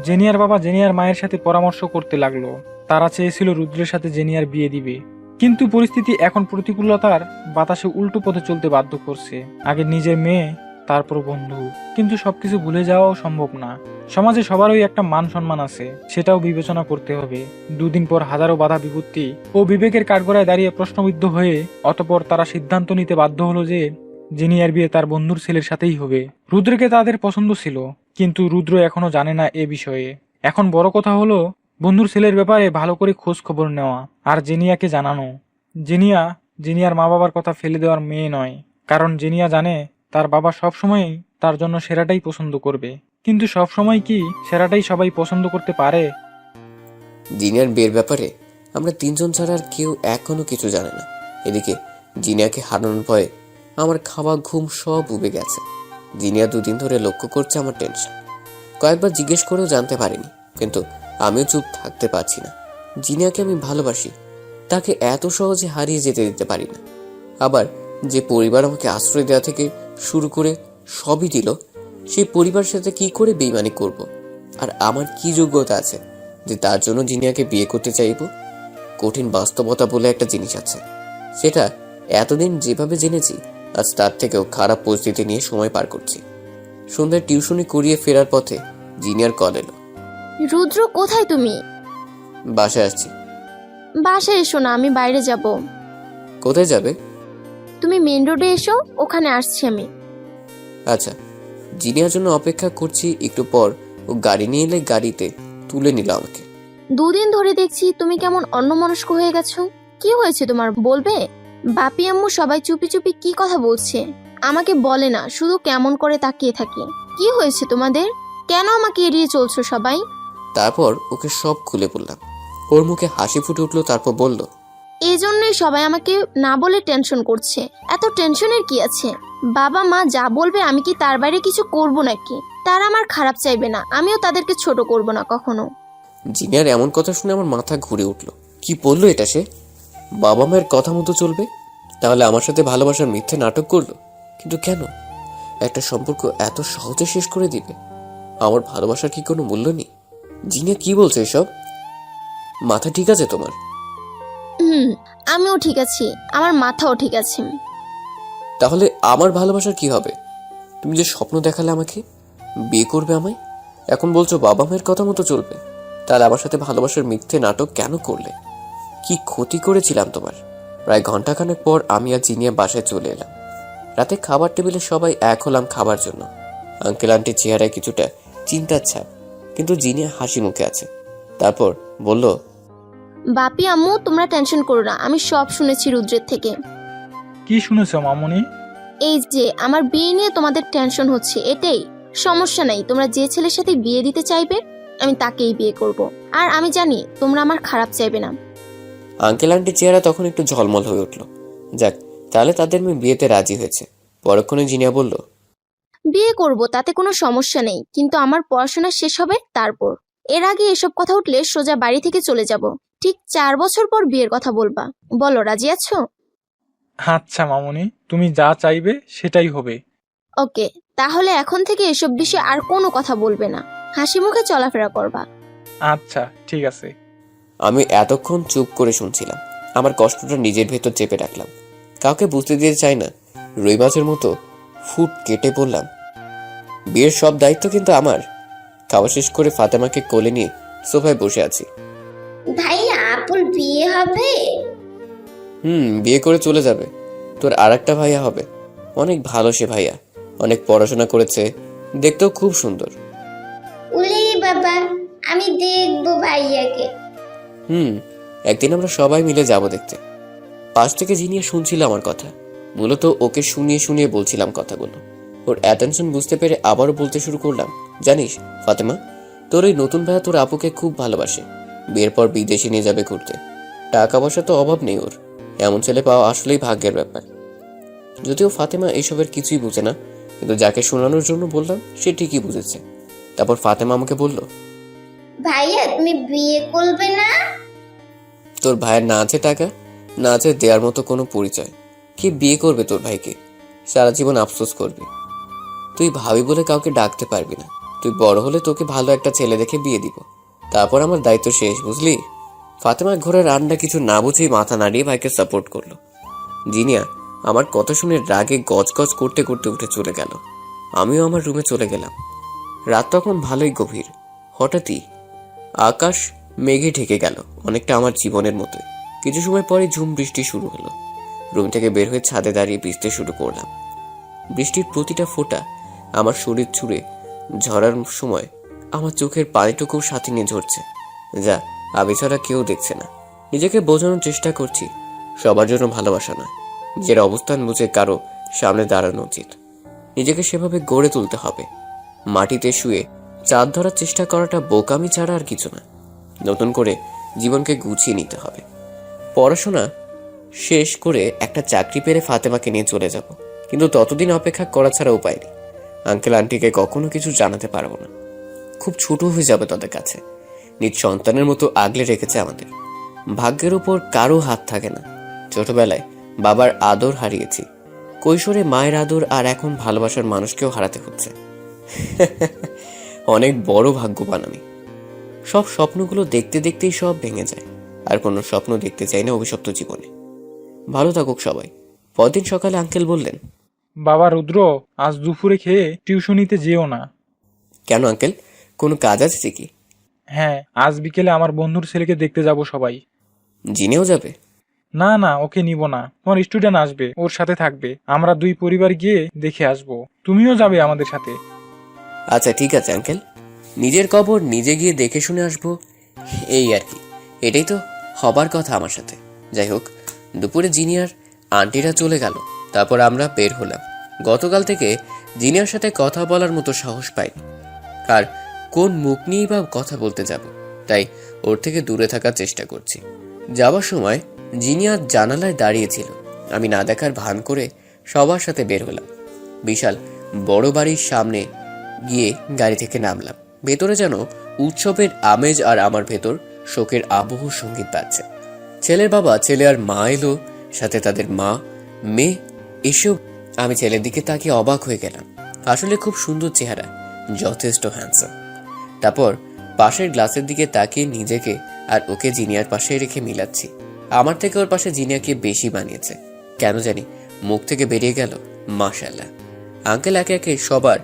জেনিয়ার বাবা জেনিয়ার মায়ের সাথে পরামর্শ করতে লাগলো। তারা চেয়েছিল রুদ্রের সাথে জেনিয়ার বিয়ে দিবে, কিন্তু পরিস্থিতি এখন প্রতিকূলতার বাতাসে উল্টো পথে চলতে বাধ্য করছে। আগে নিজের মেয়ে, তারপর বন্ধু। কিন্তু সবকিছু ভুলে যাওয়াও সম্ভব না। সমাজে সবারই একটা মান সম্মান আছে, সেটাও বিবেচনা করতে হবে। 2 দিন পর হাজারো বাধা বিপত্তি ও বিবেকের কাঠগড়ায় দাঁড়িয়ে প্রশ্নবিদ্ধ হয়ে অতঃপর তারা সিদ্ধান্ত নিতে বাধ্য হলো যে জেনিয়ার বিয়ে তার বন্ধুর ছেলের সাথেই হবে। রুদ্রকে তাদের পছন্দ ছিল, কিন্তু রুদ্র এখনো জানে না এ বিষয়ে। এখন বড় কথা হলো বন্ধুর ছেলের ব্যাপারে ভালো করে খোঁজ খবর নেওয়া আর জেনিয়াকে জানানো। জেনিয়ার মা বাবার কথা ফেলে দেওয়ার মেয়ে নয়, কারণ জিনিয়া জানে তার বাবা সবসময়ই তার জন্য সেরাটাই পছন্দ করবে, কিন্তু সবসময় কি সেরাটাই সবাই পছন্দ করতে পারে? জিনিয়ার বিয়ের ব্যাপারে আমরা তিনজন ছাড়া আর কেউ এখনো কিছু জানে না। এদিকে জিনিয়াকে হারানোর ভয়ে আমার খাওয়া ঘুম সব উবে গেছে। জিনিয়া দুদিন ধরে লক্ষ্য করছে আমার টেনশন। কয়েকবার জিজ্ঞেস করেও জানতে পারিনি, কিন্তু আমিও চুপ থাকতে পারছি না। জিনিয়াকে আমি ভালোবাসি, তাকে এত সহজে হারিয়ে যেতে দিতে পারি না। আবার যে পরিবার আমাকে আশ্রয় দেওয়া থেকে শুরু করে সবই দিল, সেই পরিবারের সাথে কি করে বেইমানি করব? আর আমার কি যোগ্যতা আছে যে তার জন্য জিনিয়াকে বিয়ে করতে চাইব? কঠিন বাস্তবতা বলে একটা জিনিস আছে, সেটা এতদিন যেভাবে জেনেছি আজ তার থেকেও খারাপ পরিস্থিতি নিয়ে সময় পার করছি। সন্ধ্যায় টিউশনি করিয়ে ফেরার পথে জিনিয়ার কল এলো। রুদ্র, কোথায় তুমি? বাসায় আসছি। বাসায় এসো না, আমি বাইরে যাব। কোথায় যাবে? তুমি মেন রোডে এসো, ওখানে আসছি আমি। আচ্ছা। জিনিয়ার জন্য অপেক্ষা করছি। একটু পর ও গাড়ি নিয়ে এলে গাড়িতে তুলে নিল আমাকে। দুদিন ধরে দেখছি তুমি কেমন অন্যমনস্ক হয়ে গেছো। কি হয়েছে তোমার, বলবে? বাপি আম্মু সবাই চুপি চুপি কি কথা বলছে, আমাকে বলে না, শুধু কেমন করে তাকিয়ে থাকে। কি হয়েছে তোমাদের? কেন আমাকে এড়িয়ে চলছো সবাই? তারপর ওকে সব খুলে বললাম। ওর মুখে হাসি ফুটে উঠলো। তারপর বলল, এই জন্যই সবাই আমাকে না বলে টেনশন করছে। এত টেনশনের কি আছে? বাবা মা যা বলবে আমি কি তার বাইরে কিছু করব নাকি? তারা আমার খারাপ চাইবে না, আমিও তাদেরকে ছোট করব না কখনো। জিনিয়ার এমন কথা শুনে আমার মাথা ঘুরে উঠলো। কি বললো এটা সে? বাবা মায়ের কথা মতো চলবে? তাহলে আমার সাথে ভালোবাসার মিথ্যে নাটক করলো। কিন্তু কেন? একটা সম্পর্ক এত সহজে শেষ করে দিবে? আমার ভালোবাসার কি কোনো মূল্য নেই? জিনিয়া কি বলছে এসব? মাথা ঠিক আছে তোমার? আমিও ঠিক আছি, আমার মাথাও ঠিক আছে। তাহলে আমার ভালোবাসার কি হবে? তুমি যে স্বপ্ন দেখালে আমাকে, বিয়ে করবে আমায়, এখন বলছো বাবা মায়ের কথা মতো চলবে। তাহলে আমার সাথে ভালোবাসার মিথ্যে নাটক কেন করলে? কি ক্ষতি করেছিলাম তোমার? প্রায় ঘন্টাখানেক পর আমি আর জিনিয়া বাসায় চলে এলাম। রাতে খাবার টেবিলে সবাই এক হলাম খাবার জন্য। আঙ্কেল আন্টির চেহারায় কিছুটা চিন্তার ছাপ, কিন্তু জিনিয়া হাসি মুখে আছে। তারপর বলল, বাপি আম্মু তোমরা টেনশন করো না, আমি সব শুনেছি রুদ্রের থেকে। কি শুনেছ মামুনি? এই যে আমার বিয়ে নিয়ে তোমাদের টেনশন হচ্ছে, এটাই। সমস্যা নাই, তোমরা যে ছেলের সাথে বিয়ে দিতে চাইবে আমি তাকেই বিয়ে করব। আর আমি জানি তোমরা আমার খারাপ চাইবে না। আঙ্কেল আন্টির চেহারা তখন একটু ঝলমল হয়ে উঠল। যাক, তাহলে তাদের মেয়ে বিয়েতে রাজি হয়েছে। পরক্ষণে জিনিয়া বলল, বিয়ে করব, তাতে কোনো সমস্যা নেই, কিন্তু আমার পড়াশোনা শেষ হবে তারপর। এর আগে এসব কথা উঠলে সোজা বাড়ি থেকে চলে যাব। ঠিক 4 বছর পর বিয়ের কথা বলবা। বলো, রাজি আছো? আচ্ছা মামুনি, তুমি যা চাইবে সেটাই হবে। ওকে, তাহলে এখন থেকে এসব বিষয়ে আর কোনো কথা বলবে না, হাসি মুখে চলাফেরা করবা। আচ্ছা ঠিক আছে। আমি এতক্ষণ চুপ করে শুনছিলাম। আমার কষ্টটা নিজের ভেতর চেপে রাখলাম। কাউকে বুঝতে দিতে চাই না। রুই মাছের মতো ফুট কেটে বললাম, বিয়ের সব দায়িত্ব কিন্তু আমার। খাওয়া শেষ করে ফাতেমাকে কোলে নিয়ে সোফায় বসে আছি। ভাইয়া, আপুর বিয়ে হবে? বিয়ে করে চলে যাবে। তোর আর একটা ভাইয়া হবে। অনেক ভালো সে ভাইয়া, অনেক পড়াশোনা করেছে, দেখতেও খুব সুন্দর। উলে বাবা, আমি দেখবো ভাইয়াকে। একদিন আমরা সবাই মিলে যাব দেখতে। পাশ থেকে জিনিয়া শুনছিল আমার কথা। মূলত ওকে শুনিয়ে শুনিয়ে বলছিলাম কথাগুলো। ওর অ্যাটেনশন বুঝতে পেরে আবারও বলতে শুরু করলাম, জানিস ফাতেমা, তোর এই নতুন ভাইয়া তোর আপুকে খুব ভালোবাসে। বিয়ের পর বিদেশে নিয়ে যাবে ঘুরতে। টাকা পয়সা তো অভাব নেই ওর। এমন ছেলে পাওয়া আসলেই ভাগ্যের ব্যাপার। যদিও ফাতেমা এসবের কিছুই বুঝে না, কিন্তু যাকে শোনানোর জন্য বললাম সে ঠিকই বুঝেছে। তারপর ফাতেমা আমাকে বলল, ভাইয়া তুমি বিয়ে করবে না? তোর ভাইয়ের না আছে টাকা, না আছে দেওয়ার মতো কোনো পরিচয়। কি বিয়ে করবে তোর ভাইকে? সারা জীবন আফসোস করবি। তুই ভাবি বলে কাউকে ডাকতে পারবি না। তুই বড় হলে তোকে ভালো একটা ছেলে দেখে বিয়ে দিব, তারপর আমার দায়িত্ব শেষ, বুঝলি? ফাতেমা ঘোড়ার রান্না কিছু না বুঝেই মাথা নাড়িয়ে ভাইকে সাপোর্ট করলো। জিনিয়া আমার কথা শুনে রাগে গজগজ করতে করতে উঠে চলে গেল। আমিও আমার রুমে চলে গেলাম। রাত তখন ভালোই গভীর। হঠাৎই আকাশ মেঘে ঢেকে গেল, অনেকটা আমার জীবনের মতোই। কিছু সময় পরে ঝুম বৃষ্টি শুরু হলো। রুম থেকে বের হয়ে ছাদে দাঁড়িয়ে ভিজতে শুরু করলাম। বৃষ্টির প্রতিটা ফোঁটা আমার শরীর ছুঁড়ে ঝরার সময় আমার চোখের পানিটুকুও সাথে নিয়ে ঝরছে, যা আমি ছাড়া কেউ দেখছে না। নিজেকে বোঝানোর চেষ্টা করছি সবার জন্য ভালোবাসা নয়, নিজের অবস্থান বুঝে কারো সামনে দাঁড়ানো উচিত। নিজেকে সেভাবে গড়ে তুলতে হবে। মাটিতে শুয়ে চাঁদ ধরার চেষ্টা করাটা বোকামি ছাড়া আর কিছু না। নতুন করে জীবনকে গুছিয়ে নিতে হবে। পড়াশোনা শেষ করে একটা চাকরি পেলে ফাতেমাকে নিয়ে চলে যাব, কিন্তু ততদিন অপেক্ষা করা ছাড়া উপায় নেই। আঙ্কেল আন্টিকে কখনো কিছু জানাতে পারবো না। খুব ছোট হয়ে যাবে তাদের কাছে। নিজ সন্তানের মতো আগলে রেখেছে আমাদের। ভাগ্যের উপর কারো হাত থাকে না। ছোটবেলায় বাবার আদর হারিয়েছি, কৈশোরে মায়ের আদর, আর এখন ভালোবাসার মানুষকেও হারাতে হচ্ছে। অনেক বড় ভাগ্যবান আমি। সব স্বপ্নগুলো দেখতে দেখতেই সব ভেঙে যায়, আর কোনো স্বপ্ন দেখতে চাই না অভিশপ্ত জীবনে। ভালো থাকুক সবাই। পরদিন সকালে আঙ্কেল বললেন, বাবা রুদ্র, আজ দুপুরে খেয়ে টিউশনিতে যেও না। কেন আঙ্কেল, কোনো কাজ আছে কি? হ্যাঁ, আজ বিকেলে আমার বন্ধুর ছেলেকে দেখতে যাব সবাই। জিনেও যাবে? না না, ওকে নিব না। তোমার স্টুডেন্ট আসবে, ওর সাথে থাকবে। আমরা দুই পরিবার গিয়ে দেখে আসব। তুমিও যাবে আমাদের সাথে। আচ্ছা ঠিক আছে আঙ্কেল, নিজের কবর নিজে গিয়ে দেখে শুনে আসবো, এই আর কি। এটাই তো হবার কথা আমার সাথে। যাই হোক, দুপুরে জিনিয়ার আন্টিরা চলে গেল, তারপর আমরা বের হলাম। গতকাল থেকে জিনিয়ার সাথে কথা বলার মতো সাহস পাইনি। আর কোন মুখ নিয়েই বা কথা বলতে যাব, তাই ওর থেকে দূরে থাকার চেষ্টা করছি। যাওয়ার সময় জিনিয়া জানালায় দাঁড়িয়েছিল। আমি না দেখার ভান করে সবার সাথে বের হলাম। বিশাল বড় বাড়ির সামনে গিয়ে গাড়ি থেকে নামলাম। ভেতরে যেন উৎসবের আমেজ, আর আমার ভেতর শোকের আবহ সঙ্গীত বাজছে। ছেলের বাবা, ছেলে আর মা এলো, সাথে তাদের মা মেয়ে এসেও। আমি ছেলের দিকে তাকিয়ে অবাক হয়ে গেলাম। আসলে খুব সুন্দর চেহারা, যথেষ্ট হ্যান্ডসাম। তারপর পাশের গ্লাসের দিকে তাকিয়ে নিজেকে আর ওকে জিনিয়ার পাশে রেখে মিলাচ্ছি। আমার থেকে ওর পাশে জিনিয়াকে বেশি বানিয়েছে কেন জানি। মুখ থেকে বেরিয়ে গেল মাশাআল্লাহ। আঙ্কেল একে একে সবার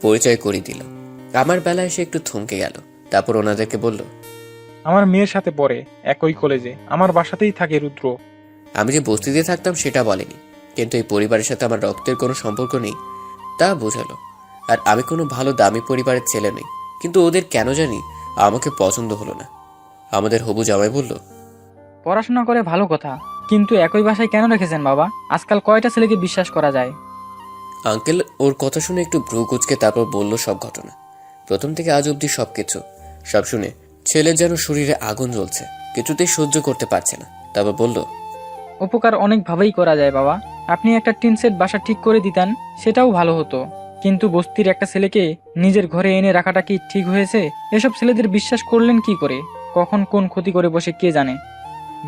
পরিচয় করিয়ে দিল। আমার বেলা এসে একটু থমকে গেল। তারপর ওনাদেরকে বলল, আমার মেয়ের সাথে পড়ে একই কলেজে, আমার বাসাতেই থাকে রুদ্র। আমি যে বস্তিতে থাকতাম সেটা বলেনি, কিন্তু এই পরিবারের সাথে আমার রক্তের কোনো সম্পর্ক নেই তা বোঝালো। আর আমি কোনো ভালো দামি পরিবারের ছেলে নই, কিন্তু ওদের কেন জানি আমাকে পছন্দ হলো না। আমাদের হবু জামাই বলল, পড়াশোনা করে ভালো কথা, কিন্তু একই বাসায় কেন রেখেছেন বাবা? আজকাল কয়টা ছেলেকে বিশ্বাস করা যায়? আঙ্কেল ওর কথা শুনে একটু ভ্রু কুঁচকে তারপর বলল সব ঘটনা, প্রথম থেকে আজ অব্দি সবকিছু। সব শুনে ছেলের যেন শরীরে আগুন জ্বলছে, কিছুতেই সহ্য করতে পারছে না। তারপর বলল, উপকার অনেকভাবেই করা যায় বাবা। আপনি একটা টিন সেট বাসা ঠিক করে দিতেন, সেটাও ভালো হতো। কিন্তু বস্তির একটা ছেলেকে নিজের ঘরে এনে রাখাটা কি ঠিক হয়েছে? এসব ছেলেদের বিশ্বাস করলেন কি করে? কখন কোন ক্ষতি করে বসে কে জানে।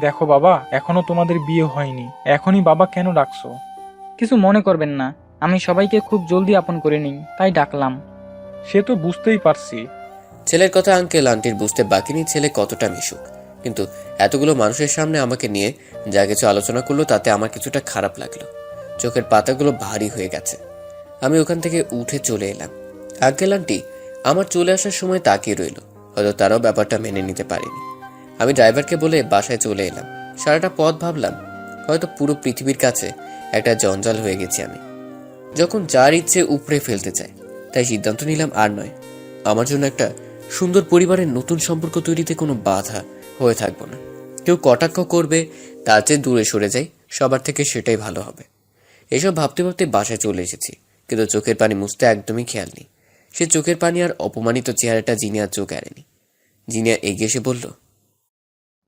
দেখো বাবা, এখনো তোমাদের বিয়ে হয়নি, এখনই বাবা কেন ডাকছো? কিছু মনে করবেন না, আমি সবাইকে খুব জলদি আপন করে নিই, তাই ডাকলাম। সে তো বুঝতেই পারছি। ছেলের কথা আঙ্কেল আন্টির বুঝতে বাকি নেই ছেলে কতটা মিশুক, কিন্তু এতগুলো মানুষের সামনে আমাকে নিয়ে যা কিছু আলোচনা করলো তাতে আমার কিছুটা খারাপ লাগলো। চোখের পাতাগুলো ভারী হয়ে গেছে। আমি ওখান থেকে উঠে চলে এলাম। আঙ্কেল আন্টি আমার চলে আসার সময় তাকিয়ে রইল, হয়তো তারাও ব্যাপারটা মেনে নিতে পারেনি। আমি ড্রাইভারকে বলে বাসায় চলে এলাম। সারাটা পথ ভাবলাম হয়তো পুরো পৃথিবীর কাছে একটা জঞ্জাল হয়ে গেছি আমি, যখন যার ইচ্ছে উপড়ে ফেলতে চায়। তাই সিদ্ধান্ত নিলাম আর নয়, আমার জন্য একটা সুন্দর পরিবারের নতুন সম্পর্ক তৈরিতে কোনো বাধা হয়ে থাকবো না। কেউ কটাক্ষ করবে তার চেয়ে দূরে সরে যাই সবার থেকে, সেটাই ভালো হবে। এসব ভাবতে ভাবতে বাসায় চলে এসেছি, কিন্তু চোখের পানি মুছতে একদমই খেয়াল নেই। সে চোখের পানি আর অপমানিত চেহারাটা জিনিয়ার চোখ এড়েনি। জিনিয়া এগিয়ে এসে বলল,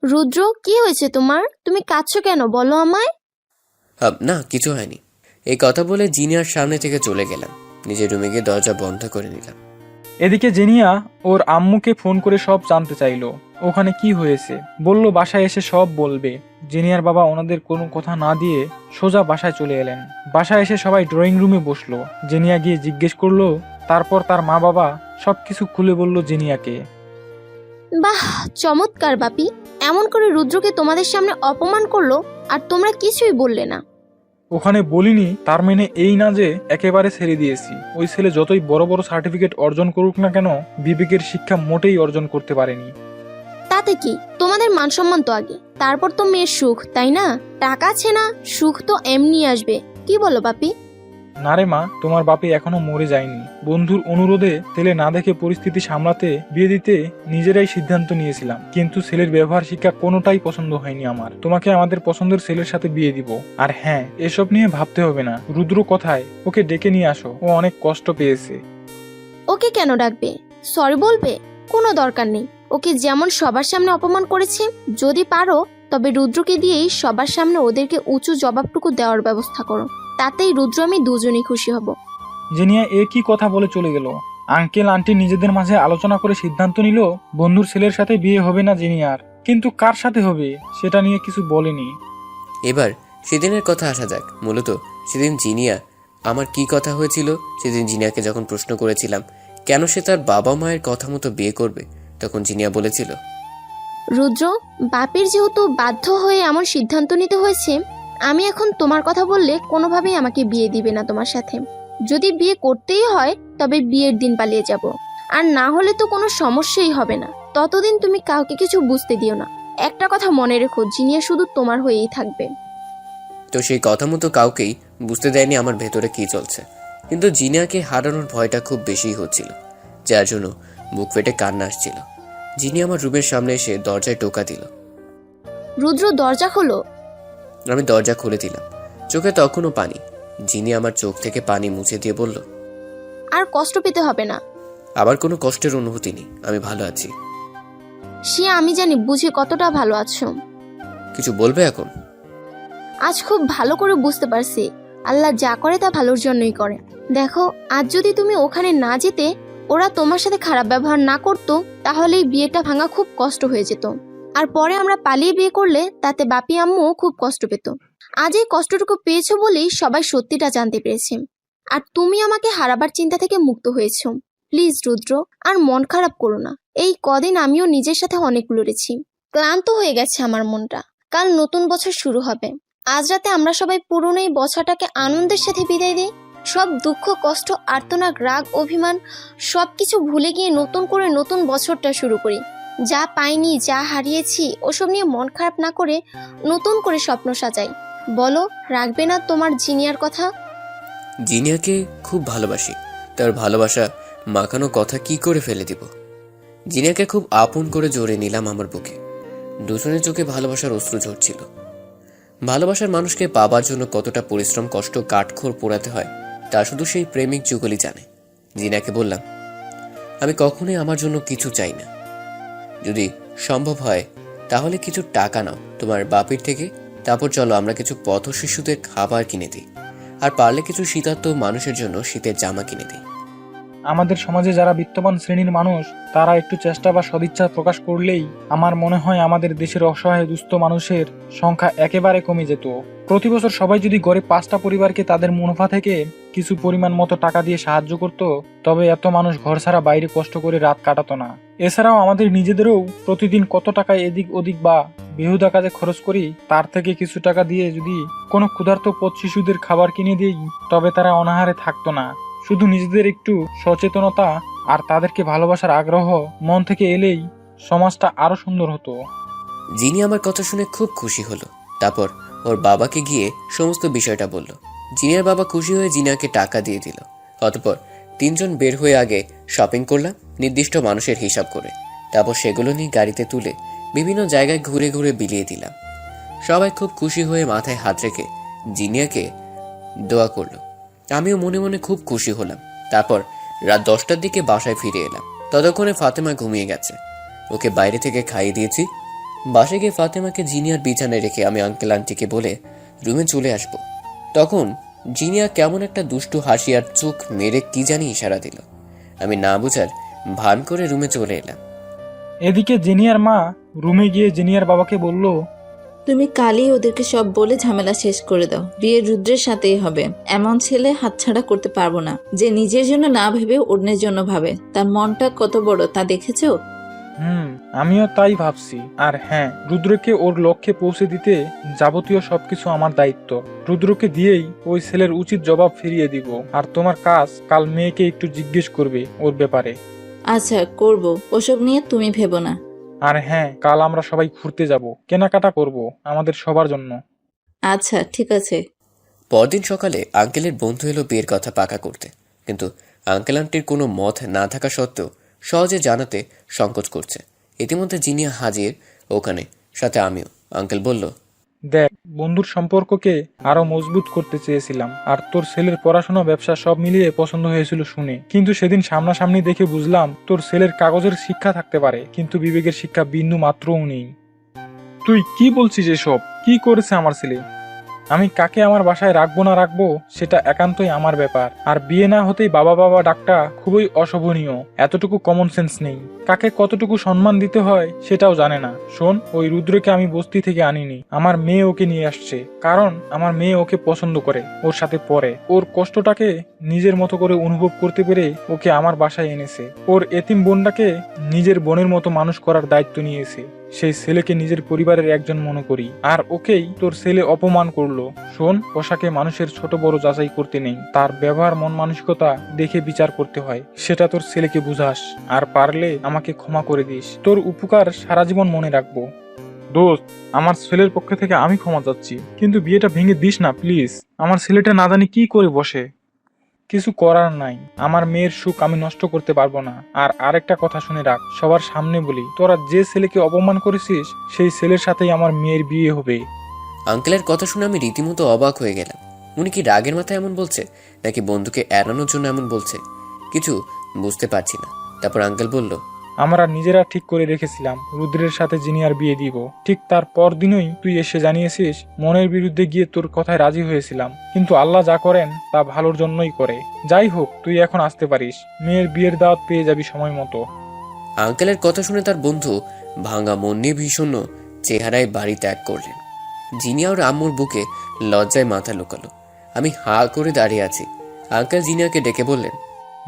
রুদ্র, কি হয়েছে তোমার? তুমি কাঁদছো কেন বলো আমায়। না কিছু হয়নি। এই কথা বলে জিনিয়ার সামনে থেকে চলে গেলাম। নিজের রুমে গিয়ে দরজা বন্ধ করে নিলাম। এদিকে জেনিয়া ওর আম্মুকে ফোন করে সব জানতে চাইলো ওখানে কি হয়েছে। বলল বাসায় এসে সব বলবে। জেনিয়ার বাবা ওনাদের কোনো কথা না দিয়ে সোজা বাসায় চলে এলেন। বাসায় এসে সবাই ড্রয়িং রুমে বসলো। জেনিয়া গিয়ে জিজ্ঞেস করলো, তারপর তার মা বাবা সবকিছু খুলে বলল জেনিয়াকে। বাহ, চমৎকার বাপি। এমন করে রুদ্রকে তোমাদের সামনে অপমান করলো আর তোমরা কিছুই বললে না। ওখানে বলিনি তার মানে এই না যে একেবারে ছেড়ে দিয়েছি। ওই ছেলে যতই বড় বড় সার্টিফিকেট অর্জন করুক না কেন, বিবেকের শিক্ষা মোটেই অর্জন করতে পারেনি। তাতে কি, তোমাদের মান সম্মান তো আগে, তারপর তো মেয়ের সুখ, তাই না? টাকা আছে না, সুখ তো এমনি আসবে। কি বলো বাপি? না রে মা, তোমার বাপি এখনো মরে যায়নি। বন্ধুর অনুরোধে ছেলে না দেখে পরিস্থিতি সামলাতে বিয়ে দিতে নিজেরাই সিদ্ধান্ত নিয়েছিলাম, কিন্তু ছেলের ব্যবহার শিক্ষা কোনোটাই পছন্দ হয়নি আমার। তোমাকে আমাদের পছন্দের ছেলের সাথে বিয়ে দিব। আর হ্যাঁ, এসব নিয়ে ভাবতে হবে না। রুদ্র কোথায়? ওকে ডেকে নিয়ে আসো, ও অনেক কষ্ট পেয়েছে। ওকে কেন ডাকবে? সরি বলবে? কোনো দরকার নেই। ওকে যেমন সবার সামনে অপমান করেছে, যদি পারো তবে রুদ্রকে দিয়েই সবার সামনে ওদেরকে উঁচু জবাবটুকু দেওয়ার ব্যবস্থা করো। তাতেই রুদ্র আমি দুজনেই খুশি হব। জেনিয়া এ কি কথা বলে চলে গেল? আঙ্কেল আন্টি নিজেদের মাঝে আলোচনা করে সিদ্ধান্ত নিল বন্ধুর ছেলের সাথে বিয়ে হবে না জেনিয়ার, কিন্তু কার সাথে হবে সেটা নিয়ে কিছু বলেনি। এবার সেদিনের কথা আসা যাক। মূলত সেদিন জিনিয়া আমার কি কথা হয়েছিল, সেদিন জিনিয়াকে যখন প্রশ্ন করেছিলাম কেন সে তার বাবা মায়ের কথা মতো বিয়ে করবে, তখন জিনিয়া বলেছিল, রুদ্র, বাপের যেহেতু বাধ্য হয়ে এমন সিদ্ধান্ত নিতে হয়েছে, আমি এখন তোমার কথা বললে কোনোভাবেই আমাকে বিয়ে দিবে না তোমার সাথে। যদি বিয়ে করতেই হয় তবে বিয়ের দিন পালিয়ে যাব, আর না হলে তো কোনো সমস্যাই হবে না। ততদিন তুমি কাউকে কিছু বুঝতে দিও না। একটা কথা মনে রেখো, জিনিয়া শুধু তোমার হয়েই থাকবে। তো সেই কথা মতো কাউকেই বুঝতে দেয়নি আমার ভেতরে কি চলছে, কিন্তু জিনিয়াকে হারানোর ভয়টা খুব বেশি হচ্ছিল, যার জন্য বুক ফেটে কান্না আসছিল। জিনি আমার রুমের সামনে এসে দরজায় টোকা দিল। রুদ্র, দরজা খোলো। আমি দরজা খুলে দিলাম। চোখে তখনও পানি। জিনি আমার চোখ থেকে পানি মুছে দিয়ে বলল, আর কষ্ট পেতে হবে না। আবার কোনো কষ্টের অনুভূতি নেই, আমি ভালো আছি। সে আমি জানি, বুঝি কতটা ভালো আছো। কিছু বলবে এখন? আজ খুব ভালো করে বুঝতে পারছি, আল্লাহ যা করে তা ভালোর জন্যই করে। দেখো, আজ যদি তুমি ওখানে না যেতে, ওরা তোমার সাথে খারাপ ব্যবহার না করতো, তাহলে এই বিয়েটা ভাঙা খুব কষ্ট হয়ে যেত। আর পরে আমরা পালিয়ে বিয়ে করলে তাতে বাপি আম্মুও খুব কষ্ট পেত। আজ এই কষ্টটুকু পেয়েছো বলেই সবাই সত্যিটা জানতে পেরেছে। আর তুমি আমাকে হারাবার চিন্তা থেকে মুক্ত হয়েছো। প্লিজ রুদ্র, আর মন খারাপ করো না। এই কদিন আমিও নিজের সাথে অনেক লড়েছি, ক্লান্ত হয়ে গেছে আমার মনটা। কাল নতুন বছর শুরু হবে। আজ রাতে আমরা সবাই পুরনো এই বছরটাকে আনন্দের সাথে বিদায় দিই। সব দুঃখ, কষ্ট, আর্তনাদ, রাগ, অভিমান সবকিছু ভুলে গিয়ে নতুন করে নতুন বছরটা শুরু করি। যা পাইনি, যা হারিয়েছি, ওসব নিয়ে মন খারাপ না করে নতুন করে স্বপ্ন সাজাই। বলো, রাখবে না তোমার জিনিয়ার কথা? জিনিয়াকে খুব ভালোবাসি, তার ভালোবাসা মাখানো কথা কি করে ফেলে দিব। জিনিয়াকে খুব আপন করে জড়িয়ে নিলাম আমার বুকে। দুজনের চোখে ভালোবাসার অশ্রু ঝরছিল। ভালোবাসার মানুষকে পাবার জন্য কতটা পরিশ্রম, কষ্ট, কাঠখড় পোড়াতে হয় তা শুধু সেই প্রেমিক যুগলই জানে। জিনিয়াকে বললাম, আমি কখনোই আমার জন্য কিছু চাই না। যদি সম্ভব হয় তাহলে কিছু টাকা নাও তোমার বাপির থেকে, তারপর চলো আমরা কিছু পথ শিশুদের খাবার কিনে দিই, আর পারলে কিছু শীতার্ত মানুষের জন্য শীতের জামা কিনে দিই। আমাদের সমাজে যারা বিত্তবান শ্রেণীর মানুষ, তারা একটু চেষ্টা বা সদিচ্ছা প্রকাশ করলেই আমার মনে হয় আমাদের দেশের অসহায় দুস্থ মানুষের সংখ্যা একেবারে কমে যেত। প্রতি বছর সবাই যদি গড়ে 5টা পরিবারকে তাদের মুনাফা থেকে কিছু পরিমাণ মতো টাকা দিয়ে সাহায্য করত, তবে এত মানুষ ঘর ছাড়া বাইরে কষ্ট করে রাত কাটাতো না। এছাড়াও আমাদের নিজেদেরও প্রতিদিন কত টাকা এদিক ওদিক বা বেহুদা কাজে খরচ করি, তার থেকে কিছু টাকা দিয়ে যদি কোনো ক্ষুধার্ত পথ শিশুদের খাবার কিনে দিই, তবে তারা অনাহারে থাকতো না। শুধু নিজেদের একটু সচেতনতা আর তাদেরকে ভালোবাসার আগ্রহ মন থেকে এলেই সমাজটা আরো সুন্দর হতো। জিনি আমার কথা শুনে খুব খুশি হলো। তারপর ওর বাবাকে গিয়ে সমস্ত বিষয়টা বলল। জিনিয়ার বাবা খুশি হয়ে জিনিয়াকে টাকা দিয়ে দিল। অতঃপর 3 জন বের হয়ে আগে শপিং করলাম নির্দিষ্ট মানুষের হিসাব করে। তারপর সেগুলো নিয়ে গাড়িতে তুলে বিভিন্ন জায়গায় ঘুরে ঘুরে বিলিয়ে দিলাম। সবাই খুব খুশি হয়ে মাথায় হাত রেখে জিনিয়াকে দোয়া করলো। আমিও মনে মনে খুব খুশি হলাম। তারপর রাত 10টার দিকে বাসায় ফিরে এলাম। ততক্ষণে ফাতেমা ঘুমিয়ে গেছে। ওকে বাইরে থেকে খাইয়ে দিয়েছি। বাসায় গিয়ে ফাতেমাকে জিনিয়ার বিছানায় রেখে আমি আঙ্কেল আন্টিকে বলে রুমে চলে আসব। তখন জিনিয়া কেমন একটা দুষ্টু হাসি আর চোখ মেরে কি জানি ইশারা দিল। আমি না বুঝার ভান করে রুমে চলে এলাম। এদিকে জেনিয়ার মা রুমে গিয়ে জেনিয়ার বাবাকে বলল, তুমি কালই ওদেরকে সব বলে ঝামেলা শেষ করে দাও। বিয়ে রুদ্রের সাথেই হবে। এমন ছেলে হাতছাড়া করতে পারবো না, যে নিজের জন্য না ভেবে অন্যের জন্য ভাবে। তার মনটা কত বড় তা দেখেছো? আমিও তাই ভাবছি। আর হ্যাঁ, রুদ্রকে ওর লক্ষ্যে পৌঁছে দিতে যাবতীয় সবকিছু আমার দায়িত্ব। রুদ্রকে দিয়েই ওই ছেলের উচিত জবাব ফিরিয়ে দিব। আর তোমার কাজ কাল মেয়েকে একটু জিজ্ঞেস করবে ওর ব্যাপারে। আচ্ছা, করব। ওসব নিয়ে তুমি ভেবো না। আর হ্যাঁ, কাল আমরা সবাই ঘুরতে যাব, কেনাকাটা করব আমাদের সবার জন্য। আচ্ছা, ঠিক আছে। পরদিন সকালে আঙ্কেলের বন্ধু এলো বিয়ের কথা পাকা করতে, কিন্তু আঙ্কেল আন্টির কোনো মত না থাকা সত্ত্বেও সহজে জানাতে সংকোচ করছে। ইতিমধ্যে জিনিয়া হাজির ওখানে, সাথে আমিও। আঙ্কেল বলল, দেখ, বন্ধুর সম্পর্ককে আরো মজবুত করতে চেয়েছিলাম, আর তোর ছেলের পড়াশোনা ব্যবসা সব মিলিয়ে পছন্দ হয়েছিল শুনে। কিন্তু সেদিন সামনাসামনি দেখে বুঝলাম তোর ছেলের কাগজের শিক্ষা থাকতে পারে, কিন্তু বিবেকের শিক্ষা বিন্দু মাত্রও নেই। তুই কি বলছিস এসব? কি করেছে আমার ছেলে? আমি কাকে আমার বাসায় রাখবো না রাখবো সেটা একান্তই আমার ব্যাপার। আর বিয়ে না হতেই বাবা বাবা ডাকটা খুবই অশোভনীয়। এতটুকু কমন সেন্স নেই। কাকে কতটুকু সম্মান দিতে হয় সেটাও জানে না। শোন, ওই রুদ্রকে আমি বস্তি থেকে আনিনি, আমার মেয়ে ওকে নিয়ে আসছে। কারণ আমার মেয়ে ওকে পছন্দ করে, ওর সাথে পড়ে, ওর কষ্টটাকে নিজের মতো করে অনুভব করতে পেরে ওকে আমার বাসায় এনেছে। ওর এতিম বোনটাকে নিজের বোনের মতো মানুষ করার দায়িত্ব নিয়েছে। সেই ছেলেকে নিজের পরিবারের একজন মনে করি, আর ওকেই তোর ছেলে অপমান করলো। শোন, পোশাকে মানুষের ছোট বড় যাচাই করতে নেই, তার ব্যবহার মন মানসিকতা দেখে বিচার করতে হয়। সেটা তোর ছেলেকে বুঝাস, আর পারলে আমাকে ক্ষমা করে দিস। তোর উপকার সারা জীবন মনে রাখবো। দোস্ত, আমার ছেলের পক্ষ থেকে আমি ক্ষমা চাচ্ছি, কিন্তু বিয়েটা ভেঙে দিস না প্লিজ। আমার ছেলেটা না জানি কি করে বসে। কিছু করার নাই, আমার মেয়ের সুখ আমি নষ্ট করতে পারবো না। আর আরেকটা কথা শুনে রাখ, সবার সামনে বলি, তোরা যে ছেলেকে অপমান করেছিস সেই ছেলের সাথেই আমার মেয়ের বিয়ে হবে। আঙ্কেলের কথা শুনে আমি রীতিমতো অবাক হয়ে গেলাম। উনি কি রাগের মাথায় এমন বলছে, নাকি বন্ধুকে এড়ানোর জন্য এমন বলছে? কিছু বুঝতে পারছি না। তারপর আঙ্কেল বলল, আমরা নিজেরা ঠিক করে রেখেছিলাম রুদ্রের সাথে জিনিয়ার বিয়ে দিব। ঠিক তার পর দিনই তুই এসে জানিয়েছিস মনের বিরুদ্ধে গিয়ে তোর কথায় রাজি হয়েছিলাম। কিন্তু আল্লাহ যা করেন তা ভালোর জন্যই করে। যাই হোক, তুই এখন আসতে পারিস, মেয়ের বিয়ের দাওয়াত পেয়ে যাবি সময় মতো। আঙ্কেলের কথা শুনে তার বন্ধু ভাঙা মন নিয়ে ভীষণ চেহারায় বাড়ি ত্যাগ করলেন। জিনিয়া ওর আম্মুর বুকে লজ্জায় মাথা লুকালো। আমি হা করে দাঁড়িয়ে আছি। আঙ্কেল জিনিয়াকে ডেকে বললেন,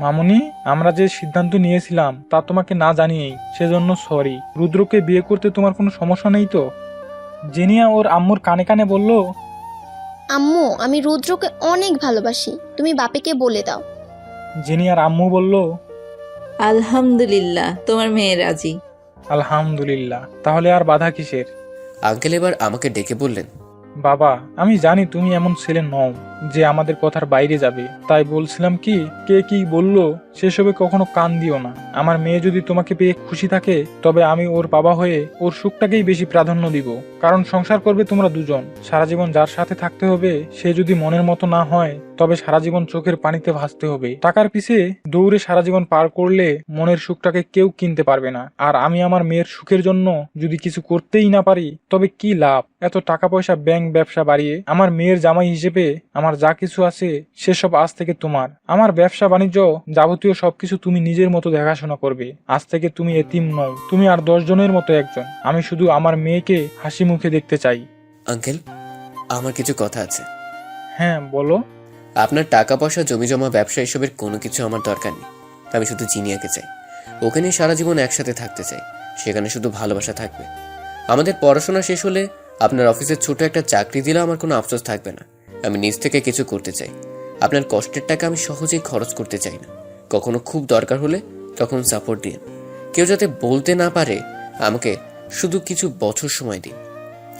মামুনি, আমরা যে সিদ্ধান্ত নিয়েছিলাম তা তোমাকে না জানিয়েই, সেজন্য সরি। রুদ্রকে বিয়ে করতে তোমার কোনো সমস্যা নেই তো? জিনিয়া ওর আম্মুর কানে কানে বলল, আম্মু, আমি রুদ্রকে অনেক ভালোবাসি, তুমি বাপেকে বলে দাও। জিনিয়ার আম্মু বলল, আলহামদুলিল্লাহ, তোমার মেয়ে রাজি। আলহামদুলিল্লাহ, তাহলে আর বাধা কিসের? আঙ্কেল এবার আমাকে ডেকে বললেন, বাবা, আমি জানি তুমি এমন ছেলে নও যে আমাদের কথার বাইরে যাবে। তাই বলছিলাম কি, কে কি বললো সেসবে কখনো কান দিও না। আমার মেয়ে যদি তোমাকে পেয়ে খুশি থাকে, তবে আমি ওর বাবা হয়ে ওর সুখটাকেই বেশি প্রাধান্য দিব। কারণ সংসার করবে তোমরা দুজন, সারা জীবন যার সাথে থাকতে হবে, সে যদি মনের মতো না হয় তবে সারা জীবন চোখের পানিতে ভাসতে হবে। টাকার পিছে দৌড়ে সারা জীবন পার করলে মনের সুখটাকে কেউ কিনতে পারবে না। আর আমি আমার মেয়ের সুখের জন্য যদি কিছু করতেই না পারি, তবে কি লাভ? এত টাকা পয়সা ব্যাংক ব্যবসা বাড়িয়ে আমার মেয়ের জামাই হিসেবে আমার যা কিছু আছে সেসব আজ থেকে তোমার। আমার ব্যবসা বাণিজ্য যাবতীয় সবকিছু তুমি নিজের মতো দেখাশোনা করবে। আজ থেকে তুমি এতিম নও, তুমি আর 10 জনের মতো একজন। আমি শুধু আমার মেয়েকে হাসি মুখে দেখতে চাই। আঙ্কেল, আমার কিছু কথা আছে। হ্যাঁ, বলো। আপনার টাকা পয়সা জমি জমা ব্যবসা এসবের কোনো কিছু আমার দরকার নেই। আমি শুধু জিনিয়াকে চাই, ওকে নিয়ে সারা জীবন একসাথে থাকতে চাই। সেখানে শুধু ভালোবাসা থাকবে। আমাদের পড়াশোনা শেষ হলে আপনার অফিসে ছোট একটা চাকরি দিলেও আমার কোনো আফসোস থাকবে না। আমি নিজ থেকে কিছু করতে চাই। আপনার কষ্টের টাকা আমি সহজেই খরচ করতে চাই না। কখনো খুব দরকার হলে তখন সাপোর্ট দিন। কেউ যাতে বলতে না পারে আমাকে শুধু কিছু বছর সময় দিন।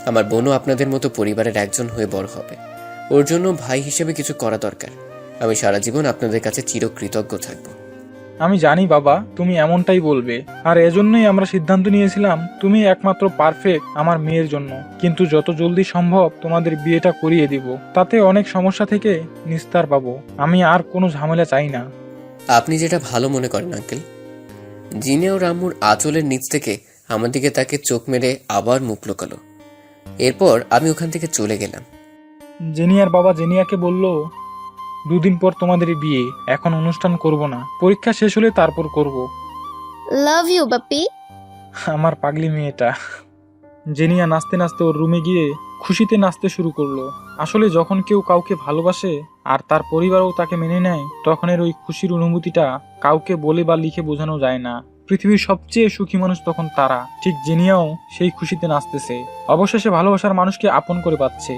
আমার বোনও আপনাদের মতো পরিবারের একজন হয়ে বড় হবে। ওর জন্য ভাই হিসেবে কিছু করা দরকার। আমি সারা জীবন আপনাদের কাছে চিরকৃতজ্ঞ থাকব। আমি জানি বাবা, তুমি এমনটাই বলবে। আর এজন্যই আমরা সিদ্ধান্ত নিয়েছিলাম তুমি একমাত্র পারফেক্ট আমার মেয়ের জন্য। কিন্তু যত জলদি সম্ভব তোমাদের বিয়েটা করিয়ে দিব, তাতে অনেক সমস্যা থেকে নিস্তার পাবো। আমি আর কোনো ঝামেলা চাই না। আপনি যেটা ভালো মনে করেন আঙ্কেল। জিনিয়া ও রাম্মুর আঁচলের নিচ থেকে আমার দিকে তাকে চোখ মেরে আবার মুখ লুকালো। এরপর আমি ওখান থেকে চলে গেলাম। জেনিয়ার বাবা জেনিয়াকে বলল, 2 দিন পর তোমাদের বিয়ে, এখন অনুষ্ঠান করব না, পরীক্ষা শেষ হলে তারপর করব। লাভ ইউ বাপি। আমার পাগলি মেয়েটা। জেনিয়া নাচতে নাচতে ওর রুমে গিয়ে খুশিতে নাচতে শুরু করলো। আসলে যখন কেউ কাউকে ভালোবাসে আর তার পরিবারও তাকে মেনে নেয়, তখনের ওই খুশির অনুভূতিটা কাউকে বলে বা লিখে বোঝানো যায় না। পৃথিবীর সবচেয়ে সুখী মানুষ তখন তারা। ঠিক জেনিয়াও সেই খুশিতে নাচতেছে, অবশেষে ভালোবাসার মানুষকে আপন করে পাচ্ছে।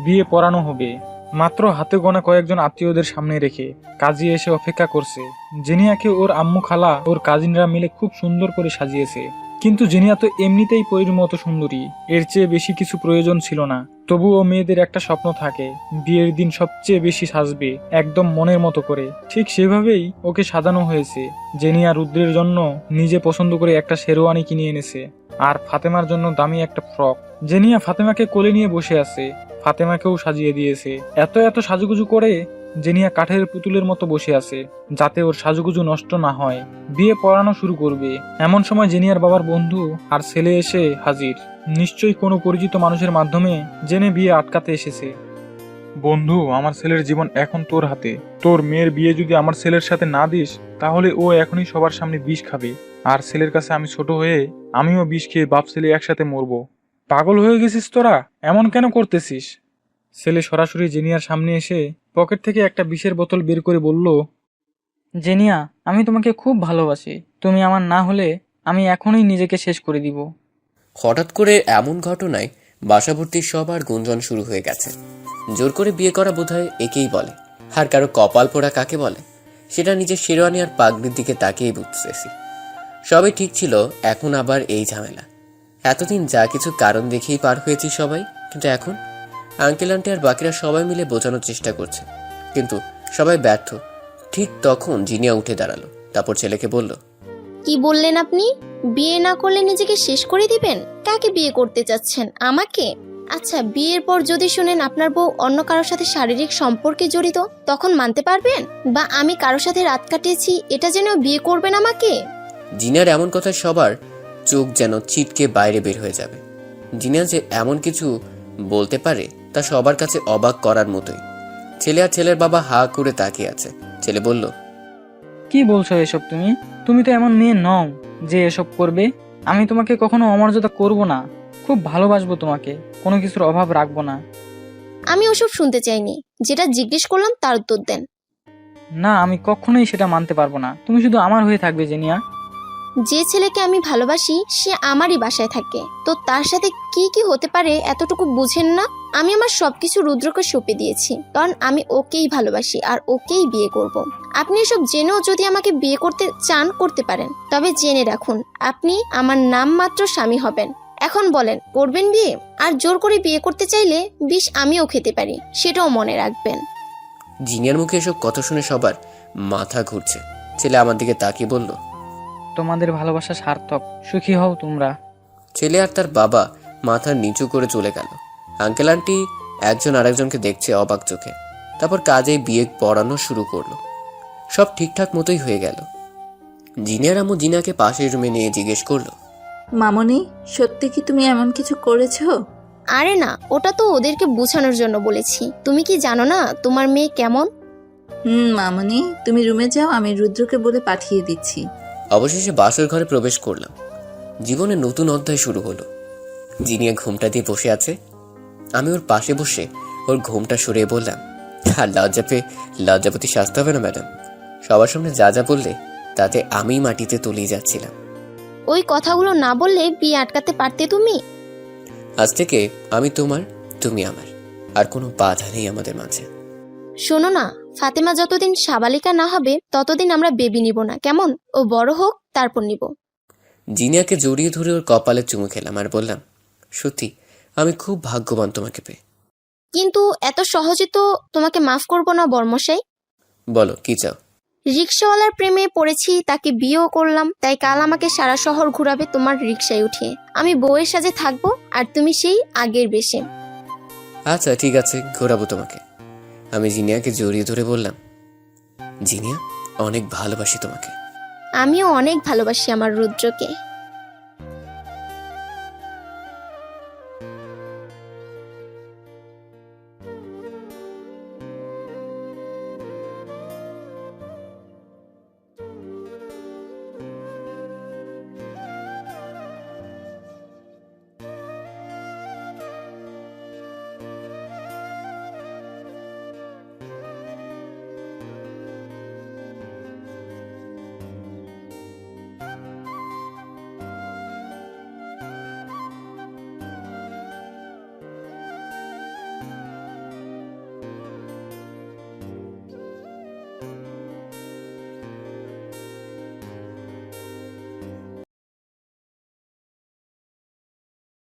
বিয়ে পড়ানো হবে। মাত্র হাতে গোনা কয়েকজন আত্মীয়দের সামনে রেখে কাজী এসে অপেক্ষা করছে। জেনিয়াকে ওর আম্মু খালা ওর কাজিনরা মিলে খুব সুন্দর করে সাজিয়েছে। কিন্তু জেনিয়া তো এমনিতেই পরীর মতো সুন্দরী, এর চেয়ে বেশি কিছু প্রয়োজন ছিল না। তবুও মেয়েদের একটা স্বপ্ন থাকে, বিয়ের দিন সবচেয়ে বেশি সাজবে, একদম মনের মতো করে। ঠিক সেভাবেই ওকে সাজানো হয়েছে। জেনিয়া রুদ্রের জন্য নিজে পছন্দ করে একটা শেরওয়ানি কিনে এনেছে, আর ফাতেমার জন্য দামি একটা ফ্রক। জেনিয়া ফাতেমাকে কোলে নিয়ে বসে আছে, ফাতেমাকেও সাজিয়ে দিয়েছে। এত এত সাজুগুজু করে জেনিয়া কাঠের পুতুলের মতো বসে আছে, যাতে ওর সাজুগুজু নষ্ট না হয়। বিয়ে পড়ানো শুরু করবে, এমন সময় জেনিয়ার বাবার বন্ধু আর ছেলে এসে হাজির। নিশ্চয়ই কোনো পরিচিত মানুষের মাধ্যমে জেনে বিয়ে আটকাতে এসেছে। বন্ধু, আমার ছেলের জীবন এখন তোর হাতে। তোর মেয়ের বিয়ে যদি আমার ছেলের সাথে না দিস, তাহলে ও এখনই সবার সামনে বিষ খাবে। আর ছেলের কাছে আমি ছোট হয়ে আমিও বিষ খেয়ে বাপ ছেলে একসাথে মরবো। পাগল হয়ে গেছিস তোরা? এমন কেন করতেছিস? ছেলে সরাসরি জেনিয়ার সামনে এসে পকেট থেকে একটা বিষের বোতল বের করে বলল, জেনিয়া, আমি তোমাকে খুব ভালোবাসি। তুমি আমার না হলে আমি এখনই নিজেকে শেষ করে দিব। হঠাৎ করে এমন ঘটনায় বাসাভর্তি সবার গুঞ্জন শুরু হয়ে গেছে। জোর করে বিয়ে করা বোধহয় একেই বলে, আর কারো কপাল পোড়া কাকে বলে সেটা নিজের শেরওয়ানি আর পাগড়ির দিকে তাকিয়েই বুঝতেছি। সবই ঠিক ছিল, এখন আবার এই ঝামেলা। এতদিন যা কিছু কারণ দেখেই পার হয়েছি সবাই, কিন্তু এখন আঙ্কেল আন্টি আর বাকিরা সবাই মিলে বোঝানোর চেষ্টা করছে, কিন্তু সবাই ব্যর্থ। ঠিক তখন জিনিয়া উঠে দাঁড়ালো, তারপর ছেলেকে বলল, কি বললেন আপনি? বিয়ে না করলে নিজেকে শেষ করে দিবেন? কাকে বিয়ে করতে চাচ্ছেন, আমাকে? আচ্ছা, বিয়ের পর যদি শুনেন আপনার বউ অন্য কারোর সাথে শারীরিক সম্পর্কে জড়িত, তখন মানতে পারবেন? বা আমি কারোর সাথে রাত কাটিয়েছি এটা জেনেও বিয়ে করবেন আমাকে? জিনিয়ার এমন কথায় সবার চোখ যেন ছিটকে বাইরে বের হয়ে যাবে। জিনিয়া যে এমন কিছু বলতে পারে তা সবার কাছে অবাক করার মতোই। ছেলে আর ছেলের বাবা হা করে তাকিয়ে আছে। ছেলে বলল, কি বলছো এসব? তুমি তো এমন মেয়ে নও যে এসব করবে। আমি তোমাকে কখনো অমর্যাদা করব না, খুব ভালোবাসবো তোমাকে, কোনো কিছুর অভাব রাখবো না। আমি ওসব শুনতে চাইনি, যেটা জিজ্ঞেস করলাম তার উত্তর দেন। না, আমি কখনোই সেটা মানতে পারবো না। তুমি শুধু আমার হয়ে থাকবে জেনিয়া। যে ছেলেকে আমি ভালোবাসি সে আমারই বাসায় থাকে, তো তার সাথে কি কি হতে পারে এতটুকু বুঝেন না? আমি আমার সবকিছু রুদ্রকে সঁপে দিয়েছি, কারণ আমি ওকেই ভালোবাসি আর ওকেই বিয়ে করব। আপনি এসব জেনেও যদি আমাকে বিয়ে করতে চান করতে পারেন, তবে জেনে রাখুন আপনি আমার নামমাত্র স্বামী হবেন। এখন বলেন, করবেন বিয়ে? আর জোর করে বিয়ে করতে চাইলে বিষ আমিও খেতে পারি, সেটাও মনে রাখবেন। জিনিয়ার মুখে এসব কথা শুনে সবার মাথা ঘুরছে। ছেলে আমার দিকে তাকিয়ে বলল, তোমাদের ভালোবাসা সার্থক, সুখী হও তোমরা। ছেলে আর তার বাবা মাথা নিচু করে চলে গেল। আঙ্কেল আন্টি একজন আরেকজনকে দেখছে অবাক চোখে। তারপর কাজে বিয়ে পড়ানো শুরু করলো। সব ঠিকঠাক মতোই হয়ে গেল। জিনিয়ার আম্মু জিনাকে পাশের রুমে নিয়ে জিজ্ঞেস করলো, মামনি, সত্যি কি তুমি এমন কিছু করেছো? আরে না, ওটা তো ওদেরকে বোঝানোর জন্য বলেছি। তুমি কি জানো না তোমার মেয়ে কেমন? মামনি, তুমি রুমে যাও, আমি রুদ্রকে বলে পাঠিয়ে দিচ্ছি। অবশেষে বাসর ঘরে প্রবেশ করলাম। জীবনে নতুন অধ্যায় শুরু হলো। জিনিয়া ঘুমটা দিয়ে বসে আছে। আমি ওর পাশে বসে ওর ঘুমটা সরিয়ে বললাম, আর লজ্জাপতি সাজতে হবে না ম্যাডাম। সবার সামনে যা যা বললে তাতে আমি মাটিতে তলিয়ে যাচ্ছিলাম। ওই কথাগুলো না বললে বিয়ে আটকাতে পারতে তুমি। আজ থেকে আমি তোমার, তুমি আমার, আর কোনো বাধা নেই আমাদের মাঝে। শোনো না, ফাতেমা যতদিন সাবালিকা না হবে ততদিন আমরা বেবি নিব না, কেমন? ও বড় হোক তারপর নিব। জিনিয়াকে জড়িয়ে ধরে ওর কপালে চুমু খেলাম আর বললাম, সত্যি আমি খুব ভাগ্যবান তোমাকে পেয়ে। কিন্তু এত সহজে তো তোমাকে মাফ করব না বর্মশাই। বলো কি চাও? রিক্সাওয়ালার প্রেমে পড়েছি, তাকে বিয়েও করলাম, তাই কাল আমাকে সারা শহর ঘুরাবে তোমার রিক্সায় উঠিয়ে। আমি বউয়ের সাজে থাকবো আর তুমি সেই আগের বেশে। আচ্ছা ঠিক আছে, ঘোরাবো তোমাকে। আমি জিনিয়াকে জড়িয়ে ধরে বললাম, জিনিয়া অনেক ভালোবাসি তোমাকে। আমিও অনেক ভালোবাসি আমার রুদ্রকে।